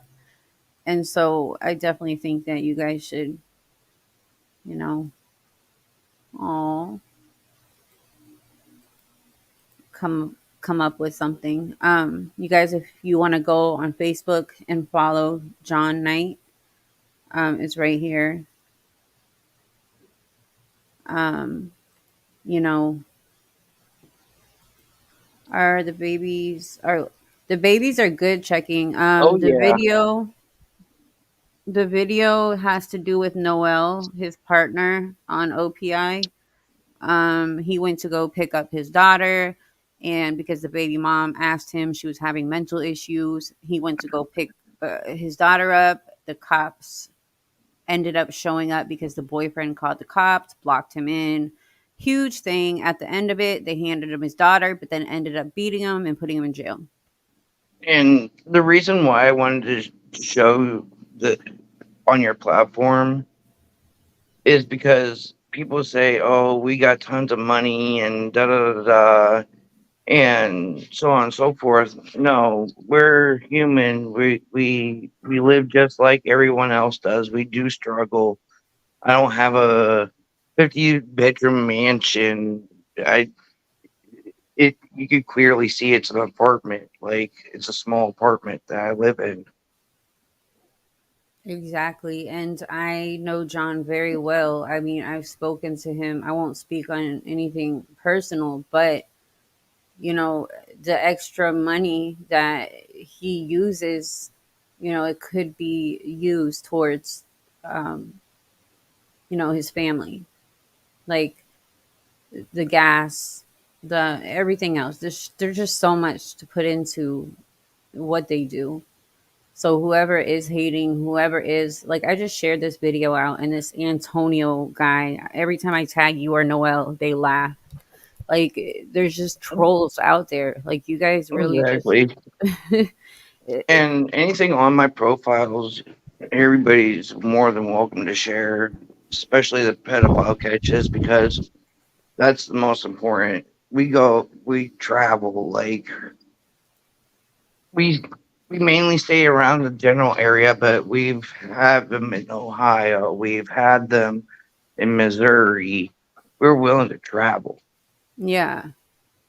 And so I definitely think that you guys should, you know, all come up with something. You guys, if you want to go on Facebook and follow John Knight, it's right here. Um, you know, are the babies are good checking. Oh yeah, The video has to do with Noel, his partner on OPI. He went to go pick up his daughter, and because the baby mom asked him, she was having mental issues. He went to go pick his daughter up. The cops ended up showing up because the boyfriend called the cops, blocked him in. Huge thing. At the end of it, they handed him his daughter, but then ended up beating him and putting him in jail. and the reason why I wanted to show that on your platform is because people say, "Oh, we got tons of money and da da da da," and so on and so forth. No, we're human. We live just like everyone else does. We do struggle. I don't have a 50-bedroom mansion. I it you could clearly see it's an apartment. Like it's a small apartment that I live in. Exactly. And I know John very well. I mean, I've spoken to him. I won't speak on anything personal, but the extra money that he uses, it could be used towards, um, his family, like the gas, the everything else. There's just so much to put into what they do. So whoever is hating, whoever is like, I just shared this video out, and this Antonio guy, every time I tag you or Noel, they laugh. Like, there's just trolls out there. Like, you guys really just Exactly. And anything on my profiles, everybody's more than welcome to share, especially the pedophile catches, because that's the most important. We travel, like we we mainly stay around the general area, but we've had them in Ohio, we've had them in Missouri. We're willing to travel. yeah.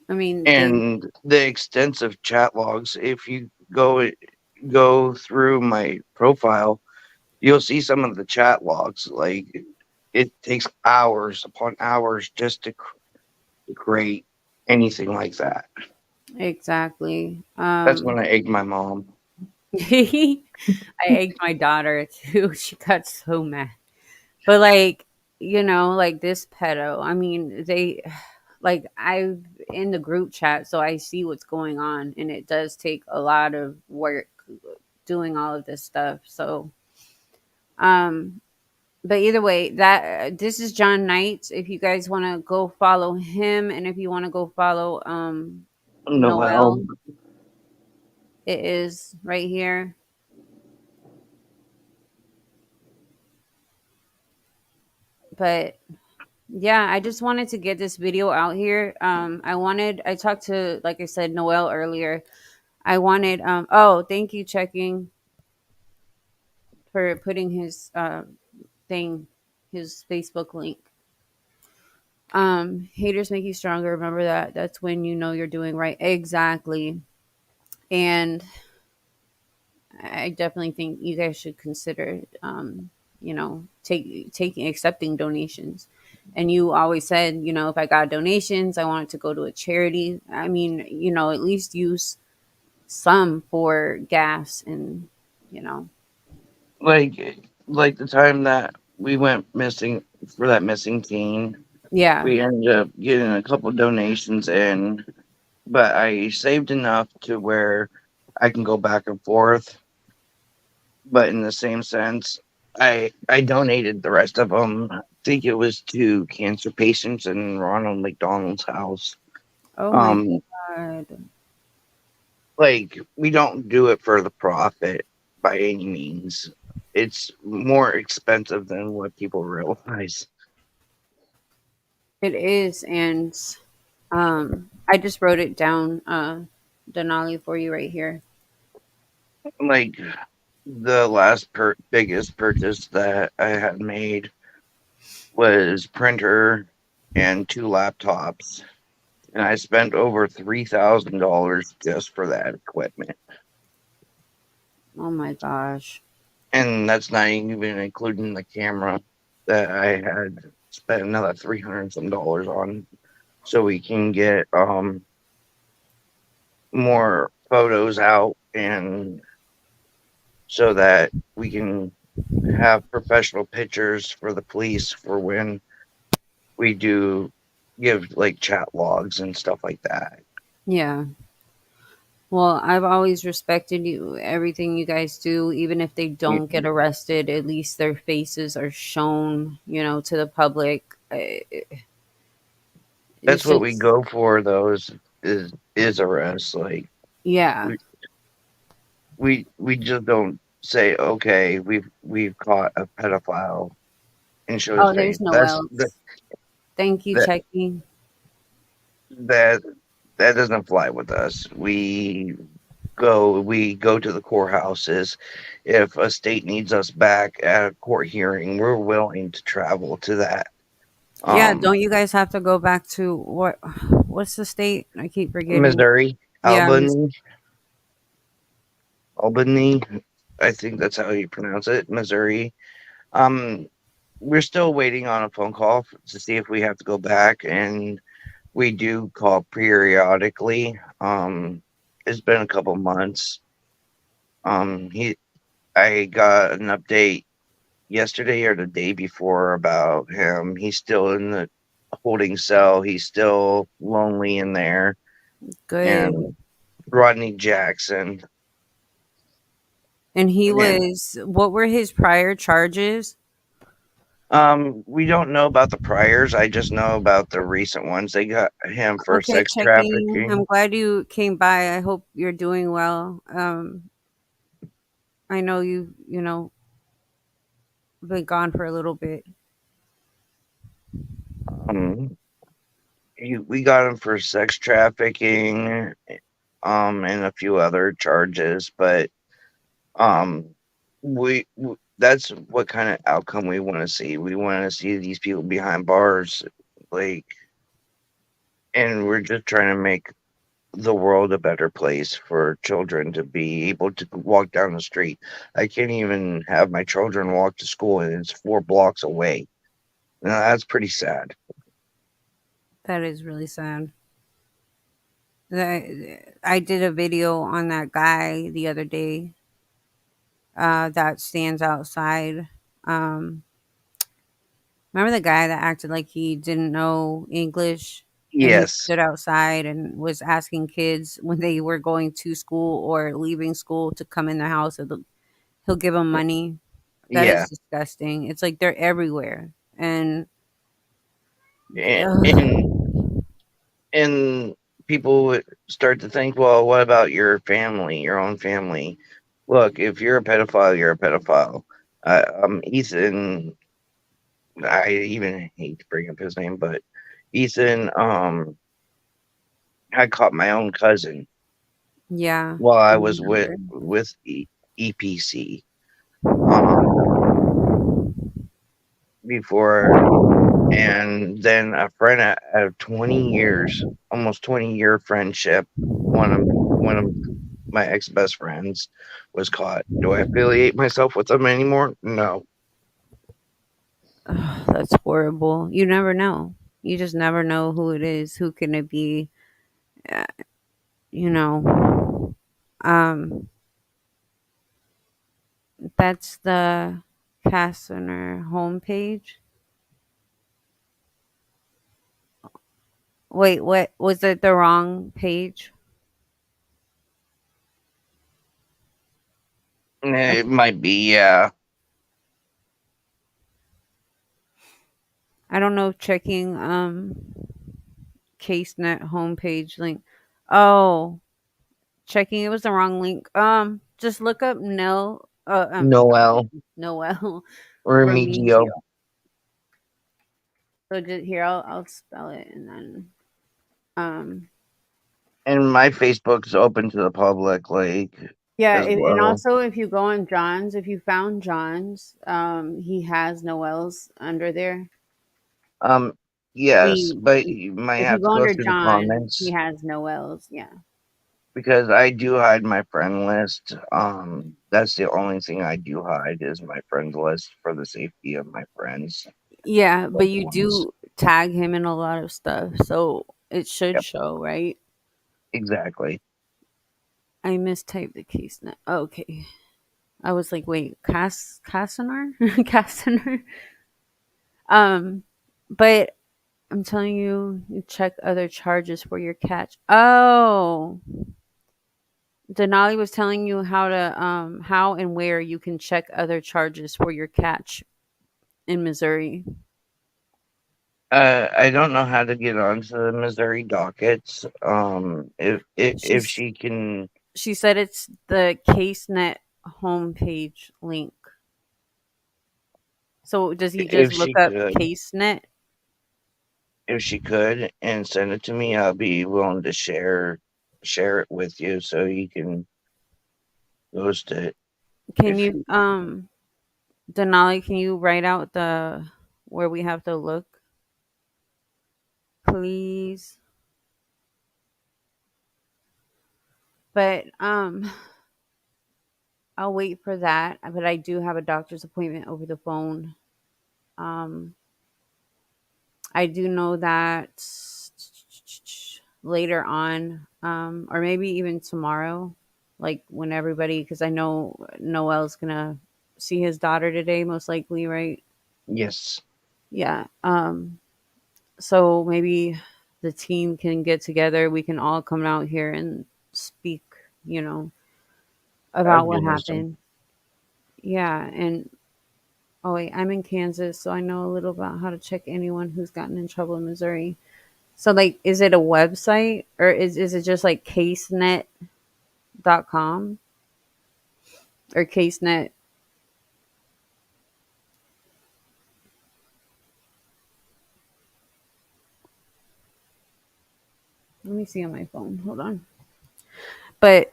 I mean, they And the extensive chat logs, if you go through my profile, you'll see some of the chat logs. Like it takes hours upon hours just to create anything like that. Exactly. That's when I egged my mom. I egged my daughter too. She got so mad. But like, like this pedo, I mean, they like I've in the group chat, so I see what's going on, and it does take a lot of work doing all of this stuff. So, um, but either way, that this is John Knights. If you guys want to go follow him, and if you want to go follow Noel. Noel, it is right here. But yeah, I just wanted to get this video out here. I talked to, like I said, Noel earlier. I wanted, oh, thank you, checking for putting his thing, his Facebook link. Haters make you stronger. Remember that. That's when you know you're doing right. Exactly. And I definitely think you guys should consider, taking accepting donations. And you always said, if I got donations, I want it to go to a charity. I mean, at least use some for gas and, you know, Like the time that we went missing for that missing teen, yeah. we ended up getting a couple donations in, but I saved enough to where I can go back and forth. But in the same sense, I donated the rest of them. I think it was to cancer patients in Ronald McDonald's house. Oh my Um, God. like we don't do it for the profit by any means. It's more expensive than what people realize. It is. And I just wrote it down, Denali, for you right here. Like the last biggest purchase that I had made was printer and two laptops, and I spent over $3,000 just for that equipment. Oh my gosh. And that's not even including the camera that I had spent another 300 some dollars on, so we can get more photos out, and so that we can have professional pictures for the police for when we do give like chat logs and stuff like that. Yeah. Well, I've always respected you, everything you guys do, even if they don't get Mhm. arrested, at least their faces are shown, to the public. That's It's what we just, go for. Those is arrests. Like yeah. we we just don't say okay, we've caught a pedophile and show his Oh, face. there's Noel's. Thank you, That checking. that that doesn't fly with us. We go to the courthouses. If a state needs us back at a court hearing, we're willing to travel to that. Yeah, Um, don't you guys have to go back to what's the state? I keep forgetting. Missouri, Yeah, Albany, I think that's how you pronounce it, Missouri. Um, we're still waiting on a phone call to see if we have to go back, and we do call periodically. It's been a couple months. He, I got an update yesterday or the day before about him. He's still in the holding cell. He's still lonely in there. good. And Rodney Jackson. And he And was, what were his prior charges? we don't know about the priors. I just know about the recent ones. They got him for Okay, sex checking. I'm trafficking. glad you came by. I hope you're doing well. I know been gone for a little bit. Um, we got him for sex trafficking, and a few other charges, but um, that's what kind of outcome we want to see. We want to see these people behind bars, like, and we're just trying to make the world a better place for children to be able to walk down the street. I can't even have my children walk to school, and it's 4 blocks away. Now, that's pretty sad. That is really sad. I did a video on that guy the other day that stands outside. Um, Remember the guy that acted like he didn't know English and he Yes. stood outside and was asking kids when they were going to school or leaving school to come in the house? He'll give them money. That Yeah. is disgusting. It's like they're everywhere. And And ugh, and, and people would start to think, well, what about your family, your own family? Look, if you're a pedophile, you're a pedophile. Ethan, I even hate to bring up his name, but Ethan, I caught my own cousin yeah, while I I was with remember. EPC. Um, Before, and then a friend out of 20 years, almost 20-year friendship, one of my ex best friends was caught. Do I affiliate myself with them anymore? No. Ugh, that's horrible. You never know. You just never know who it is. Who can it be? Uh, you know. Um, that's the Castner homepage. Wait, what was it? The wrong page? It might be, yeah. I don't know. Checking CaseNet homepage link. Oh, checking. It was the wrong link. Just look up no. Not Noel Noel Remigio. Remigio. So just here, I'll spell it and then um And my Facebook's open to the public, like, yeah, as and well. also if you go on John's, if you found John's, he has Noel's under there. Um, I yes, mean, but you might if you have to go go under through the John, he comments has Noel's. Yeah, because I do hide my friend list. That's the only thing I do hide is my friend list for the safety of my friends, yeah, but loved you ones. do tag him in a lot of stuff, so it should Yep, show, right? exactly. I mistyped the case net. Okay, I was like, wait, Castanar, Castanar. Um, but I'm telling you, you check other charges for your catch. Oh, Denali was telling you how and where you can check other charges for your catch in Missouri. I don't know how to get onto the Missouri dockets. If She's she can, she said it's the CaseNet homepage link. So does he just if look she up could, CaseNet? if she could, and send it to me, I'll be willing to share it with you so you can post it. Can If you you, Denali, can you write out the where we have to look, please? But I'll wait for that. But I do have a doctor's appointment over the phone. Um I do know that later on, or maybe even tomorrow, like when everybody, because I know Noel's gonna see his daughter today, most likely, right? yes, Yeah. So maybe the team can get together. We can all come out here and speak, you know, that'd about be what awesome. happened. Yeah. And oh, wait, I'm in Kansas, so I know a little about how to check anyone who's gotten in trouble in Missouri. So like is it a website or is it just like casenet.com or casenet? Let me see on my phone. Hold on. But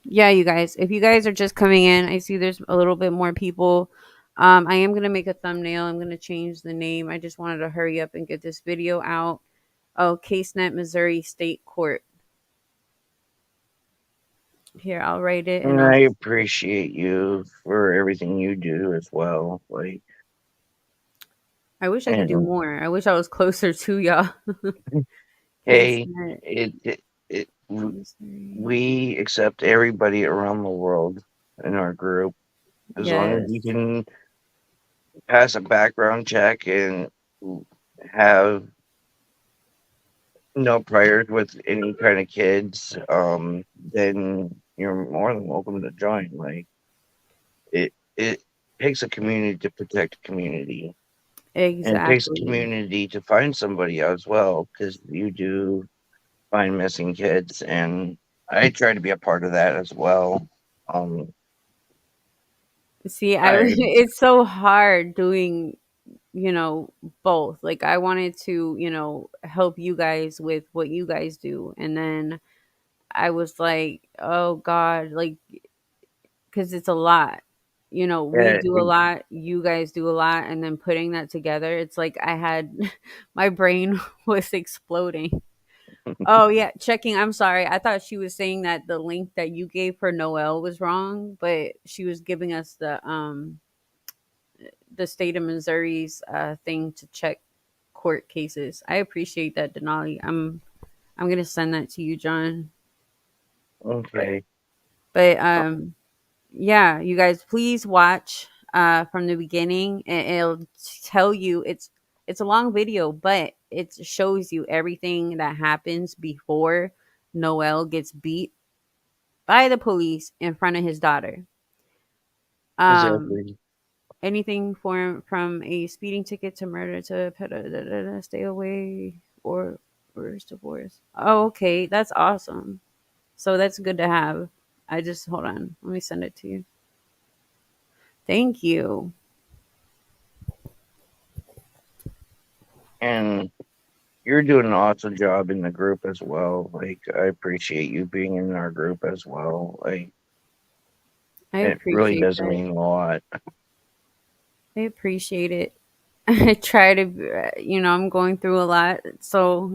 yeah, you guys, if you guys are just coming in, I see there's a little bit more people. I am going to make a thumbnail. I'm going to change the name. I just wanted to hurry up and get this video out. Oh, CaseNet Missouri State Court. Here, I'll write it and And I'll I appreciate you for everything you do as well. Like, I wish I could do And more. I wish I was closer to y'all. Case hey, net, it sorry. we accept everybody around the world in our group as long as you Yes, can pass a background check and have no priors with any kind of kids, then you're more than welcome to join. Like it takes a community to protect a community, and it takes a exactly. community to find somebody as well, because you do find missing kids, and I try to be a part of that as well. Um, See, I I it's so hard doing, both. Like I wanted to, help you guys with what you guys do, and then I was like, oh God, like because it's a lot. We yeah, do a lot, you guys do a lot, and then putting that together, it's like I had my brain was exploding. Oh yeah, checking. I'm sorry. I thought she was saying that the link that you gave for Noel was wrong, but she was giving us the state of Missouri's thing to check court cases. I appreciate that, Denali. I'm gonna send that to you, John. But okay. but yeah, you guys, please watch from the beginning. It'll tell you it's a long video, but it shows you everything that happens before Noel gets beat by the police in front of his daughter. Um, Exactly. anything from a speeding ticket to murder to stay away or is divorce. Oh, okay, that's awesome. So that's good to have. I just hold on. Let me send it to you. Thank you. And you're doing an awesome job in the group as well. Like I appreciate you being in our group as well. Like I it really appreciate does that. mean a lot. I appreciate it. I try to, I'm going through a lot. So,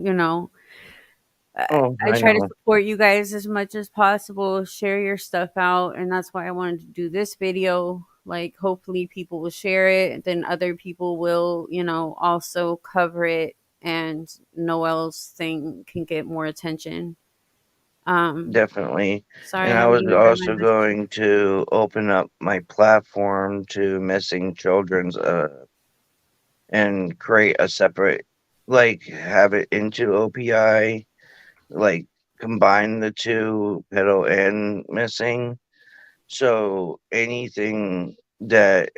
Oh, I I try to know. support you guys as much as possible, share your stuff out. And that's why I wanted to do this video. Like, hopefully, people will share it. Then other people will, also cover it. And Noel's thing can get more attention. Um, Definitely. sorry, And I I haven't was even read my also messages. going to open up my platform to missing children's and create a separate, like have it into OPI, like combine the two, pedo and missing. So anything that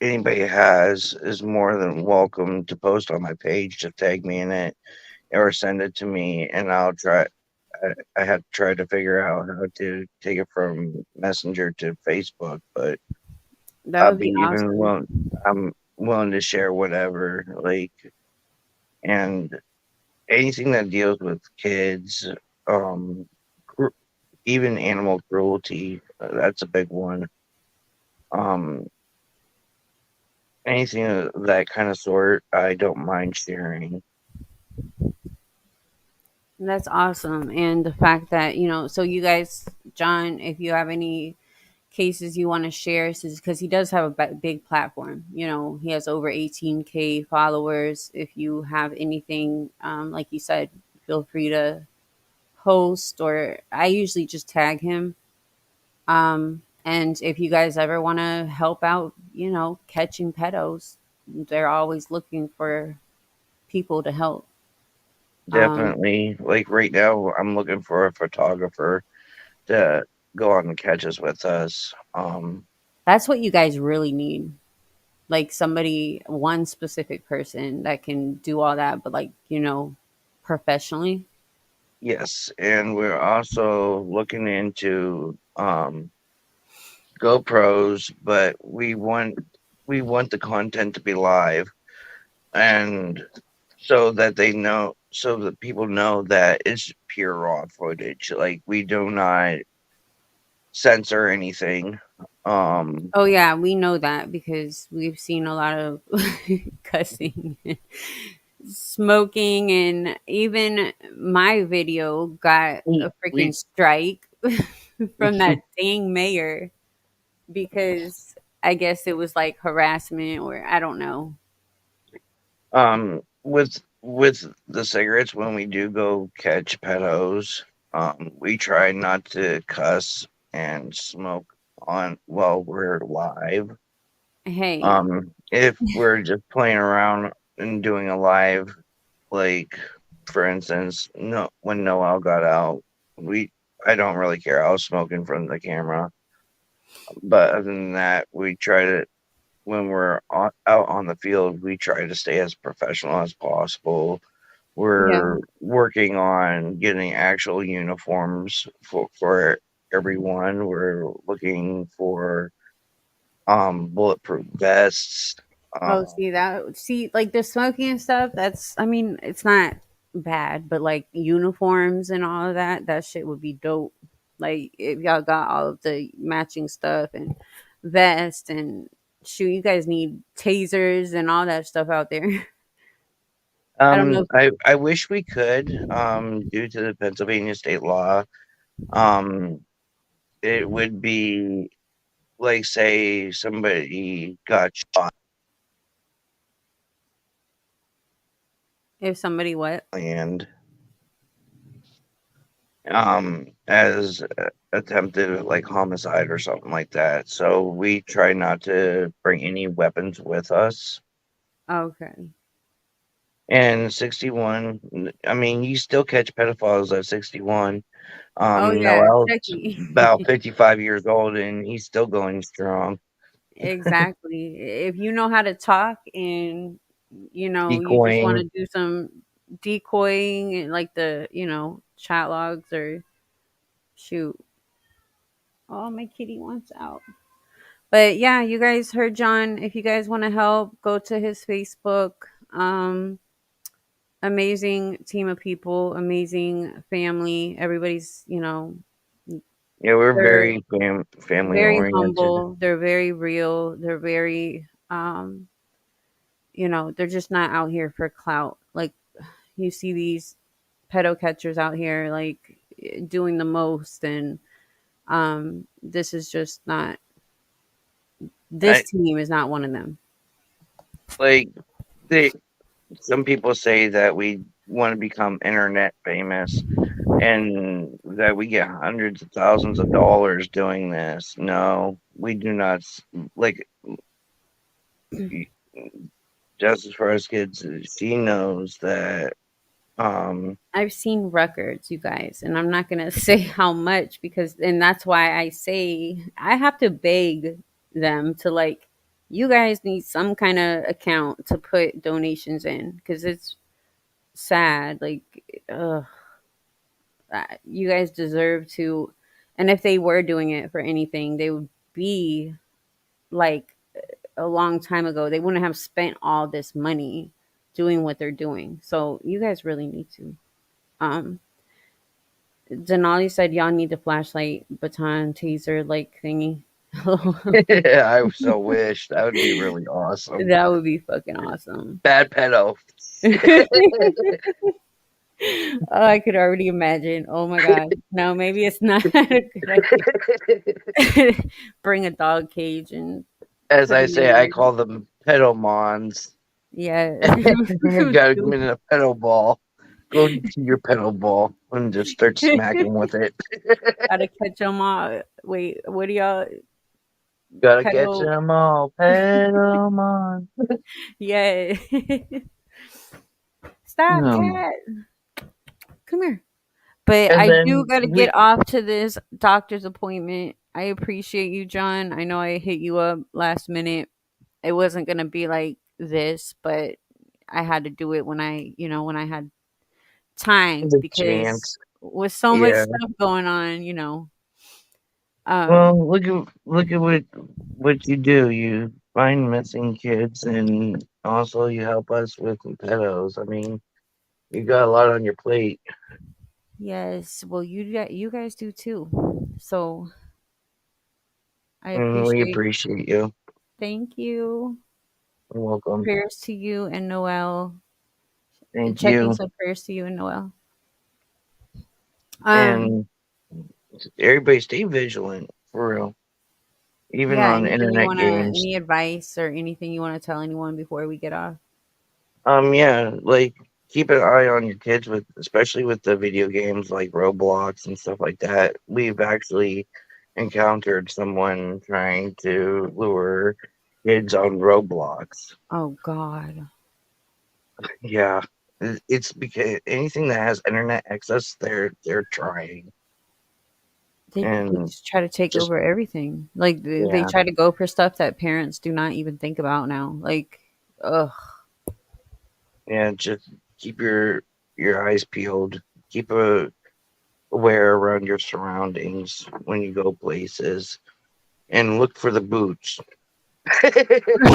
anybody has is more than welcome to post on my page, to tag me in it or send it to me, and I'll try. I have tried to figure out how to take it from Messenger to Facebook, but That I'll would be be even awesome. willing. I'm willing to share whatever, like, and anything that deals with kids, um, cru- even animal cruelty. That's a big one. Um, anything of that kind of sort, I don't mind sharing. That's awesome. And the fact that, so you guys, John, if you have any cases you want to share, because he does have a big platform, he has over 18K followers. If you have anything, like you said, feel free to post, or I usually just tag him. And if you guys ever want to help out, catching pedos, they're always looking for people to help. Um, Definitely. Like right now, I'm looking for a photographer to go on the catches with us. that's what you guys really need, like somebody, one specific person that can do all that, but like, professionally. Yes, and we're also looking into GoPros, but we want the content to be live, and so that people know that it's pure raw footage. Like we do not censor anything. Um, Oh yeah, we know that because we've seen a lot of cussing, smoking, and even my video got we a freaking we strike from that dang mayor because I guess it was like harassment, or I don't know. With the cigarettes, when we do go catch pedos, we try not to cuss and smoke on while we're live. Hey, If we're just playing around and doing a live, like for instance, no, when Noel got out, we I don't really care. I was smoking from the camera, but other than that, we try to when out on the field, we try to stay as professional as possible. yeah. We're working on getting actual uniforms for everyone. We're looking for bulletproof vests. Oh, Um, see, like the smoking and stuff, I mean, it's not bad, but like uniforms and all of that, that shit would be dope. Like if y'all got all of the matching stuff and vest and shoot, you guys need tasers and all that stuff out there. I don't know. I wish we could, due to the Pennsylvania state law. Um, it would be like, say somebody got shot If somebody what? and as attempted like homicide or something like that. So we try not to bring any weapons with us. Okay. And 61, I mean, you still catch pedophiles at 61. Oh yeah, Noel's Chucky. about 55 years old and he's still going strong. Exactly. If you know how to talk and you just want Decoying. to do some decoying and like chat logs or shoot. Oh, my kitty wants out. But yeah, you guys heard John. If you guys want to help, go to his Facebook. Um Amazing team of people, amazing family. Everybody's, Yeah, we're they're very family very oriented. humble, they're very real, they're very they're just not out here for clout. Like you see these pedo catchers out here like doing the most, and this is just not, this I team is not one of them. like they some people say that we want to become internet famous and that we get hundreds of thousands of dollars doing this. No, we do not. Like y- Justice for Us Kids, she knows that. I've seen records, you guys, and I'm not gonna say how much, because and that's why I say I have to beg them to, like, you guys need some kind of account to put donations in, because it's sad. Like, ugh, you guys deserve to. And if they were doing it for anything, they would be like a long time ago. They wouldn't have spent all this money doing what they're doing. So you guys really need to. Um, Denali said y'all need the flashlight, baton, taser, like thingy. I so wish that would be really awesome. That would be fucking awesome. Bad pedo. Oh, I could already imagine. Oh my god. No, maybe it's not a good idea. Bring a dog cage and As put I him in say, I there. call them pedomons. Yeah. Got them in a pedal ball. Go to your pedal ball and just start smacking with it. Gotta catch them all. Wait, what do y'all Gotta catch pedal? them all, pedal. Yeah. Stop, Um, cat. Come here. But and I do then got to get off to this doctor's appointment. I appreciate you, John. I know I hit you up last minute. It wasn't going to be like this, but I had to do it when I had time, the because chance. with so much Yeah. stuff going on, um, Well, look at what you do. You find missing kids, and also you help us with pedos. I mean, you got a lot on your plate, yes, well, you guys do too. So I and we appreciate. appreciate you. Thank you. You're welcome. Prayers to you and Noel. Thank Chucky you. said prayers to you and Noel. Um, And everybody stay vigilant for real. Even Yeah, on internet games. any advice or anything you wanna tell anyone before we get off? Yeah, like keep an eye on your kids with, especially with the video games like Roblox and stuff like that. We've actually encountered someone trying to lure kids on Roblox. Oh God. Yeah, it's because anything that has internet access, they're trying, They and just try to take just over everything. Like they yeah, try to go for stuff that parents do not even think about now. Like, ugh. yeah, just keep your eyes peeled. Keep aware around your surroundings when you go places, and look for the boots.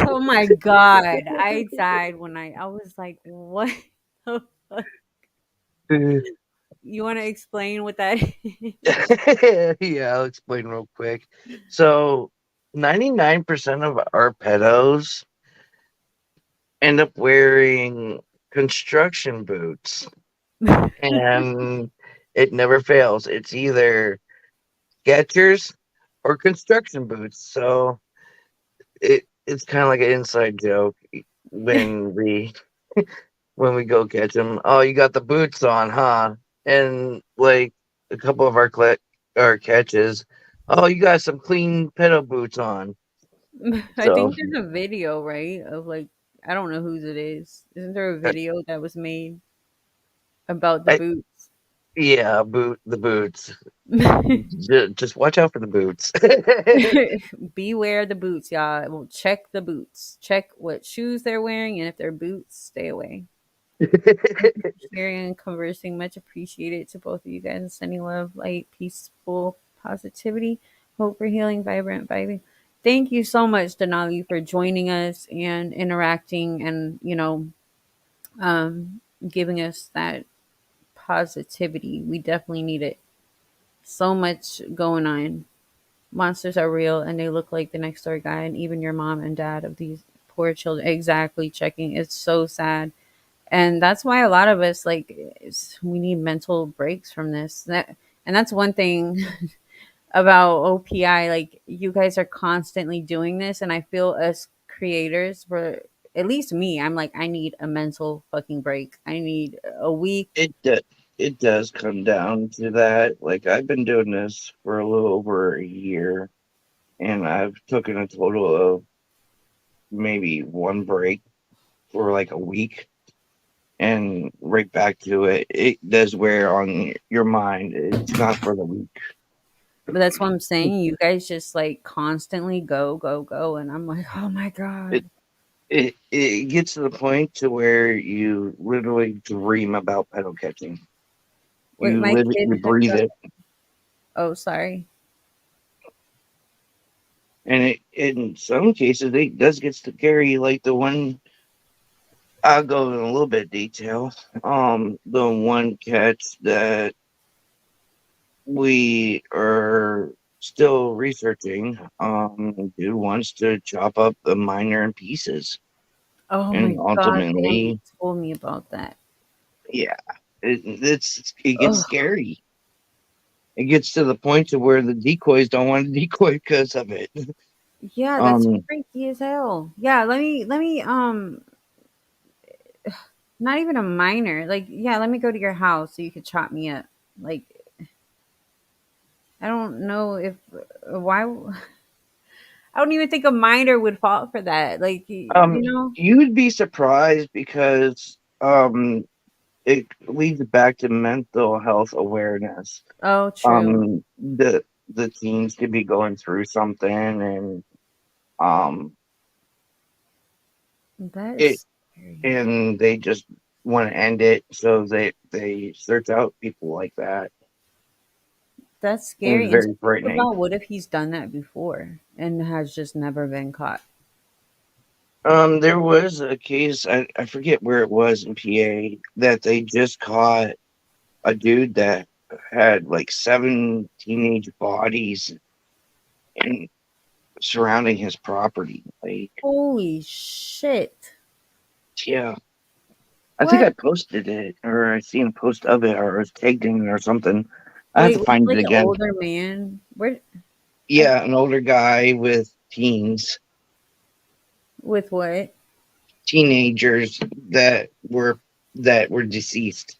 Oh my God. I died when I was like, what the fuck? You want to explain what that is? Yeah, I'll explain real quick. So, 99% of our pedos end up wearing construction boots, and it never fails. It's either Skechers or construction boots. So, it's kind of like an inside joke when we go catch them. Oh, you got the boots on, huh? And like a couple of our catches. Oh, you got some clean pedo boots on. I So think there's a video, right? Of like, I don't know whose it is. Isn't there a uh, video that was made about the I, boots? yeah, the boots. Just watch out for the boots. Beware the boots, y'all. Well, check the boots. Check what shoes they're wearing, and if they're boots, stay away. Thank you for sharing and conversing. Much appreciated to both of you guys. And sending love, light, peaceful positivity, hope for healing, vibrant, vibing. Thank you so much, Denali, for joining us and interacting and, um, giving us that positivity. We definitely need it. So much going on. Monsters are real and they look like the next door guy and even your mom and dad of these poor children. Exactly, checking. It's so sad. And that's why a lot of us we need mental breaks from this. And that's one thing about OPI. Like you guys are constantly doing this, and I feel as creators, for at least me, I'm like I need a mental fucking break. I need a week. it do- it does come down to that. Like I've been doing this for a little over a year, and I've taken a total of maybe one break for like a week, and right back to it. It does wear on your mind. It's not for the weak. But that's what I'm saying. You guys just like constantly go, go, go, and I'm like, oh my It god. it gets to the point to where you literally dream about pedal catching. With You my live it, kid you has breathe done. it, Oh, sorry. and it in some cases it does get scary. Like the one I'll go in a little bit of detail. The one catch that we are still researching. Dude wants to chop up the miner in pieces, Oh and my god, damn! You ultimately, told me about that. yeah, it gets Oh scary. It gets to the point to where the decoys don't want to decoy because of it. yeah, that's Um, freaky as hell. Yeah, let me not even a minor. Like, yeah, let me go to your house so you could chop me up. Like, I don't know if why. I don't even think a minor would fall for that. Like, you know. you'd be surprised because it leads back to mental health awareness. Oh, true. The teens could be going through something, and um, That it is scary. and they just want to end it, so they search out people like that, That's and it's scary. And very think frightening. about what if he's done that before and has just never been caught. There was a case, I forget where it was in PA, that they just caught a dude that had like 7 teenage bodies in surrounding his property. Like, Holy shit! yeah, I think What? I posted it, or I seen a post of it, or I was tagged in it or something. I have Wait, to was it find it like an again. older man? Where? I Yeah, an older guy with teens. with what? teenagers that were deceased.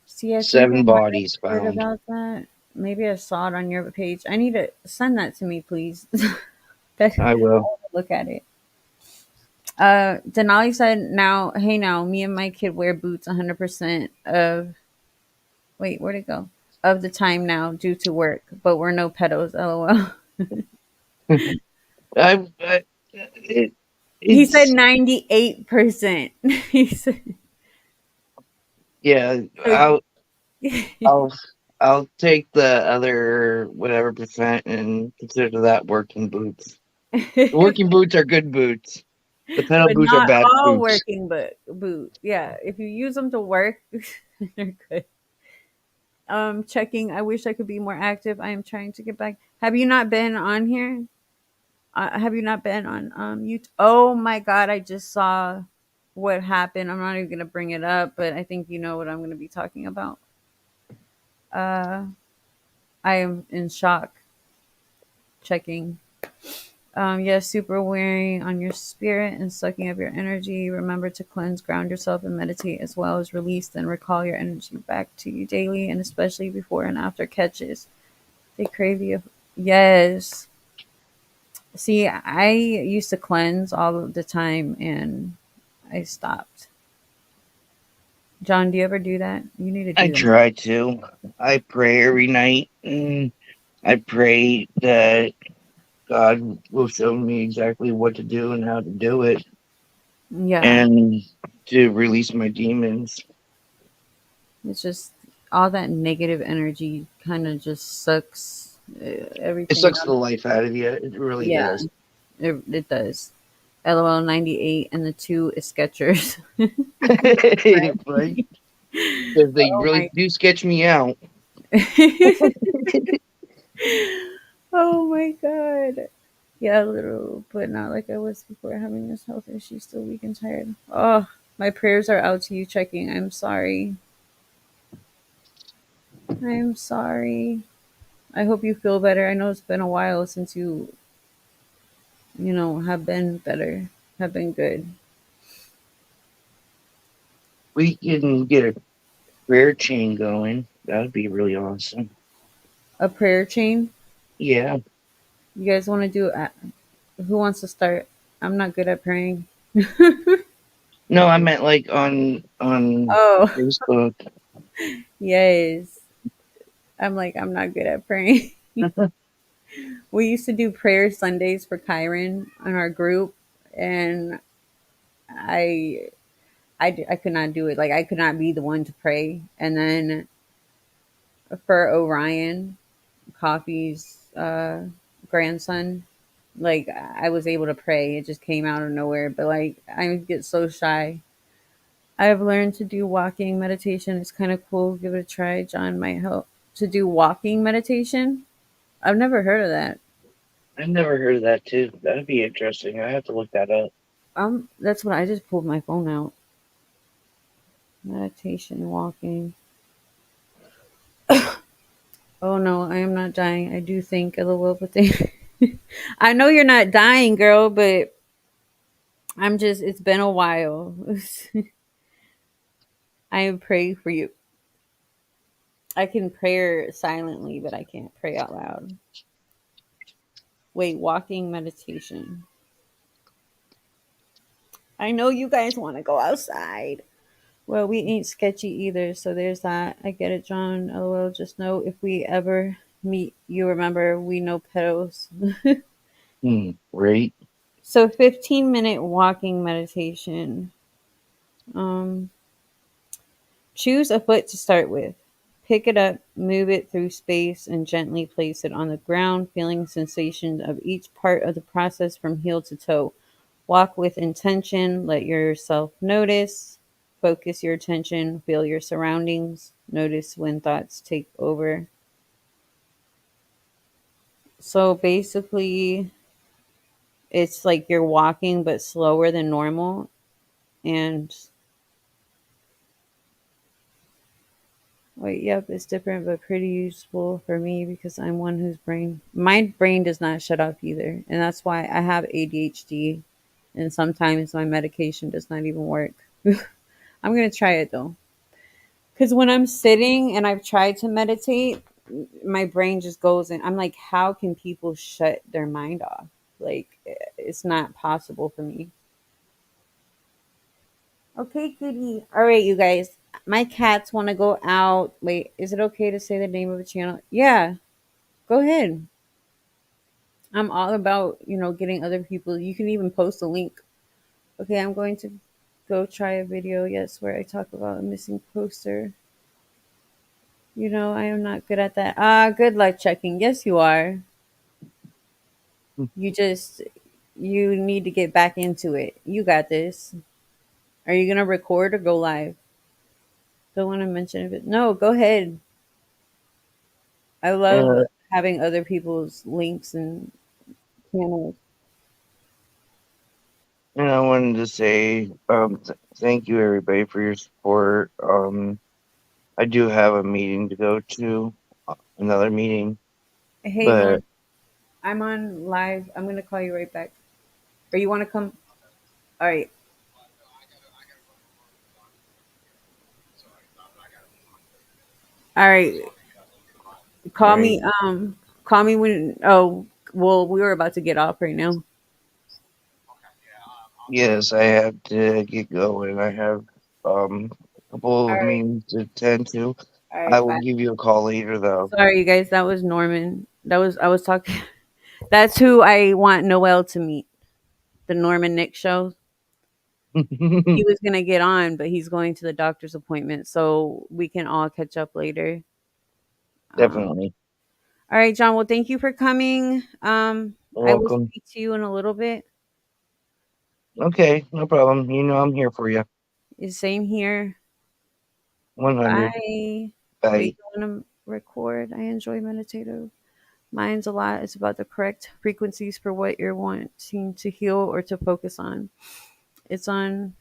See, I think I 7 might have bodies heard found. about that. Maybe I saw it on your page. I need to send that to me, please. That, I will. I'll look at it. Denali said, "Now, hey, now, me and my kid wear boots 100% of. Wait, where'd it go? Of the time now, due to work, but we're no pedos. LOL." I it, He said it's 98%. He said, yeah. so, I'll I'll take the other whatever percent and consider that working boots. The working boots are good boots. The pedal but boots are not bad all boots. working boot. Yeah, if you use them to work, they're good. Checking. I wish I could be more active. I am trying to get back. Have you not been on here? Have you not been on YouTube? Oh my god, I just saw what happened. I'm not even gonna bring it up, but I think you know what I'm gonna be talking about. Uh, I am in shock. Checking. Yes, super wearing on your spirit and sucking of your energy. Remember to cleanse, ground yourself, and meditate as well as release and recall your energy back to you daily, and especially before and after catches. They crave you. Yes. See, I used to cleanse all of the time and I stopped. John, do you ever do that? You need to I do that. try to. I pray every night, and I pray that God will show me exactly what to do and how to do it, Yeah. and to release my demons. It's just all that negative energy kind of just sucks It everything sucks out. the life out of you. It really Yeah, does. it does. LOL 98 and the two is Skechers. Right? Because they Oh really my. do sketch me out. Oh my god. Yeah, a little, but not like I was before having this health issue. Still weak and tired. Oh, my prayers are out to you. Checking. I'm sorry. I'm sorry. I hope you feel better. I know it's been a while since you have been better, have been good. We can get a prayer chain going. That would be really awesome. A prayer chain. Yeah. You guys want to do? Who wants to start? I'm not good at praying. No, I meant like on Oh, Facebook. yes. I'm not good at praying. We used to do prayer Sundays for Kyron in our group, and I, I could not do it. Like I could not be the one to pray. And then for Orion, Coffee's grandson, like I was able to pray. It just came out of nowhere. But like I get so shy. I've learned to do walking meditation. It's kind of cool. Give it a try. John might help to do walking meditation. I've never heard of that. I've never heard of that too. That'd be interesting. I have to look that up. That's what I just pulled my phone out. Meditation, walking. Oh no, I am not dying. I do think LOL, but they. I know you're not dying, girl, but I'm just. It's been a while. I am praying for you. I can pray silently, but I can't pray out loud. Wait, walking meditation. I know you guys want to go outside. Well, we ain't sketchy either, so there's that. I get it, John. LOL. Just know if we ever meet, you remember we know pedos. Right. So 15-minute walking meditation. Um, Choose a foot to start with. Pick it up, move it through space, and gently place it on the ground, feeling sensation of each part of the process from heel to toe. Walk with intention, let yourself notice. Focus your attention, feel your surroundings, notice when thoughts take over. So basically, it's like you're walking but slower than normal. And wait, yep, it's different but pretty useful for me because I'm one whose my brain does not shut off either. And that's why I have ADHD. and sometimes my medication does not even work. I'm gonna try it though, because when I'm sitting and I've tried to meditate, my brain just goes and I'm like, how can people shut their mind off? Like, it's not possible for me. Okay, goody. All right, you guys. My cats want to go out. Wait, is it okay to say the name of the channel? Yeah, go ahead. I'm all about, getting other people. You can even post a link. Okay, I'm going to go try a video, yes, where I talk about a missing poster. I am not good at that. Good luck checking. Yes, you are. You need to get back into it. You got this. Are you gonna record or go live? Don't want to mention it. No, go ahead. I love And, having other people's links and channels. and I wanted to say thank you everybody for your support. I do have a meeting to go to, another meeting, Hey, but hon, I'm on live. I'm gonna call you right back. Or you want to come? All right, all right. all Call right. me. Call me when. Oh, well, we were about to get off right now. Yes, I have to get going. I have a couple All of right, meetings to attend to. all I right. will Bye. give you a call later though. Sorry, you guys. That was Norman. I was talking. That's who I want Noel to meet. The Norman Nick show. He was gonna get on, but he's going to the doctor's appointment, so we can all catch up later. Um, Definitely. all right, John. Well, thank you for coming. You're I will welcome. speak to you in a little bit. Okay, no problem. You know I'm here for you. Same here. 100. Bye. Are you Bye. going to record? I enjoy meditative. Mine's a lot. It's about the correct frequencies for what you're wanting to heal or to focus on. It's on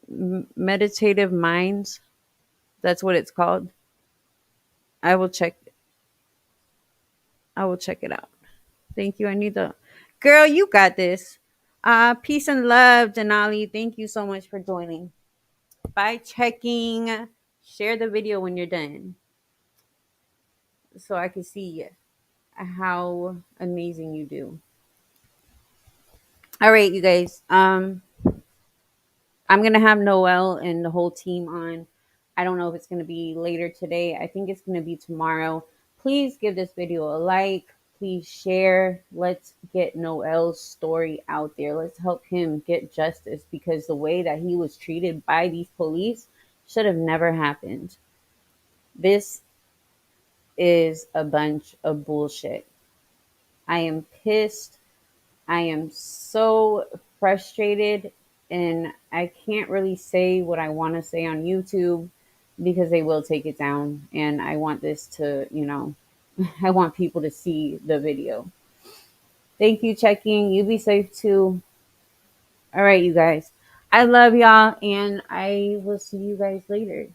meditative minds. That's what it's called. I will check. I will check it out. Thank you. I need the girl. You got this. Peace and love, Denali. Thank you so much for joining. By checking, share the video when you're done, so I can see how amazing you do. All right, you guys. I'm gonna have Noel and the whole team on. I don't know if it's gonna be later today. I think it's gonna be tomorrow. Please give this video a like. Please share. Let's get Noel's story out there. Let's help him get justice, because the way that he was treated by these police should have never happened. This is a bunch of bullshit. I am pissed. I am so frustrated, and I can't really say what I want to say on YouTube because they will take it down. And I want this to, I want people to see the video. Thank you, checking. You be safe too. All right, you guys. I love y'all, and I will see you guys later.